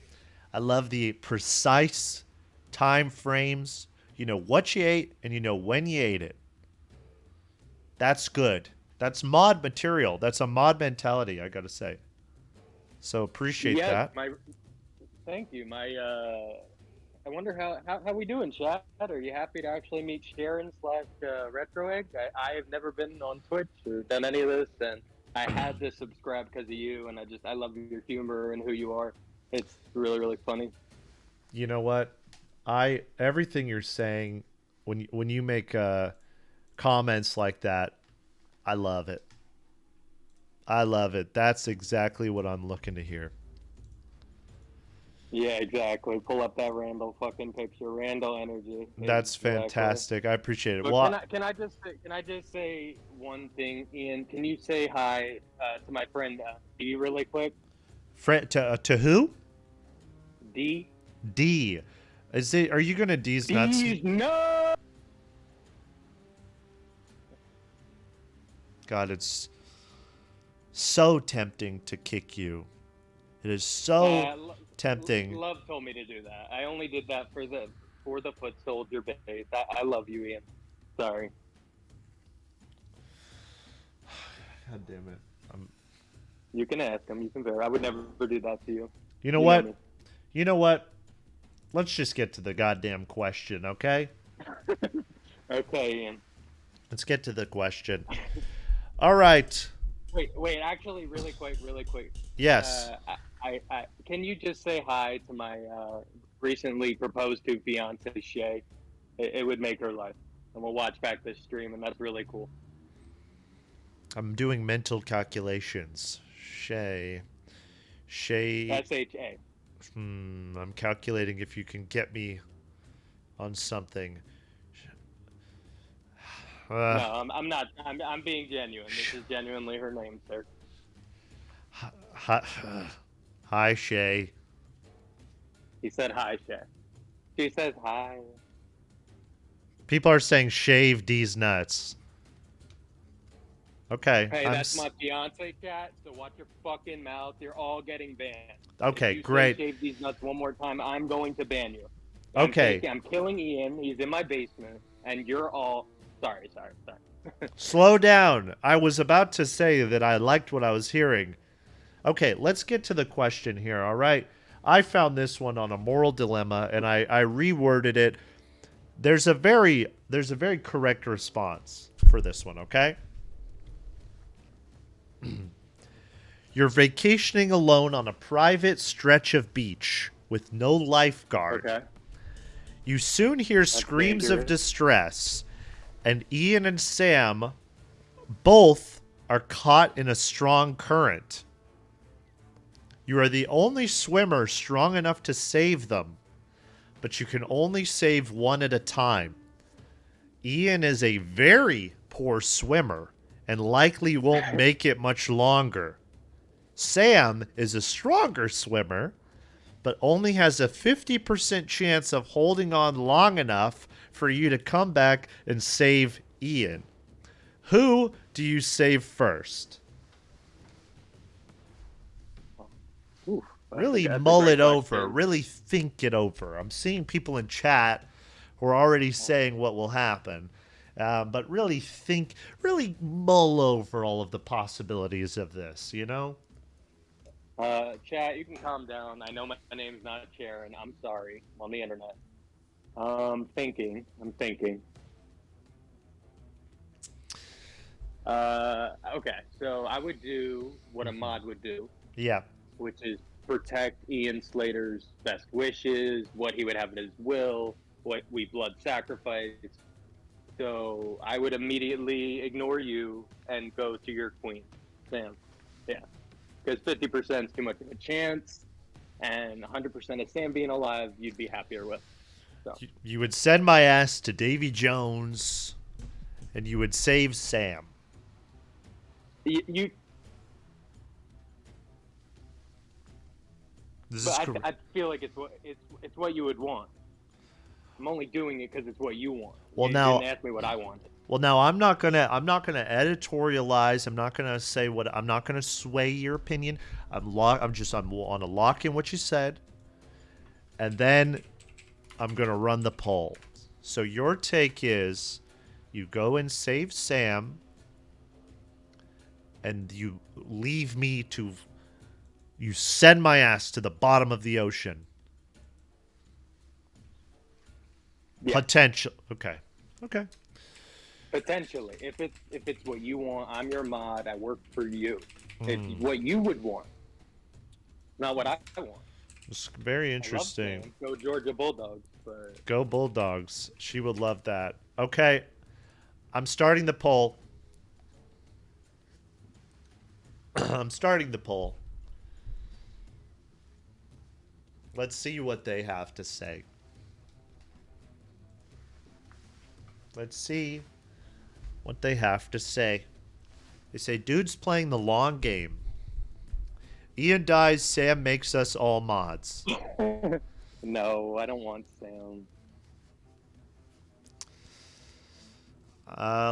I love the precise time frames. You know what you ate and you know when you ate it. That's good. That's mod material. That's a mod mentality, I gotta say. So appreciate that. Thank you. I wonder how we doing, chat? Are you happy to actually meet Sharon / Retro Egg? I have never been on Twitch or done any of this, and I had to subscribe because of you, and I love your humor and who you are. It's really, really funny. You know what? Everything you're saying when you make comments like that, I love it. I love it. That's exactly what I'm looking to hear. Yeah, exactly. Pull up that Randall fucking picture. Randall energy. That's fantastic. I appreciate it. But Well, can I just say one thing, Ian? Can you say hi to my friend D really quick? to who? D. D. Are you gonna D's nuts? No. God, it's so tempting to kick you. It is so tempting. Love told me to do that. I only did that for the for the foot soldier base. I love you, Ian. Sorry. God damn it. You can ask him. You can verify. I would never do that to you. You know what? You know what? Let's just get to the goddamn question, okay? Okay, Ian. Let's get to the question. All right. Wait. Actually, really quick. Yes. I can you just say hi to my recently proposed to fiance Shay? It would make her life, and we'll watch back this stream, and that's really cool. I'm doing mental calculations. Shay. SHA. I'm calculating if you can get me on something. No, I'm not. I'm being genuine. This is genuinely her name, sir. Hi, Shay. He said hi, Shay. She says hi. People are saying shave D's nuts. Okay. Hey, that's my fiance, chat. So watch your fucking mouth. You're all getting banned. Okay, if you great. Say shave these nuts one more time, I'm going to ban you. Okay. I'm killing Ian. He's in my basement, and you're all. Sorry. Slow down. I was about to say that I liked what I was hearing. Okay, let's get to the question here, all right? I found this one on a moral dilemma, and I reworded it. There's a very correct response for this one, okay? You're vacationing alone on a private stretch of beach with no lifeguard. Okay. You soon hear screams of dangerous. distress, and Ian and Sam both are caught in a strong current. You are the only swimmer strong enough to save them, but you can only save one at a time. Ian is a very poor swimmer and likely won't make it much longer. Sam is a stronger swimmer, but only has a 50% chance of holding on long enough for you to come back and save Ian. Who do you save first? Really mull it over. Really think it over. I'm seeing people in chat who are already saying what will happen. But really mull over all of the possibilities of this, you know? Chat, you can calm down. I know my name's not Sharon. I'm sorry. I'm on the internet. I'm thinking. Okay, so I would do what a mod would do. Yeah. Which is protect Ian Slater's best wishes, what he would have in his will, what we blood sacrificed. So I would immediately ignore you and go to your queen, Sam. Yeah. Because 50% is too much of a chance, and 100% of Sam being alive, you'd be happier with. So. You would send my ass to Davy Jones, and you would save Sam. I feel like it's what you would want. I'm only doing it because it's what you want. Well, you now didn't ask me what I wanted. Well, now I'm not gonna editorialize. I'm not gonna say what. I'm not gonna sway your opinion. I'm on a lock in what you said, and then I'm gonna run the poll. So your take is, you go and save Sam, and you leave me to. You send my ass to the bottom of the ocean. Yeah. Potential. Okay. Potentially, if it's what you want, I'm your mod. I work for you. It's what you would want, not what I want. It's very interesting. Go Georgia Bulldogs. But... Go Bulldogs. She would love that. Okay, I'm starting the poll. I'm starting the poll. Let's see what they have to say. Let's see what they have to say. They say, dude's playing the long game. Ian dies, Sam makes us all mods. No, I don't want Sam.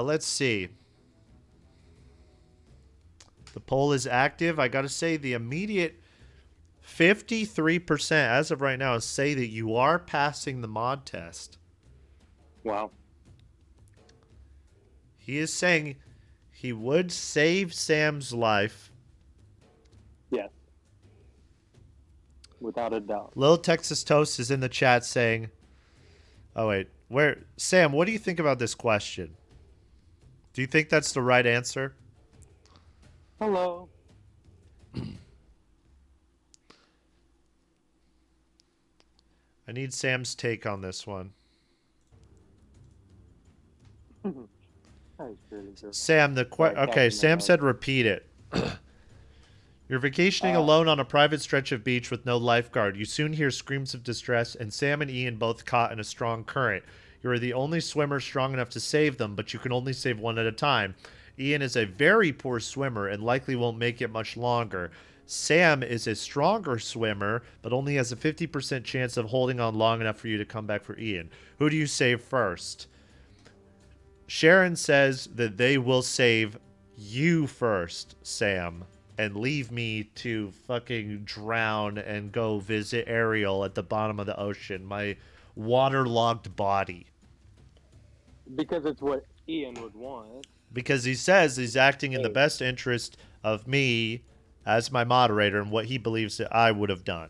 Let's see. The poll is active. I gotta say, the immediate 53% as of right now say that you are passing the mod test. Wow. He is saying he would save Sam's life. Yes. Without a doubt. Lil Texas Toast is in the chat saying, oh, wait. Sam, what do you think about this question? Do you think that's the right answer? Hello. I need Sam's take on this one. Sam, okay, Sam said repeat it. You're vacationing alone on a private stretch of beach with no lifeguard. You soon hear screams of distress, and Sam and Ian both caught in a strong current. You are the only swimmer strong enough to save them, but you can only save one at a time. Ian is a very poor swimmer and likely won't make it much longer. Sam is a stronger swimmer, but only has a 50% chance of holding on long enough for you to come back for Ian. Who do you save first? Sharon says that they will save you first, Sam, and leave me to fucking drown and go visit Ariel at the bottom of the ocean, my waterlogged body. Because it's what Ian would want. Because he says he's acting in the best interest of me as my moderator and what he believes that I would have done.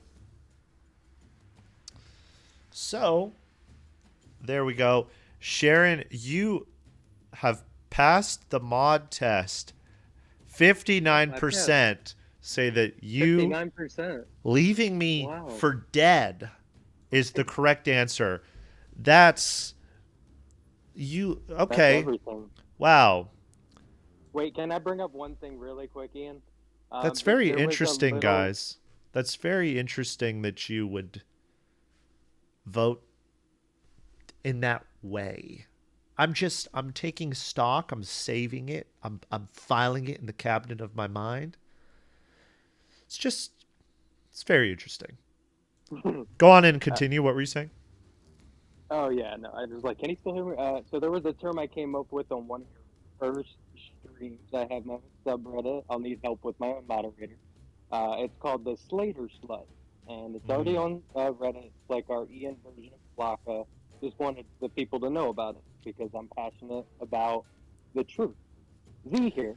So, there we go. Sharon, you have passed the mod test. 59% say that you 59%. leaving me for dead is the correct answer. That's you. Okay. That's everything. Wow. Wait, can I bring up one thing really quick, Ian? That's very there was a interesting, little- guys. That's very interesting that you would vote in that way. I'm taking stock. I'm saving it. I'm filing it in the cabinet of my mind. It's very interesting. Go on and continue. What were you saying? Oh yeah, no, I was like, can he still hear me? So there was a term I came up with on one of your first streams. I have my own subreddit. I'll need help with my own moderator. It's called the Slater Slut, and it's already on Reddit. It's like our Ian version of Flocka. Just wanted the people to know about it because I'm passionate about the truth. Z here.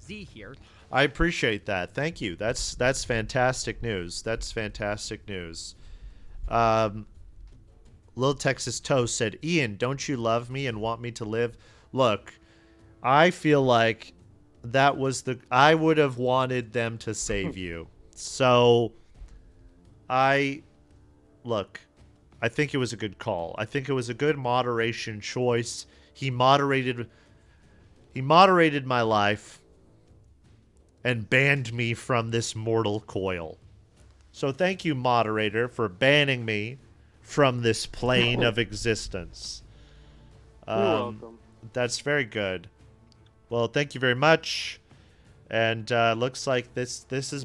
Z here. I appreciate that. Thank you. That's fantastic news. That's fantastic news. Lil Texas Toast said, Ian, don't you love me and want me to live? Look, I feel like I would have wanted them to save you. So I think it was a good call. I think it was a good moderation choice. He moderated my life and banned me from this mortal coil. So thank you, moderator, for banning me from this plane of existence. You're welcome. That's very good. Well, thank you very much. And looks like this has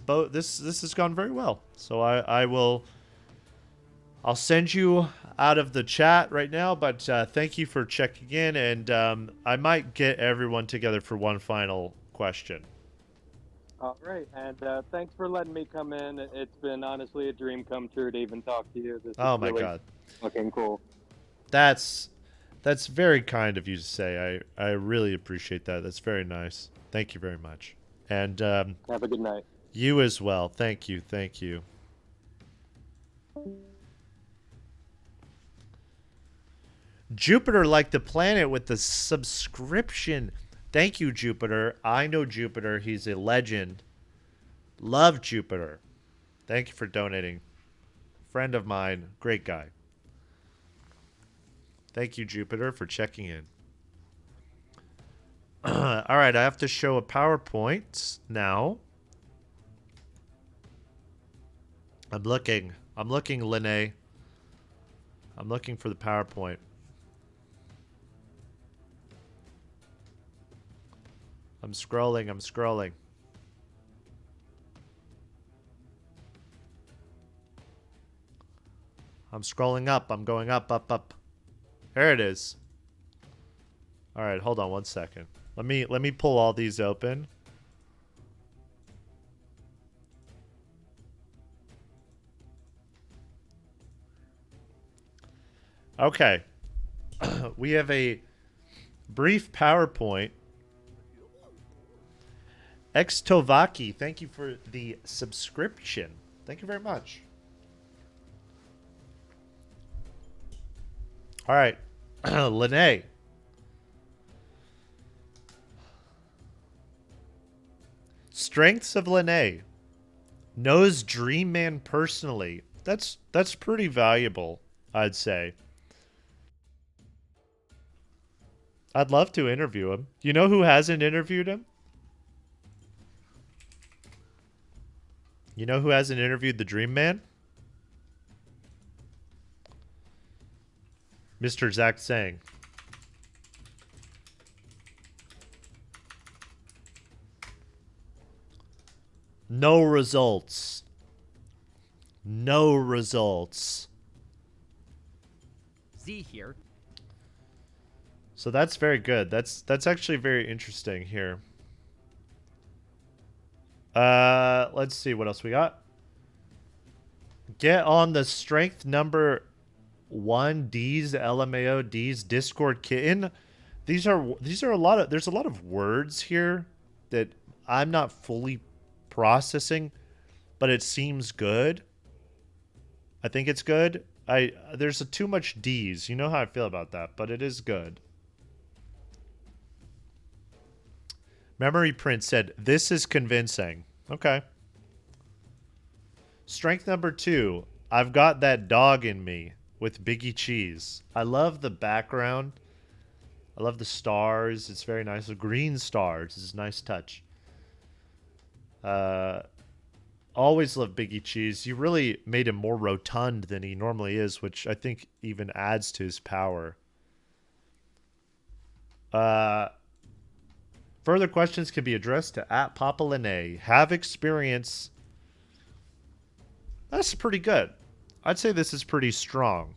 gone very well. So I'll send you out of the chat right now, but thank you for checking in, and I might get everyone together for one final question. All right, and thanks for letting me come in. It's been honestly a dream come true to even talk to you. This Oh is my really God. fucking cool. That's very kind of you to say. I really appreciate that. That's very nice. Thank you very much. And have a good night. You as well. Thank you. Thank you. Jupiter like the planet with the subscription. Thank you, Jupiter. I know Jupiter. He's a legend. Love Jupiter. Thank you for donating. Friend of mine. Great guy. Thank you, Jupiter, for checking in. All right, I have to show a PowerPoint now. I'm looking, Lene. I'm looking for the PowerPoint. I'm scrolling. I'm scrolling up. I'm going up. There it is. All right, hold on one second. Let me pull all these open. Okay. We have a brief PowerPoint. Xtovaki, thank you for the subscription. Thank you very much. All right. Lene. Strengths of Lene. Knows Dream Man personally. That's pretty valuable, I'd say. I'd love to interview him. You know who hasn't interviewed him? You know who hasn't interviewed the Dream Man? Mr. Zach Sang. No results. No results. Z here. So that's very good. That's actually very interesting here. Let's see what else we got. Get on the strength number 1 D's LMAO D's Discord kitten. These are a lot of there's a lot of words here that I'm not fully processing, but it seems good. I think it's good. There's too much D's. You know how I feel about that, but it is good. Memory Print said, "This is convincing." Okay. Strength number 2. I've got that dog in me with Biggie Cheese. I love the background. I love the stars. It's very nice. The green stars is a nice touch. Always love Biggie Cheese. You really made him more rotund than he normally is, which I think even adds to his power. Further questions can be addressed to @PapaLene. Have experience. That's pretty good. I'd say this is pretty strong.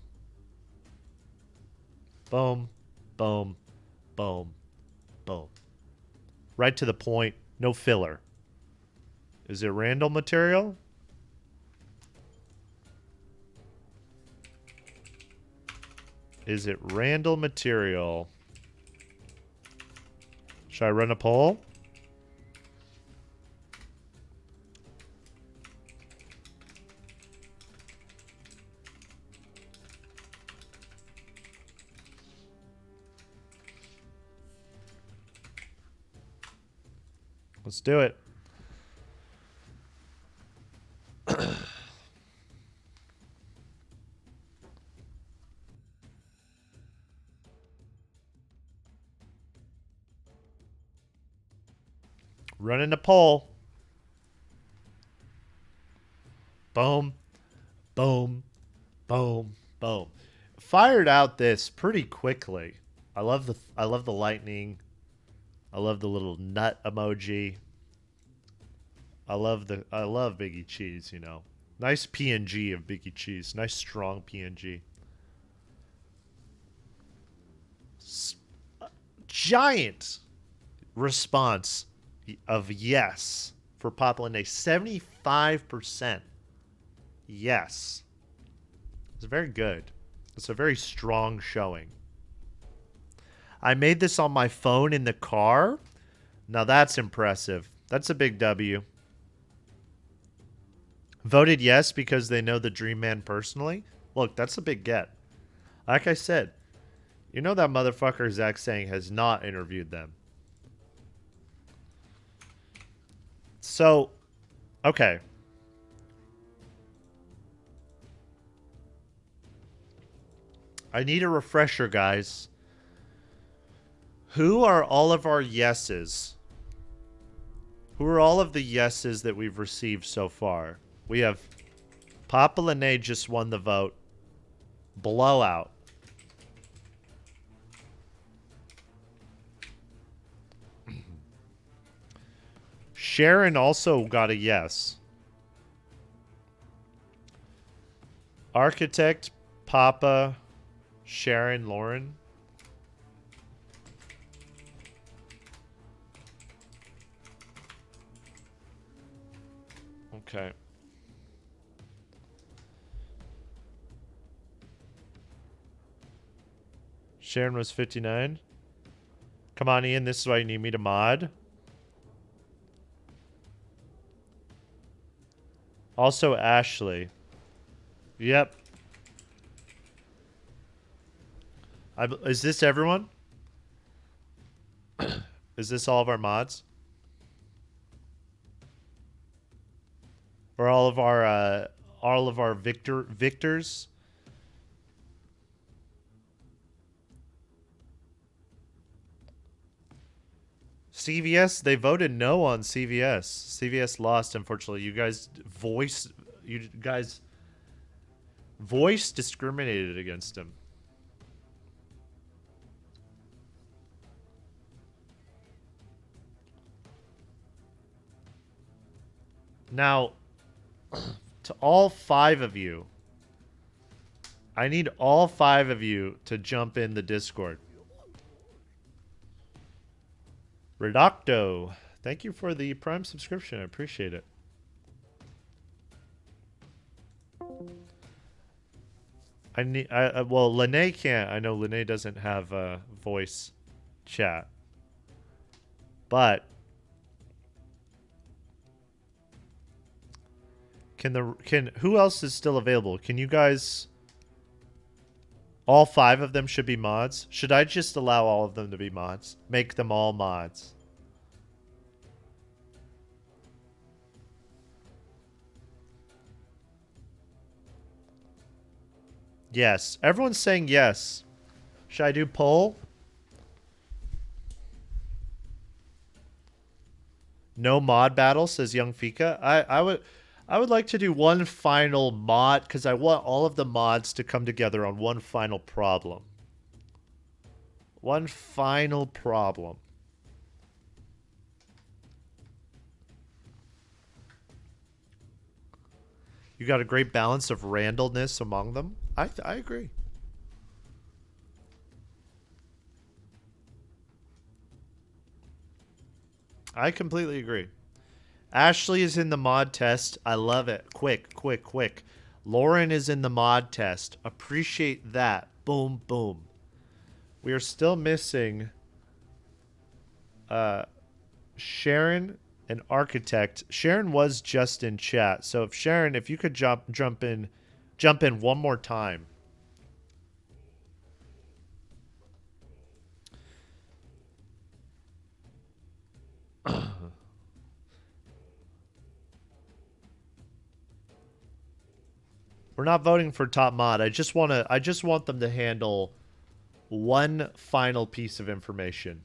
Boom, boom, boom, boom. Right to the point. No filler. Is it Randall material? Is it Randall material? Should I run a poll? Let's do it. Running a poll. Boom, boom, boom, boom. Fired out this pretty quickly. I love the lightning. I love the little nut emoji. I love Biggie Cheese, you know. Nice PNG of Biggie Cheese. Nice strong PNG. Giant response of yes for PapaLene. 75% yes. It's very good. It's a very strong showing. I made this on my phone in the car. Now that's impressive. That's a big W. Voted yes because they know the Dream Man personally. Look, that's a big get. Like I said, you know that motherfucker Zach Sang has not interviewed them. So, okay. I need a refresher, guys. Who are all of our yeses? Who are all of the yeses that we've received so far? We have PapaLene just won the vote. Blowout. Sharon also got a yes. Architect, Papa, Sharon, Lauren. Okay. Sharon was 59. Come on, Ian. This is why you need me to mod. Also, Ashley. Yep. Is this everyone? Is this all of our mods? Or all of our victors? CVS, they voted no on CVS. CVS lost, unfortunately. You guys voice discriminated against him. Now, to all 5 of you, I need all 5 of you to jump in the Discord. Redocto, thank you for the Prime subscription. I appreciate it. Well, Lene can't. I know Lene doesn't have a voice chat. But who else is still available? Can you guys, all 5 of them should be mods? Should I just allow all of them to be mods? Make them all mods. Yes. Everyone's saying yes. Should I do poll? No mod battle, says Young Fika. I would like to do one final mod because I want all of the mods to come together on one final problem. One final problem. You got a great balance of Randallness among them. I agree. I completely agree. Ashley is in the mod test. I love it. Quick, quick, quick. Lauren is in the mod test. Appreciate that. Boom, boom. We are still missing Sharon and Architect. Sharon was just in chat. So if Sharon, if you could jump in one more time. We're not voting for top mod. I just want them to handle one final piece of information.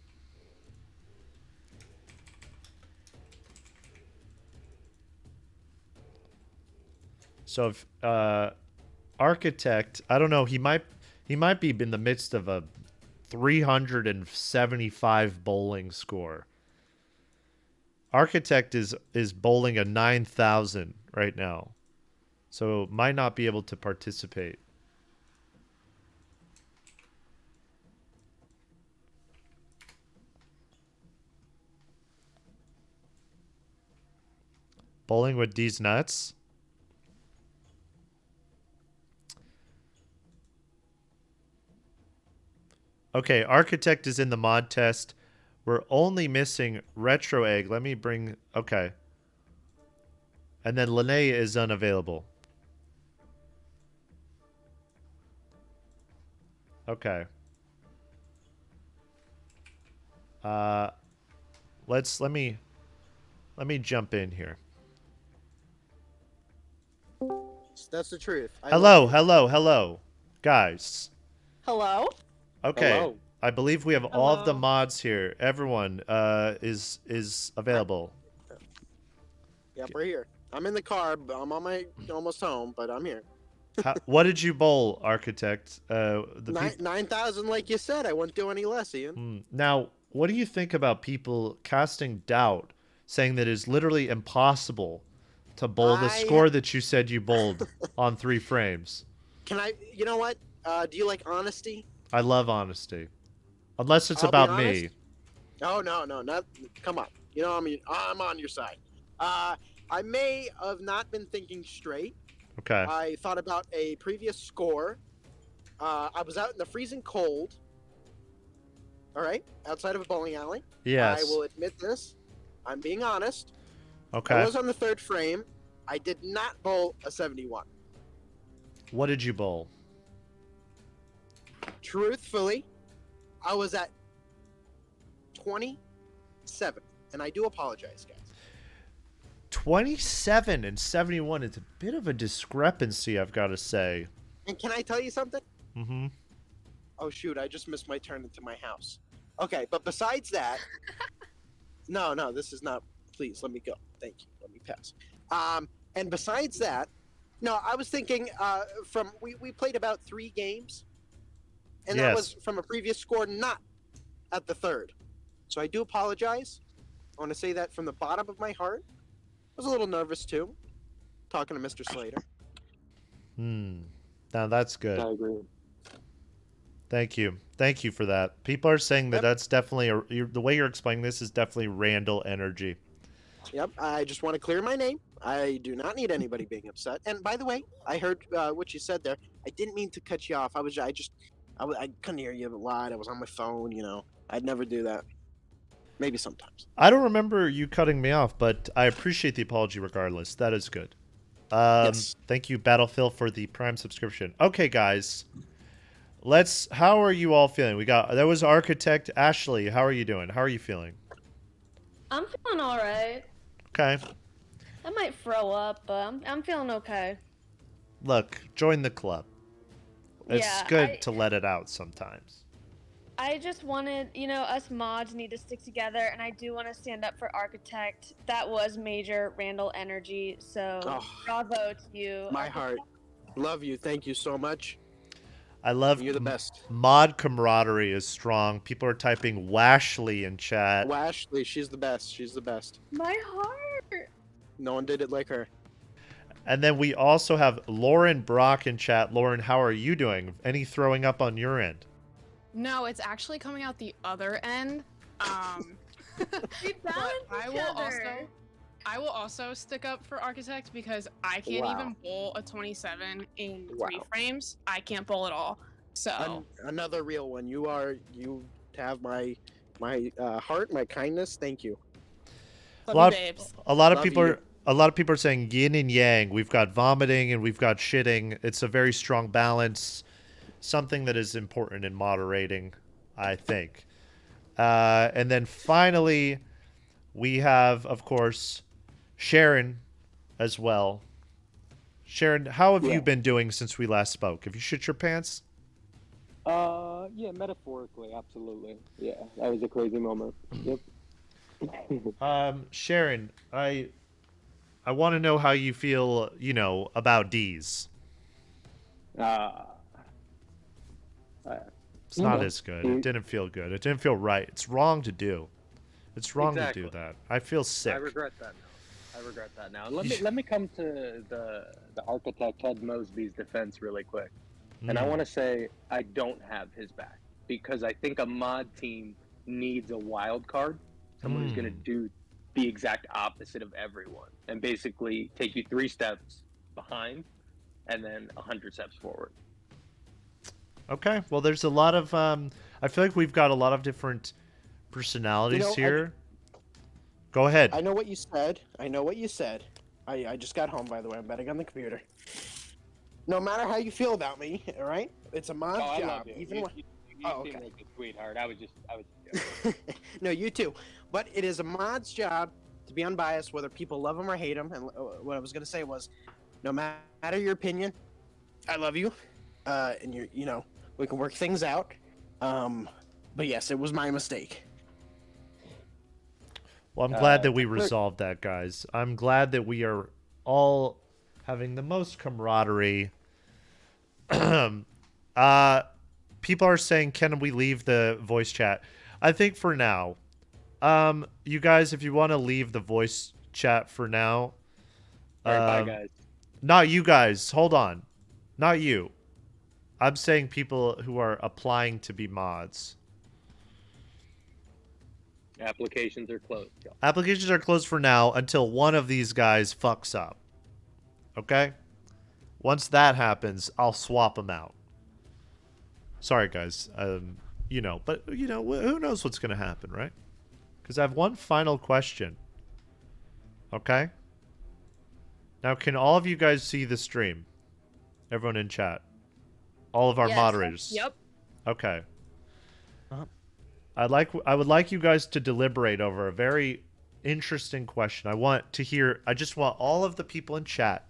So if Architect, I don't know, he might be in the midst of a 375 bowling score. Architect is bowling a 9,000 right now. So might not be able to participate. Bowling with D's nuts. Okay, Architect is in the mod test. We're only missing Retro Egg. Let me bring... Okay. And then Lene is unavailable. Okay. Let me jump in here. That's the truth. Hello, guys. Hello? Okay. Hello. I believe we have all of the mods here. Everyone is available. Yep, we're here. I'm in the car. I'm on my almost home, but I'm here. What did you bowl, Architect? 9,000, like you said. I wouldn't do any less, Ian. Now, what do you think about people casting doubt, saying that it's literally impossible to bowl the score that you said you bowled on 3 frames? Can I? You know what? Do you like honesty? I love honesty, unless it's I'll about be me. honest. Oh no, not. Come on. You know, I'm on your side. I may have not been thinking straight. Okay. I thought about a previous score. I was out in the freezing cold, All right, outside of a bowling alley. Yes. I will admit this. I'm being honest. Okay. I was on the third frame. I did not bowl a 71. What did you bowl? Truthfully, I was at 27, and I do apologize, guys. 27 and 71 is a bit of a discrepancy, I've got to say. And can I tell you something? Mm-hmm. Oh shoot, I just missed my turn into my house. Okay, but besides that, no, this is not. Please let me go. Thank you. Let me pass. And besides that, no, I was thinking. We played about 3 games, and that was from a previous score, not at the third. So I do apologize. I want to say that from the bottom of my heart. I was a little nervous too, talking to Mr. Slater. Now that's good. I agree. Thank you. Thank you for that. People are saying that that's definitely the way you're explaining this is definitely Randall energy. Yep, I just want to clear my name. I do not need anybody being upset. And by the way, I heard what you said there. I didn't mean to cut you off. I couldn't hear you a lot. I was on my phone. I'd never do that. Maybe sometimes. I don't remember you cutting me off, but I appreciate the apology regardless. That is good. Yes. Thank you, Battlefield, for the Prime subscription. Okay, guys. How are you all feeling? That was Architect Ashley. How are you doing? How are you feeling? I'm feeling all right. Okay. I might throw up, but I'm feeling okay. Look, join the club. It's Yeah, good to let it out sometimes. I just wanted, us mods need to stick together, and I do want to stand up for Architect. That was major Randall energy, so bravo to you. My heart. Love you. Thank you so much. I love You're the best. Mod camaraderie is strong. People are typing Washley in chat. Washley, she's the best. She's the best. My heart. No one did it like her. And then we also have Lauren Brock in chat. Lauren, how are you doing? Any throwing up on your end? No, it's actually coming out the other end. We balance I will also stick up for Architect because I can't even bowl a 27 in 3 frames. I can't bowl at all. So another real one. You have my heart, my kindness. Thank you. A lot of people are saying yin and yang. We've got vomiting and we've got shitting. It's a very strong balance. Something that is important in moderating, I think. And then finally, we have, of course, Sharon as well. Sharon, how have you been doing since we last spoke? Have you shit your pants? Yeah, metaphorically, absolutely. Yeah, that was a crazy moment. Yep. Sharon, I want to know how you feel, about D's. It's not as good. It didn't feel good. It didn't feel right. It's wrong to do. It's wrong to do that. I feel sick. I regret that now. Let me come to the Architect Ted Mosby's defense really quick. And I want to say I don't have his back because I think a mod team needs a wild card, someone who's going to do the exact opposite of everyone and basically take you 3 steps behind and then 100 steps forward. Okay, well, there's a lot of I feel like we've got a lot of different personalities here. Go ahead. I know what you said. I just got home, by the way. I'm betting on the computer. No matter how you feel about me, all right? It's a mod's job. I love you. Even You okay. seem like a sweetheart. I was just No, you too. But it is a mod's job to be unbiased, whether people love him or hate him. And what I was going to say was, no matter your opinion, I love you. And we can work things out. But yes, it was my mistake. Well, I'm glad that we resolved that, guys. I'm glad that we are all having the most camaraderie. People are saying, can we leave the voice chat? I think for now. You guys, if you want to leave the voice chat for now. All right, bye, guys. Not you guys. Hold on. Not you. I'm saying people who are applying to be mods. Applications are closed. Y'all. Applications are closed for now until one of these guys fucks up. Okay? Once that happens, I'll swap them out. Sorry, guys. but who knows what's gonna happen, right? Because I have one final question. Okay. Now, can all of you guys see the stream? Everyone in chat, all of our Yes. moderators. Yep. Okay. I would like you guys to deliberate over a very interesting question. I just want all of the people in chat,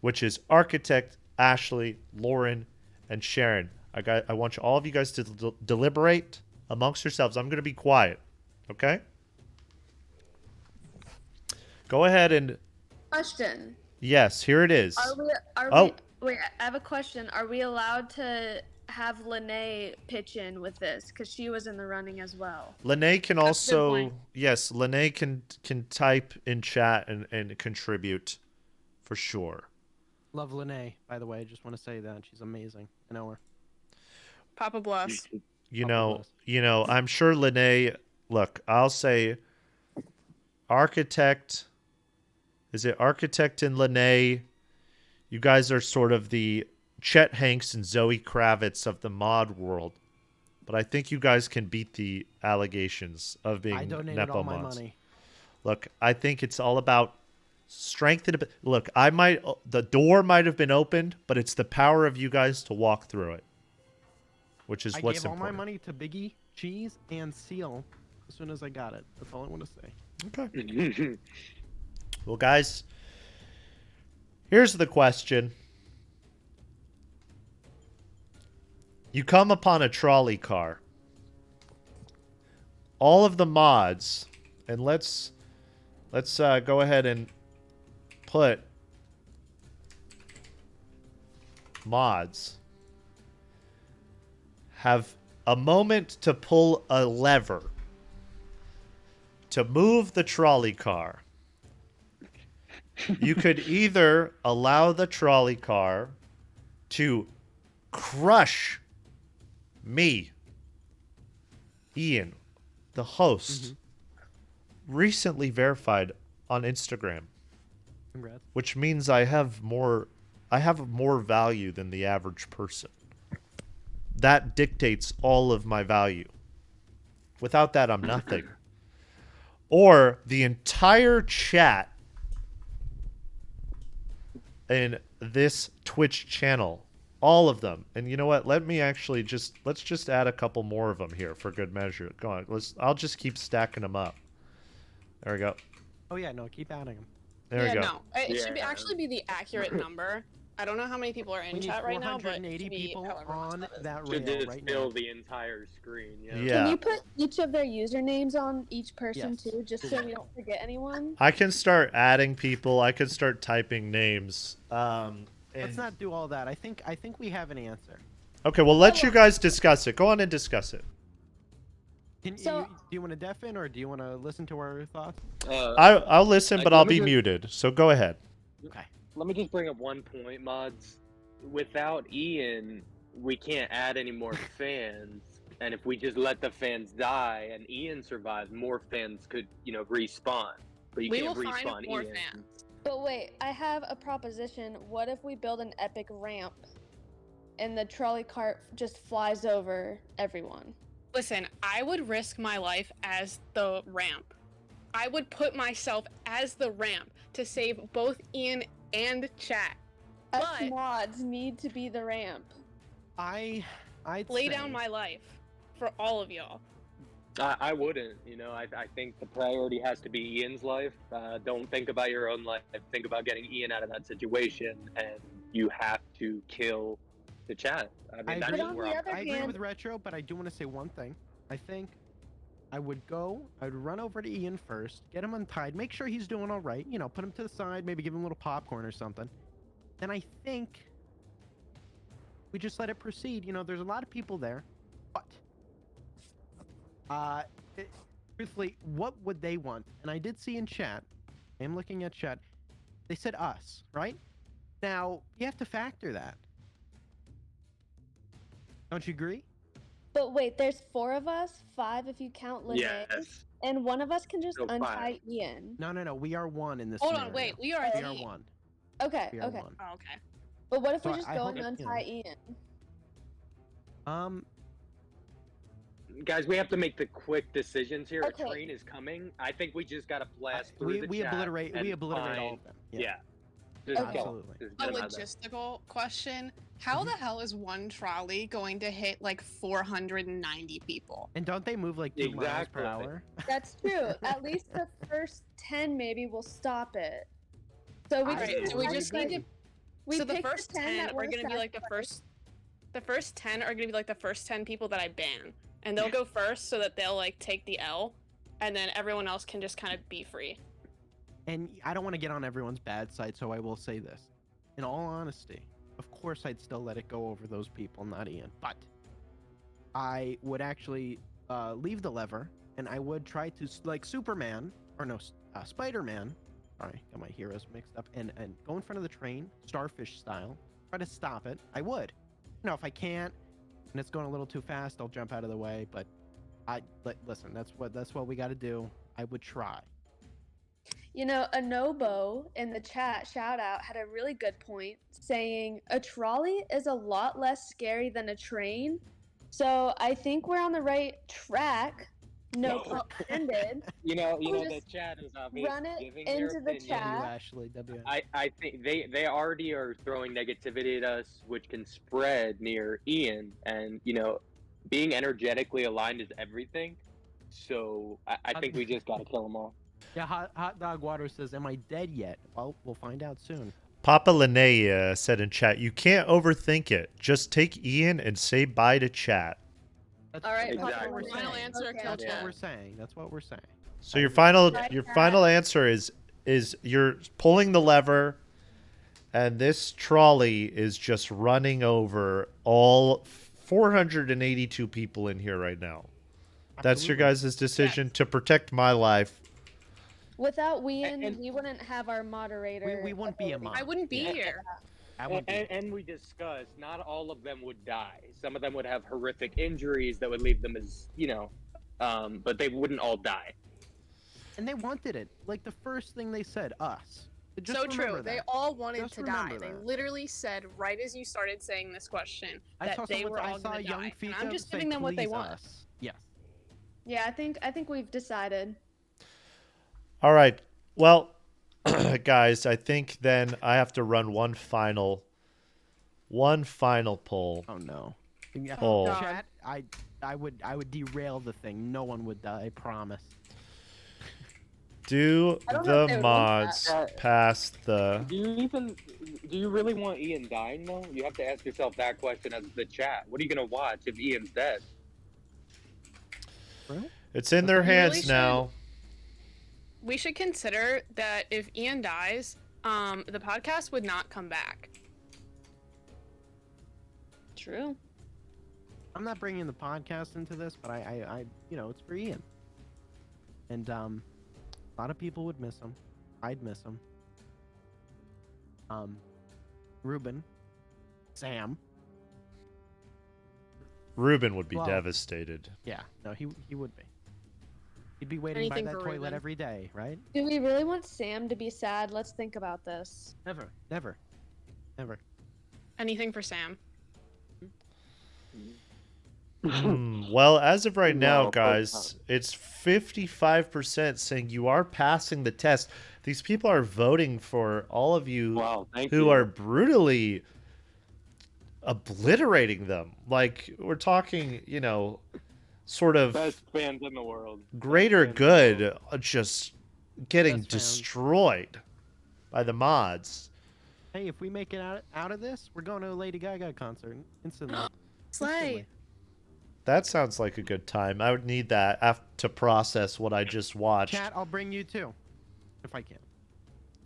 which is Architect, Ashley, Lauren, and Sharon. I want all of you guys to deliberate amongst yourselves. I'm going to be quiet. Okay? Go ahead and... Question. Yes, here it is. Wait, I have a question. Are we allowed to have Lene pitch in with this? Because she was in the running as well. Lene can That's a good also... point. Yes, Lene can type in chat and contribute for sure. Love Lene, by the way. Just want to say that. She's amazing. I know her. Papa bless. You know, I'm sure Lene... Look, I'll say Architect... Is it Architect and Lene? You guys are sort of the Chet Hanks and Zoe Kravitz of the mod world. But I think you guys can beat the allegations of being I donated Nepo all my mods. money. Look, I think it's all about strength and... Look, the door might have been opened, but it's the power of you guys to walk through it. Which is I what's gave all important. my money to Biggie, Cheese, and Seal as soon as I got it. That's all I want to say. Okay. Well, guys, here's the question. You come upon a trolley car. All of the mods, and let's go ahead and put mods have a moment to pull a lever to move the trolley car. You could either allow the trolley car to crush me, Ian, the host, recently verified on Instagram. Congrats. Which means I have more value than the average person. That dictates all of my value. Without that, I'm nothing. Or the entire chat in this Twitch channel, all of them. And you know what? Let's just add a couple more of them here for good measure. Go on. I'll just keep stacking them up. There we go. Oh yeah, no, keep adding them. There we go. No, it should actually be the accurate number. I don't know how many people are in We need chat right now, but it 480 should be people however much on that is. that Should rail just right fill now. the entire screen. Yeah. Can you put each of their usernames on each person Yes. too, just so we don't forget anyone? I can start adding people. I can start typing names. Let's not do all that. I think we have an answer. Okay, well, let you guys discuss it. Go on and discuss it. Do you want to deafen or do you want to listen to our thoughts? I'll listen, but let I'll me be just- muted. So go ahead. Okay. Let me just bring up one point, mods. Without Ian, we can't add any more fans. And if we just let the fans die and Ian survives, more fans could, respawn. But you We can't will find respawn more Ian. fans. But wait, I have a proposition. What if we build an epic ramp and the trolley cart just flies over everyone? Listen, I would risk my life as the ramp. I would put myself as the ramp to save both Ian and chat. Us But mods need to be the ramp. I'd lay say- down my life for all of y'all. I wouldn't. I think the priority has to be Ian's life. Don't think about your own life. Think about getting Ian out of that situation, and you have to kill the chat. I mean, that's just where I agree with Retro, but I do want to say one thing. I think I would run over to Ian first, get him untied, make sure he's doing all right, put him to the side, maybe give him a little popcorn or something. Then I think we just let it proceed. There's a lot of people there, but truthfully, what would they want? And I did see in chat, I'm looking at chat, they said us, right? Now, you have to factor that. Don't you agree? But wait, there's 4 of us, 5 if you count Lene, Yes. and one of us can just So 5. untie Ian. No, we are one in this Hold on, scenario. wait, we are We a are team. one. Okay, We are okay. one. Oh, okay. But what if So we just I go hope and it- untie Ian? Guys, we have to make the quick decisions here. Okay. A train is coming. I think we just gotta blast through We the we chat obliterate and all find- of them. Yeah. Just Okay. go. Absolutely. Just A get 'em out there. logistical question: how the hell is one trolley going to hit like 490 people? And don't they move like 2 miles per Exactly. hour? That's true. At least the first 10 maybe will stop it. So we Alright, just, so we just need to. we So the pick first 10 that are wanna going to be like the sacrifice. first. The first 10 are going to be like the first 10 people that I ban, and they'll go first so that they'll like take the L, and then everyone else can just kind of be free. And I don't want to get on everyone's bad side, so I will say this. In all honesty, of course I'd still let it go over those people, not Ian. But I would actually leave the lever, and I would try to, like Superman, or no, Spider-Man, sorry, got my heroes mixed up, and go in front of the train, starfish style, try to stop it. I would. You know, if I can't, and it's going a little too fast, I'll jump out of the way, but listen, that's what we got to do. I would try. You know, Anobo in the chat, shout out, had a really good point saying a trolley is a lot less scary than a train. So I think we're on the right track. No pun intended. You know, We'll the just chat is obviously run it giving their into the opinion. chat. Ashley, W. I think they already are throwing negativity at us, which can spread near Ian. And being energetically aligned is everything. So I think we just gotta kill them all. Yeah, Hot Dog Water says, "Am I dead yet?" Well, we'll find out soon. Papa Linnea said in chat, "You can't overthink it. Just take Ian and say bye to chat." That's, All right, that's Papa what we're Linnea. saying. Final answer, Okay. kill That's what chat. we're saying. That's what we're saying. So your final Bye, your chat. final answer is you're pulling the lever, and this trolley is just running over all 482 people in here right now. That's your Absolutely. guys' decision to protect my life. Without Wien, we wouldn't have our moderator. We wouldn't be a ability. mod. I wouldn't be here. I would be. And we discussed, not all of them would die. Some of them would have horrific injuries that would leave them as, but they wouldn't all die. And they wanted it. Like the first thing they said, us. Just So true. remember They that. all wanted Just to die. remember They that. literally said right as you started saying this question I that saw they someone. were I all saw going to young die. And Fika I'm just say, giving them what they "Please want. us." Yes. Yeah, I think we've decided. All right. Well, guys, I think then I have to run one final poll. Oh no. Yeah. Oh. Chat. I would derail the thing. No one would die. I promise. Do I don't know if they the would mods want pass the? Do you really want Ian dying though? You have to ask yourself that question as the chat. What are you gonna watch if Ian's dead? It's in their You really hands should- now. We should consider that if Ian dies, the podcast would not come back. True. I'm not bringing the podcast into this, but I it's for Ian. And a lot of people would miss him. I'd miss him. Ruben, Sam. Ruben would be Well, devastated. Yeah, no, he would be. He'd be waiting by Anything that for toilet Ruben. every day, right? Do we really want Sam to be sad? Let's think about this. Never, never, never. Anything for Sam. Well, as of right now, No, of course guys, it's 55% saying you are passing the test. These people are voting for all of you Wow, thank who you. are brutally obliterating them. Like, we're talking, sort of Best fans in the world. greater Best fans in the good, just getting Best fans. destroyed by the mods. Hey, if we make it out of this, we're going to a Lady Gaga concert instantly. Slay. That sounds like a good time. I would need that to process what I just watched. Chat, I'll bring you too, if I can.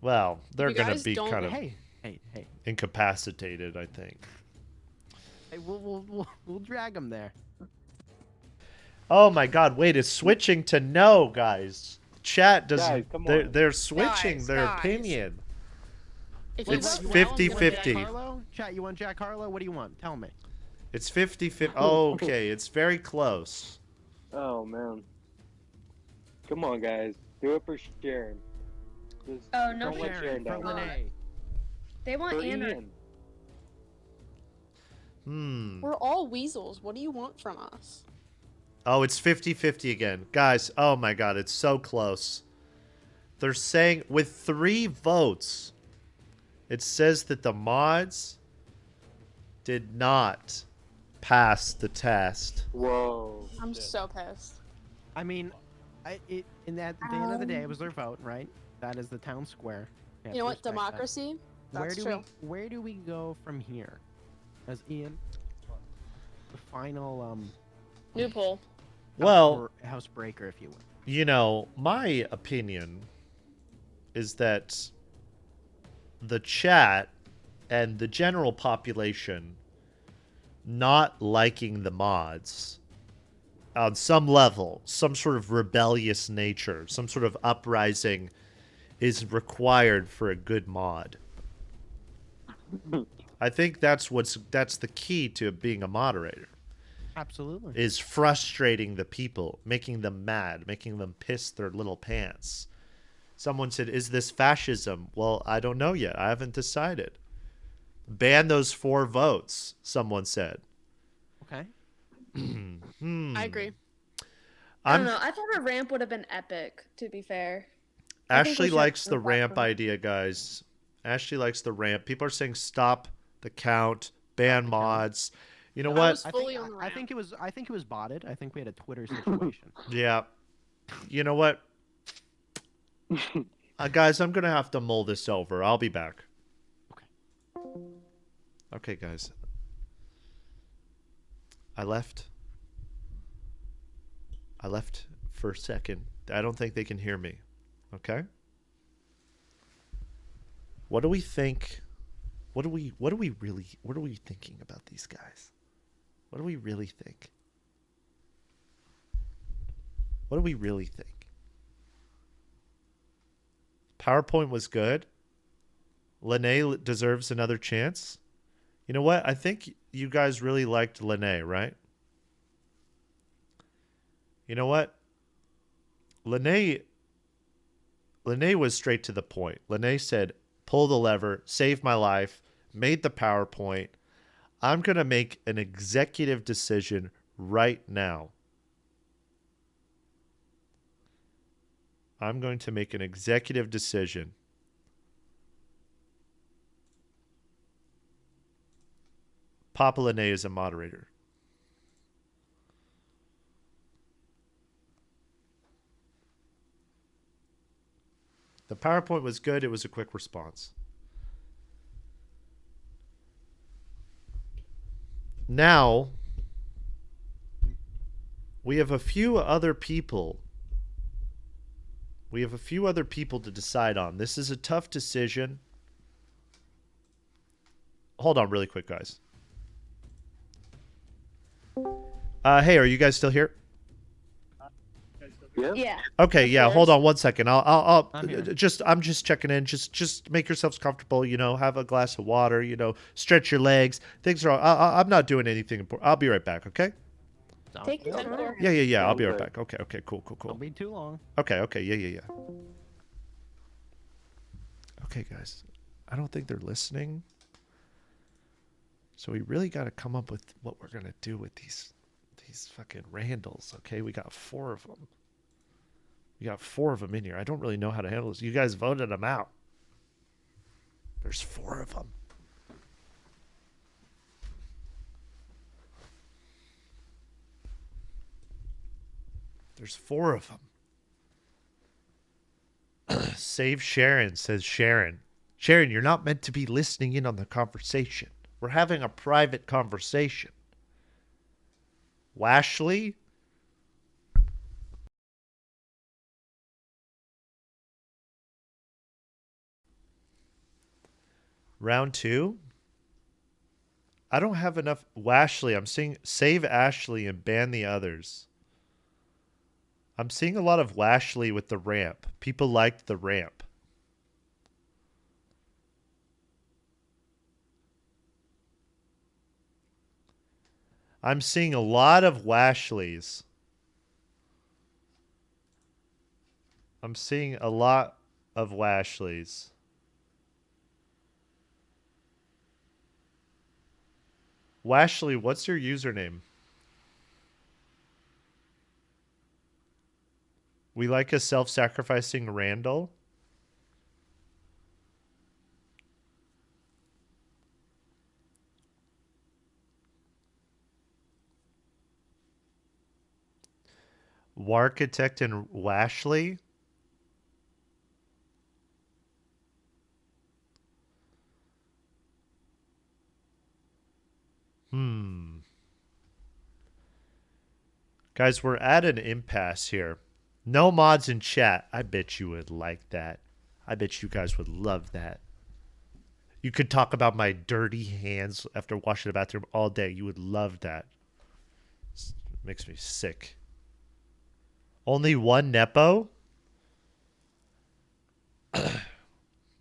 Well, they're You going to guys be don't- kind of Hey. incapacitated, I think. Hey, we'll drag him there. Oh my God! Wait, it's switching to no, guys. Chat doesn't. Guys, come they're, on. they're switching Guys, their guys. opinion. If It's you vote no, I'm gonna be 50-50. like, Harlow? Chat, you want Jack Harlow? What do you want? Tell me. It's 50-50. Oh, okay, it's very close. Oh man. Come on, guys. Do it for Sharon. Just Oh, no don't let Sharon, Sharon for down. Lene. They want For anarchy. Ian. We're all weasels. What do you want from us? Oh, it's 50-50 again. Guys, oh my god, it's so close. They're saying with 3 votes, it says that the mods did not pass the test. Whoa. I'm so pissed. I mean, at the end of the day, it was their vote, right? That is the town square. have You know to what? respect that. Democracy. That's true. Where do we go from here? As Ian, the final New poll. Well, housebreaker, if you will. you know, my opinion is that the chat and the general population not liking the mods on some level, some sort of rebellious nature, some sort of uprising is required for a good mod. I think that's the key to being a moderator. Absolutely. Is frustrating the people, making them mad, making them piss their little pants. Someone said, "Is this fascism?" Well, I don't know yet. I haven't decided. Ban those 4 votes, someone said. Okay. I agree. I don't know. I thought a ramp would have been epic, to be fair. Ashley likes the ramp idea, guys. Ashley likes the ramp. People are saying stop the count, ban mods. You know what? I think it was botted. I think we had a Twitter situation. Yeah. You know what? Guys, I'm going to have to mull this over. I'll be back. Okay, guys. I left for a second. I don't think they can hear me. Okay? What do we think? What are we thinking about these guys? What do we really think? What do we really think? PowerPoint was good. Lene deserves another chance. You know what? I think you guys really liked Lene, right? You know what? Lene was straight to the point. Lene said, pull the lever, save my life, made the PowerPoint. I'm going to make an executive decision right now. I'm going to make an executive decision. Papa Lene is a moderator. The PowerPoint was good. It was a quick response. Now, we have a few other people. We have a few other people to decide on. This is a tough decision. Hold on really quick, guys. Hey, are you guys still here? Yeah. Okay, yeah. Hold on one second. I'm I'm here. just checking in. Just make yourselves comfortable. You know, have a glass of water. You know, stretch your legs. Things are. I'm not doing anything important. I'll be right back. Okay. Take your time. Yeah. I'll be right back. Okay. Cool. Don't be too long. Okay. Yeah. Okay, guys. I don't think they're listening. So we really got to come up with what we're gonna do with these fucking Randalls. Okay, we got 4 of them. We got 4 of them in here. I don't really know how to handle this. You guys voted them out. There's 4 of them. There's 4 of them. Save Sharon, says Sharon. Sharon, you're not meant to be listening in on the conversation. We're having a private conversation. Washley? Round 2? I don't have enough. Washley, I'm seeing save Ashley and ban the others. I'm seeing a lot of Washley with the ramp. People liked the ramp. I'm seeing a lot of Washleys. I'm seeing a lot of Washleys. Washley, what's your username? We like a self-sacrificing Randall. Warchitect and Washley. Guys, we're at an impasse here. No mods in chat. I bet you would like that. I bet you guys would love that. You could talk about my dirty hands after washing the bathroom all day. You would love that. Makes me sick. Only one Nepo?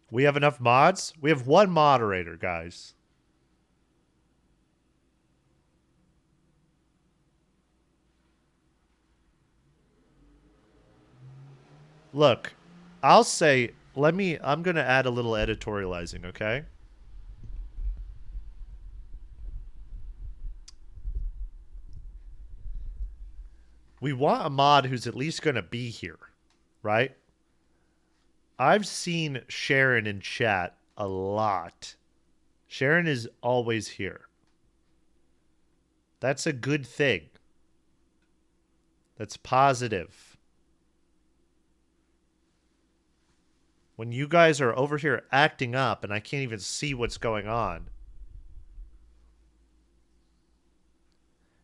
We have enough mods? We have one moderator, guys. Look, I'll say, I'm going to add a little editorializing, okay? We want a mod who's at least going to be here, right? I've seen Sharon in chat a lot. Sharon is always here. That's a good thing. That's positive. When you guys are over here acting up and I can't even see what's going on.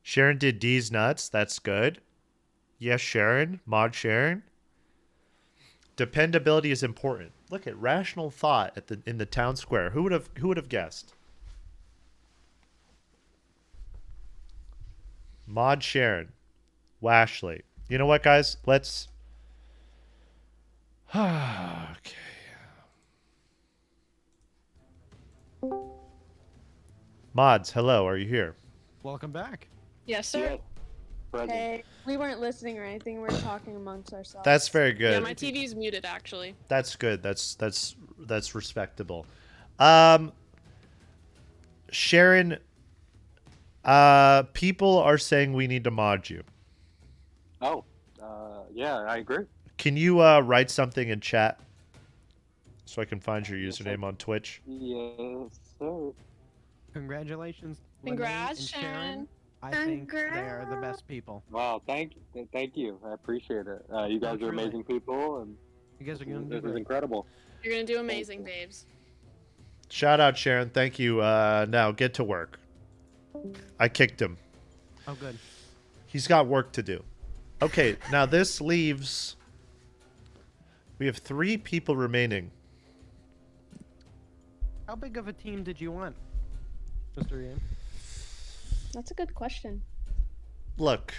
Sharon did D's nuts. That's good. Yes, Sharon. Mod Sharon. Dependability is important. Look at rational thought in the town square. Who would have guessed? Mod Sharon. Washley. You know what, guys? Let's... okay. Mods, hello. Are you here? Welcome back. Yes, sir. Hey, we weren't listening or anything. We were talking amongst ourselves. That's very good. Yeah, my TV's muted actually. That's good. That's respectable. Sharon, people are saying we need to mod you. Oh, yeah, I agree. Can you write something in chat so I can find your username on Twitch? Yes, sir. Congratulations, Congrats, Lene and Sharon. Sharon. I think they are the best people. Wow, thank you. I appreciate it. You guys are amazing people, and you guys are going to do this is great. incredible. You're gonna do amazing, babes. Shout out, Sharon. Thank you. Now get to work. I kicked him. Oh, good. He's got work to do. Okay, now this leaves... We have 3 people remaining. How big of a team did you want, Mr. Ian? That's a good question. Look,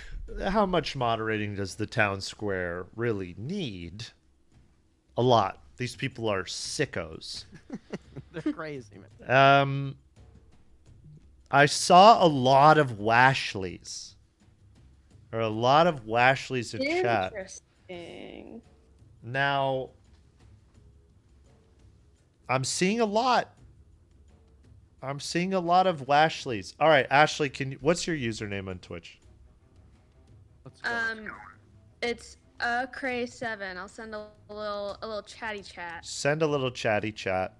how much moderating does the town square really need? A lot. These people are sickos. They're crazy, man. I saw a lot of Washleys. Or a lot of Washleys in chat. Interesting. Now, I'm seeing a lot. I'm seeing a lot of Washleys. All right, Ashley, what's your username on Twitch? It's Cray7. I'll send a little chatty chat. Send a little chatty chat.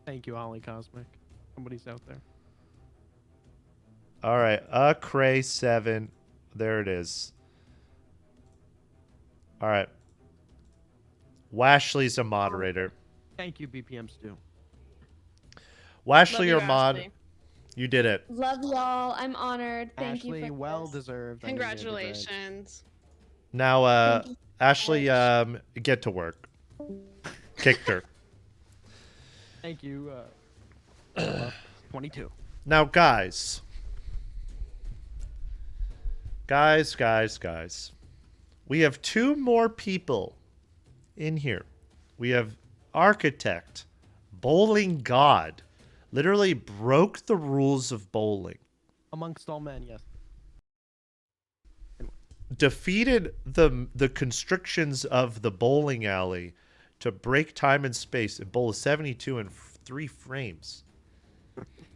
Thank you, Ollie Cosmic. Somebody's out there. All right, Cray7. There it is. All right. Washley's a moderator. Thank you, BPM Stu. Washley or mod? Ashley. You did it. Love y'all. I'm honored. Thank Ashley, you for well this. deserved. I knew you did great. Congratulations. Now, Ashley, get to work. Kicked her. Thank you. 22. Now, guys. Guys. We have 2 more people in here. We have Architect, Bowling God, literally broke the rules of bowling. Amongst all men, yes. Defeated the constrictions of the bowling alley to break time and space and bowl a 72 in 3 frames.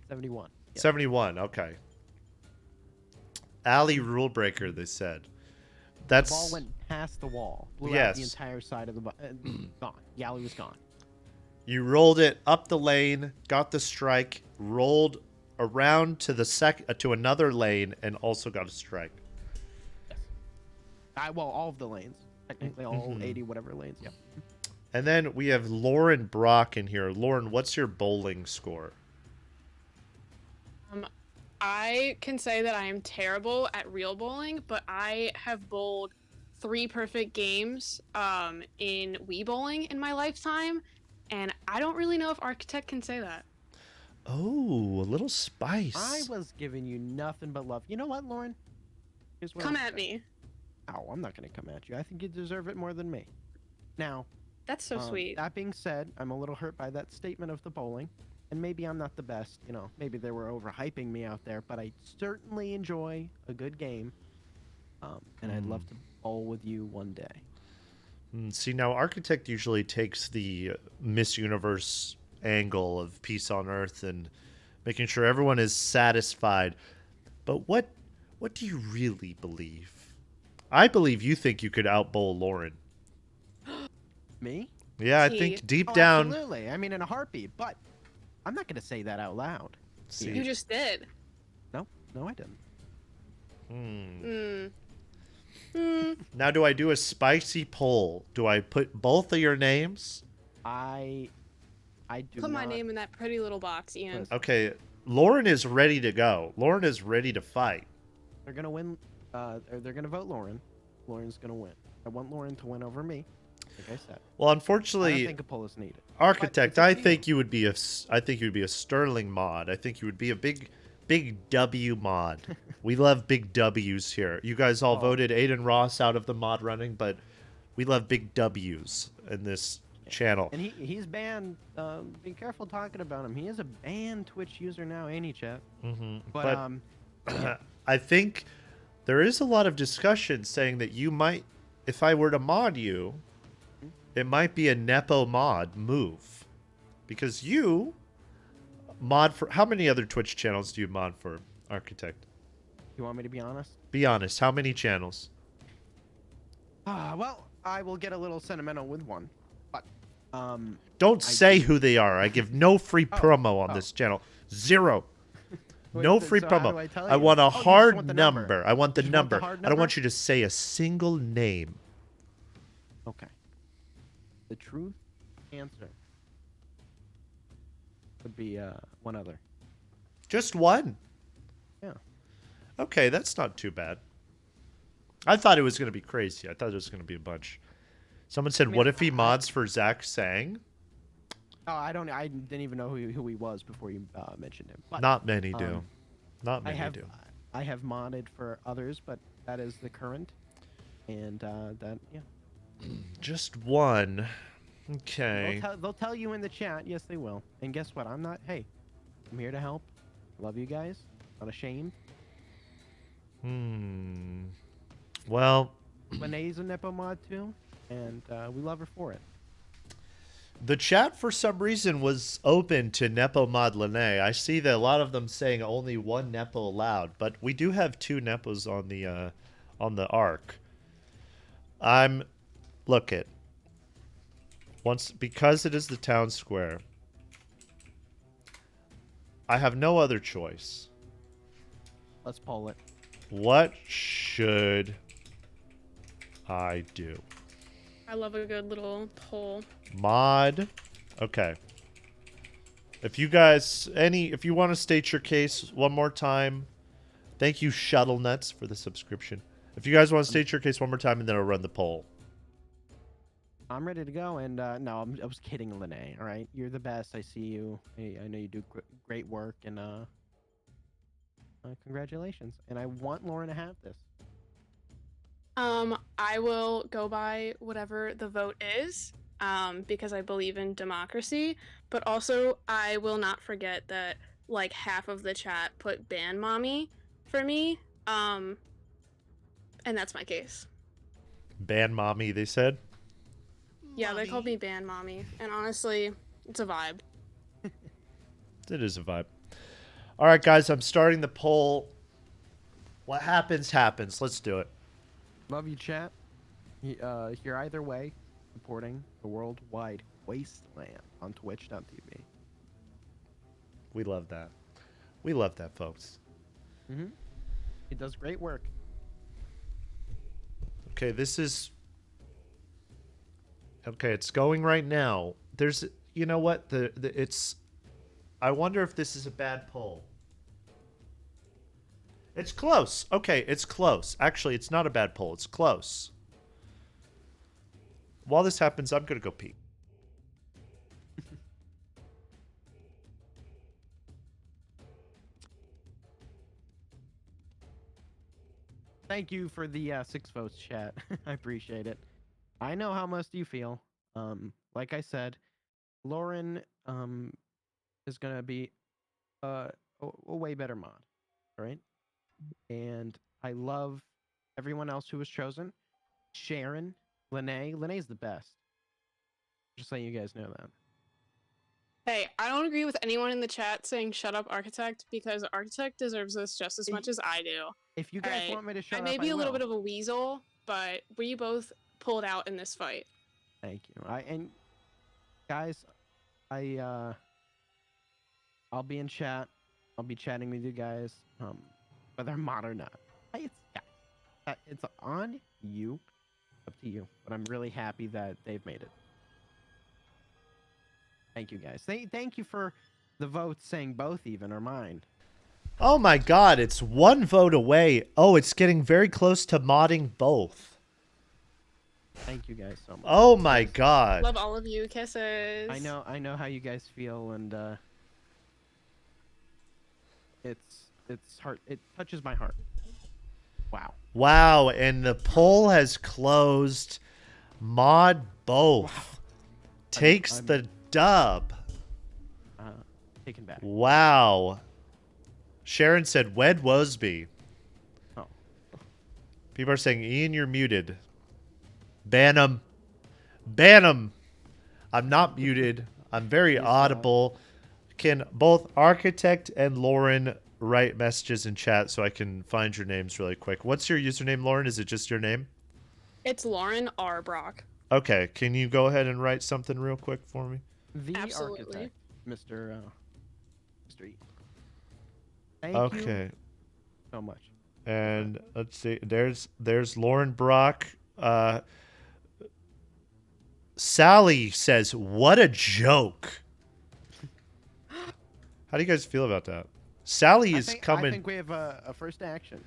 71. Yep. 71, okay. Alley rule breaker, they said. That's The ball went past the wall, blew out the Yes. entire side of the gone. Galley was gone. You rolled it up the lane, got the strike, rolled around to the to another lane, and also got a strike. Well, all of the lanes, technically all Mhm. 80 whatever lanes. Yep. And then we have Lauren Brock in here. Lauren, what's your bowling score? I can say that I am terrible at real bowling, but I have bowled 3 perfect games in Wii bowling in my lifetime, and I don't really know if Architect can say that. Oh, a little spice. I was giving you nothing but love. You know what, Lauren? Here's what Come I'm at me. Oh, I'm not going to come at you. I think you deserve it more than me. Now, That's so sweet. That being said, I'm a little hurt by that statement of the bowling, and maybe I'm not the best. You know, maybe they were overhyping me out there, but I certainly enjoy a good game, and I'd love to bowl with you one day. See, now Architect usually takes the Miss Universe angle of peace on Earth and making sure everyone is satisfied. But what do you really believe? I believe you think you could outbowl Lauren. Me? Yeah, I think deep down. Absolutely. I mean, in a heartbeat, but I'm not going to say that out loud. See. You just did. No, I didn't. Now, do I do a spicy poll? Do I put both of your names? I do Put my name in that pretty little box, Ian. Okay, Lauren is ready to go. Lauren is ready to fight. They're going to win. They're going to vote Lauren. Lauren's going to win. I want Lauren to win over me, like I said. Well, I unfortunately, don't think a poll is needed. Architect, I think you would be a sterling mod. I think you would be a big W mod. We love big W's here. You guys all voted Aiden Ross out of the mod running, but we love big W's in this channel. And he's banned. Be careful talking about him. He is a banned Twitch user now, ain't he, chat? Mm-hmm. But I think there is a lot of discussion saying that you might, if I were to mod you, it might be a Nepo mod move. Because you mod for, how many other Twitch channels do you mod for, Architect? You want me to be honest? Be honest, how many channels? Well, I will get a little sentimental with one, but Don't say who they are. I give no free promo on this channel. Zero. Wait, No so free how promo. do I tell I you? want Oh, a you just hard want the number. number. I want the You want the number. hard I don't number? want you to say a single name. Okay. The truth answer would be one other. Just one? Yeah. Okay, that's not too bad. I thought it was going to be crazy. I thought it was going to be a bunch. Someone said, what if he mods for Zach Sang? Oh, I didn't even know who he was before you mentioned him. But, Not many do. Not many do. I have modded for others, but that is the current. And that, yeah. Just one. Okay. They'll tell you in the chat. Yes, they will. And guess what? I'm here to help. Love you guys. Not ashamed. Well, Renee's a Nepo mod too, and we love her for it. the chat for some reason was open to Nepo mod Lene. I see that a lot of them saying only one Nepo allowed, but we do have 2 Nepos on the arc. Look it. Because it is the town square, I have no other choice. Let's poll it. What should I do? I love a good little poll. Mod. Okay. If you guys if you want to state your case one more time, thank you Shuttle Nuts for the subscription. If you guys want to state your case one more time, and then I'll run the poll. I'm ready to go, and no, I was kidding, Lene. All right, you're the best. I see you. I know you do great work, and congratulations. And I want Lauren to have this. I will go by whatever the vote is, because I believe in democracy, but also I will not forget that like half of the chat put ban mommy for me, and that's my case. Ban mommy, they said. Yeah, they called me ban mommy, and honestly, it's a vibe. It is a vibe. All right, guys, I'm starting the poll. What happens, happens. Let's do it. Love you, chat. Here either way, supporting the worldwide wasteland on Twitch.tv. We love that. We love that, folks. He does great work. Okay, this is... Okay, it's going right now. There's... You know what? It's... I wonder if this is a bad poll. It's close. Okay, it's close. Actually, it's not a bad poll. It's close. While this happens, I'm going to go pee. Thank you for the 6 votes, chat. I appreciate it. I know how most you feel. Like I said, Lauren is gonna be a way better mod, right? And I love everyone else who was chosen. Sharon, Lene. Lene's the best. Just letting you guys know that. Hey, I don't agree with anyone in the chat saying shut up, Architect, because Architect deserves this just as much as I do. If you guys Alright? want me to shut I up, may be I a little will. bit of a weasel, but we both pulled out in this fight. Thank you. And guys, I'll be in chat. I'll be chatting with you guys, whether I'm mod or not. It's on you, up to you. But I'm really happy that they've made it. Thank you, guys. Thank you for the votes saying both even are mine. Oh my god, it's 1 vote away. Oh, it's getting very close to modding both. Thank you guys so much. Oh my god. Love all of you. Kisses. I know how you guys feel, and it's heart. It touches my heart. Wow. Wow, and the poll has closed. Mod both. Takes the dub. Taken back. Wow. Sharon said Wed Wasby. Oh. People are saying, Ian, you're muted. Ban him. Ban him. I'm not muted. I'm very audible. Can both Architect and Lauren write messages in chat so I can find your names really quick? What's your username, Lauren? Is it just your name? It's Lauren R. Brock. Okay, can you go ahead and write something real quick for me? The Absolutely. Architect, Mr. E. Thank Okay. you so much. And let's see. There's Lauren Brock. Sally says, "What a joke." How do you guys feel about that? Sally is coming. I think we have a first action.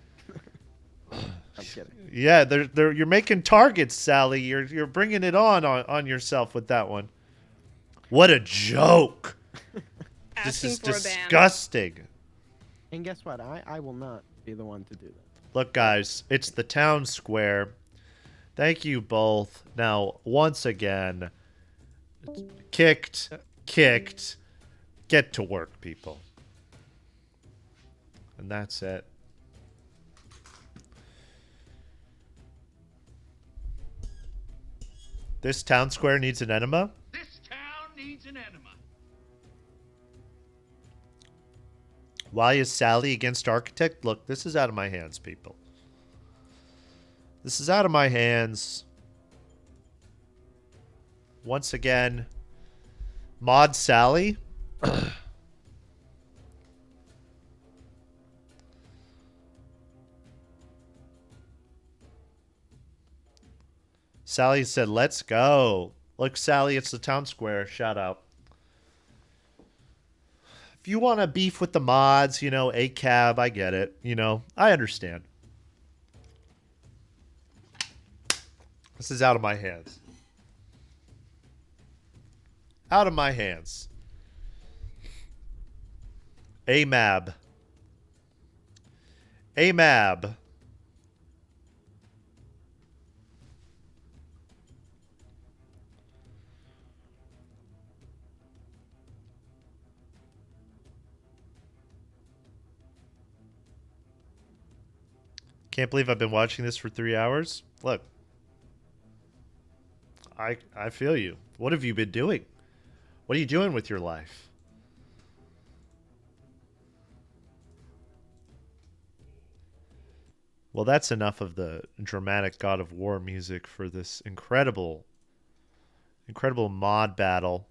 I'm kidding. Yeah, you're making targets, Sally. You're bringing it on yourself with that one. What a joke. This is Asking for a ban. disgusting. And guess what? I will not be the one to do that. Look, guys, it's the town square. Thank you both. Now, once again, kicked. Get to work, people. And that's it. This town square needs an enema? This town needs an enema. Why is Sally against Architect? Look, this is out of my hands, people. This is out of my hands. Once again, Mod Sally. Sally said, let's go. Look, Sally, it's the town square. Shout out. If you want to beef with the mods, a cab, I get it. I understand. This is out of my hands. Out of my hands. AMAB. AMAB. Can't believe I've been watching this for 3 hours. Look. I feel you. What have you been doing? What are you doing with your life? Well, that's enough of the dramatic God of War music for this incredible mod battle.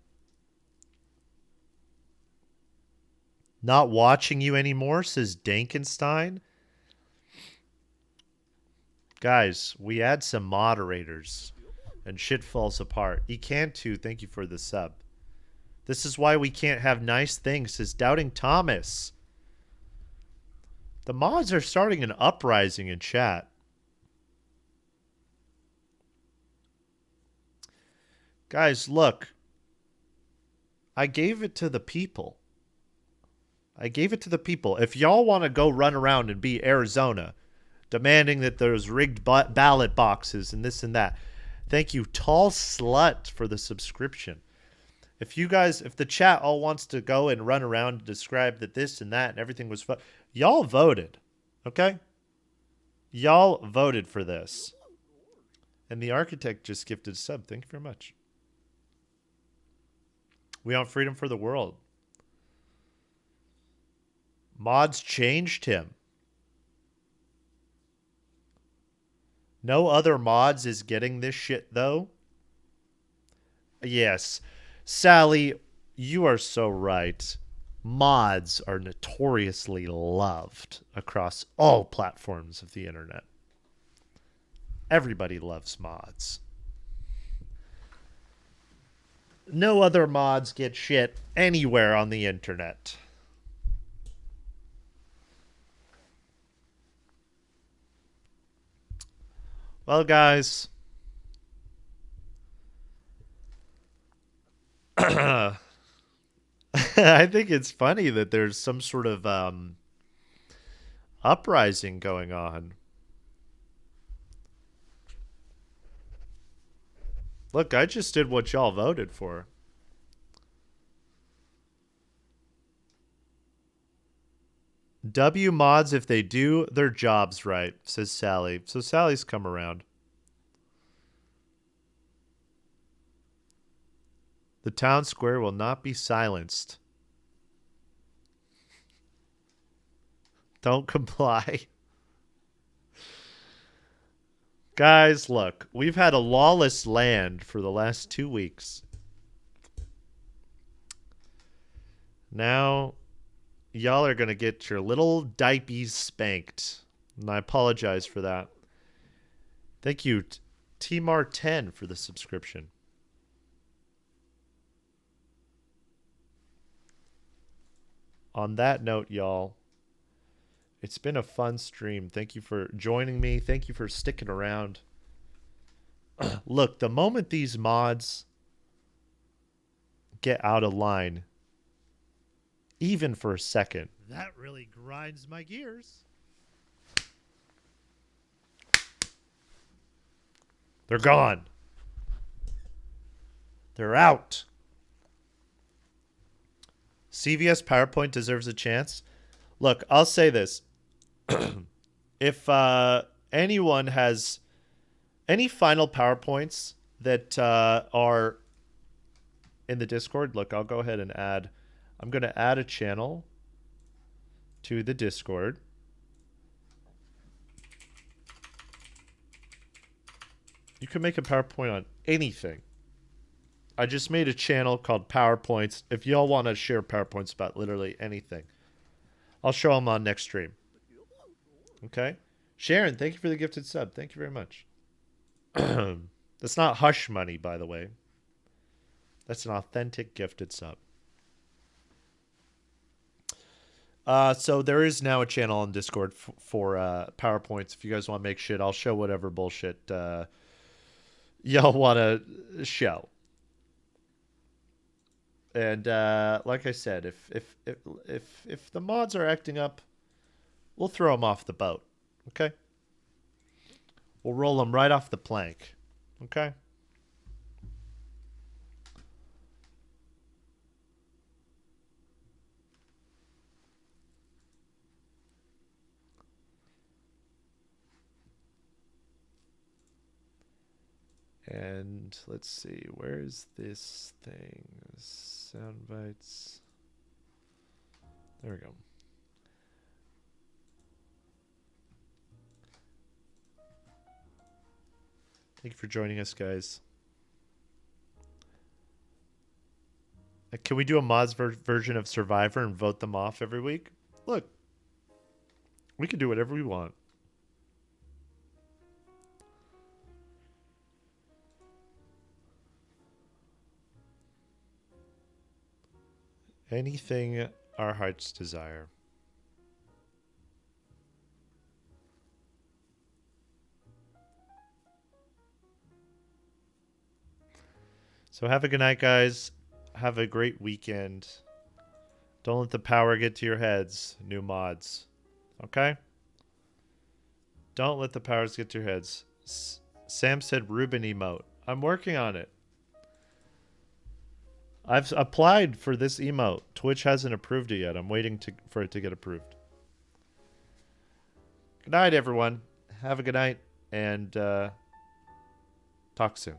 Not watching you anymore, says Dankenstein. Guys, we add some moderators and shit falls apart. Ecan2, thank you for the sub. This is why we can't have nice things, says Doubting Thomas. The mods are starting an uprising in chat. Guys, look. I gave it to the people. I gave it to the people. If y'all want to go run around and be Arizona, demanding that there's rigged ballot boxes and this and that. Thank you, Tall Slut, for the subscription. If the chat all wants to go and run around and describe that this and that and everything was fun, y'all voted, okay? Y'all voted for this. And the architect just gifted a sub. Thank you very much. We want freedom for the world. Mods changed him. No other mods is getting this shit, though. Yes. Sally, you are so right. Mods are notoriously loved across all platforms of the internet. Everybody loves mods. No other mods get shit anywhere on the internet. Well, guys. I think it's funny that there's some sort of uprising going on. Look, I just did what y'all voted for. W mods if they do their jobs right, says Sally. So Sally's come around. The town square will not be silenced. Don't comply. Guys, look, we've had a lawless land for the last 2 weeks. Now, y'all are going to get your little diapies spanked. And I apologize for that. Thank you, Tmar10, for the subscription. On that note, y'all, it's been a fun stream. Thank you for joining me. Thank you for sticking around. Look, the moment these mods get out of line, even for a second, that really grinds my gears. They're gone. They're out. CVS PowerPoint deserves a chance. Look, I'll say this. If anyone has any final PowerPoints that are in the Discord, look, I'll go ahead and add. I'm going to add a channel to the Discord. You can make a PowerPoint on anything. I just made a channel called PowerPoints. If y'all want to share PowerPoints about literally anything, I'll show them on next stream. Okay? Sharon, thank you for the gifted sub. Thank you very much. That's not hush money, by the way. That's an authentic gifted sub. So there is now a channel on Discord for PowerPoints. If you guys want to make shit, I'll show whatever bullshit y'all want to show. And like I said, if the mods are acting up, we'll throw them off the boat. Okay? We'll roll them right off the plank. Okay? And let's see, where's this thing? Sound bites. There we go. Thank you for joining us, guys. Can we do a mods version of Survivor and vote them off every week? Look, we can do whatever we want. Anything our hearts desire. So have a good night, guys. Have a great weekend. Don't let the power get to your heads, new mods. Okay? Don't let the powers get to your heads. Sam said Ruben emote. I'm working on it. I've applied for this emote. Twitch hasn't approved it yet. I'm waiting for it to get approved. Good night, everyone. Have a good night, and talk soon.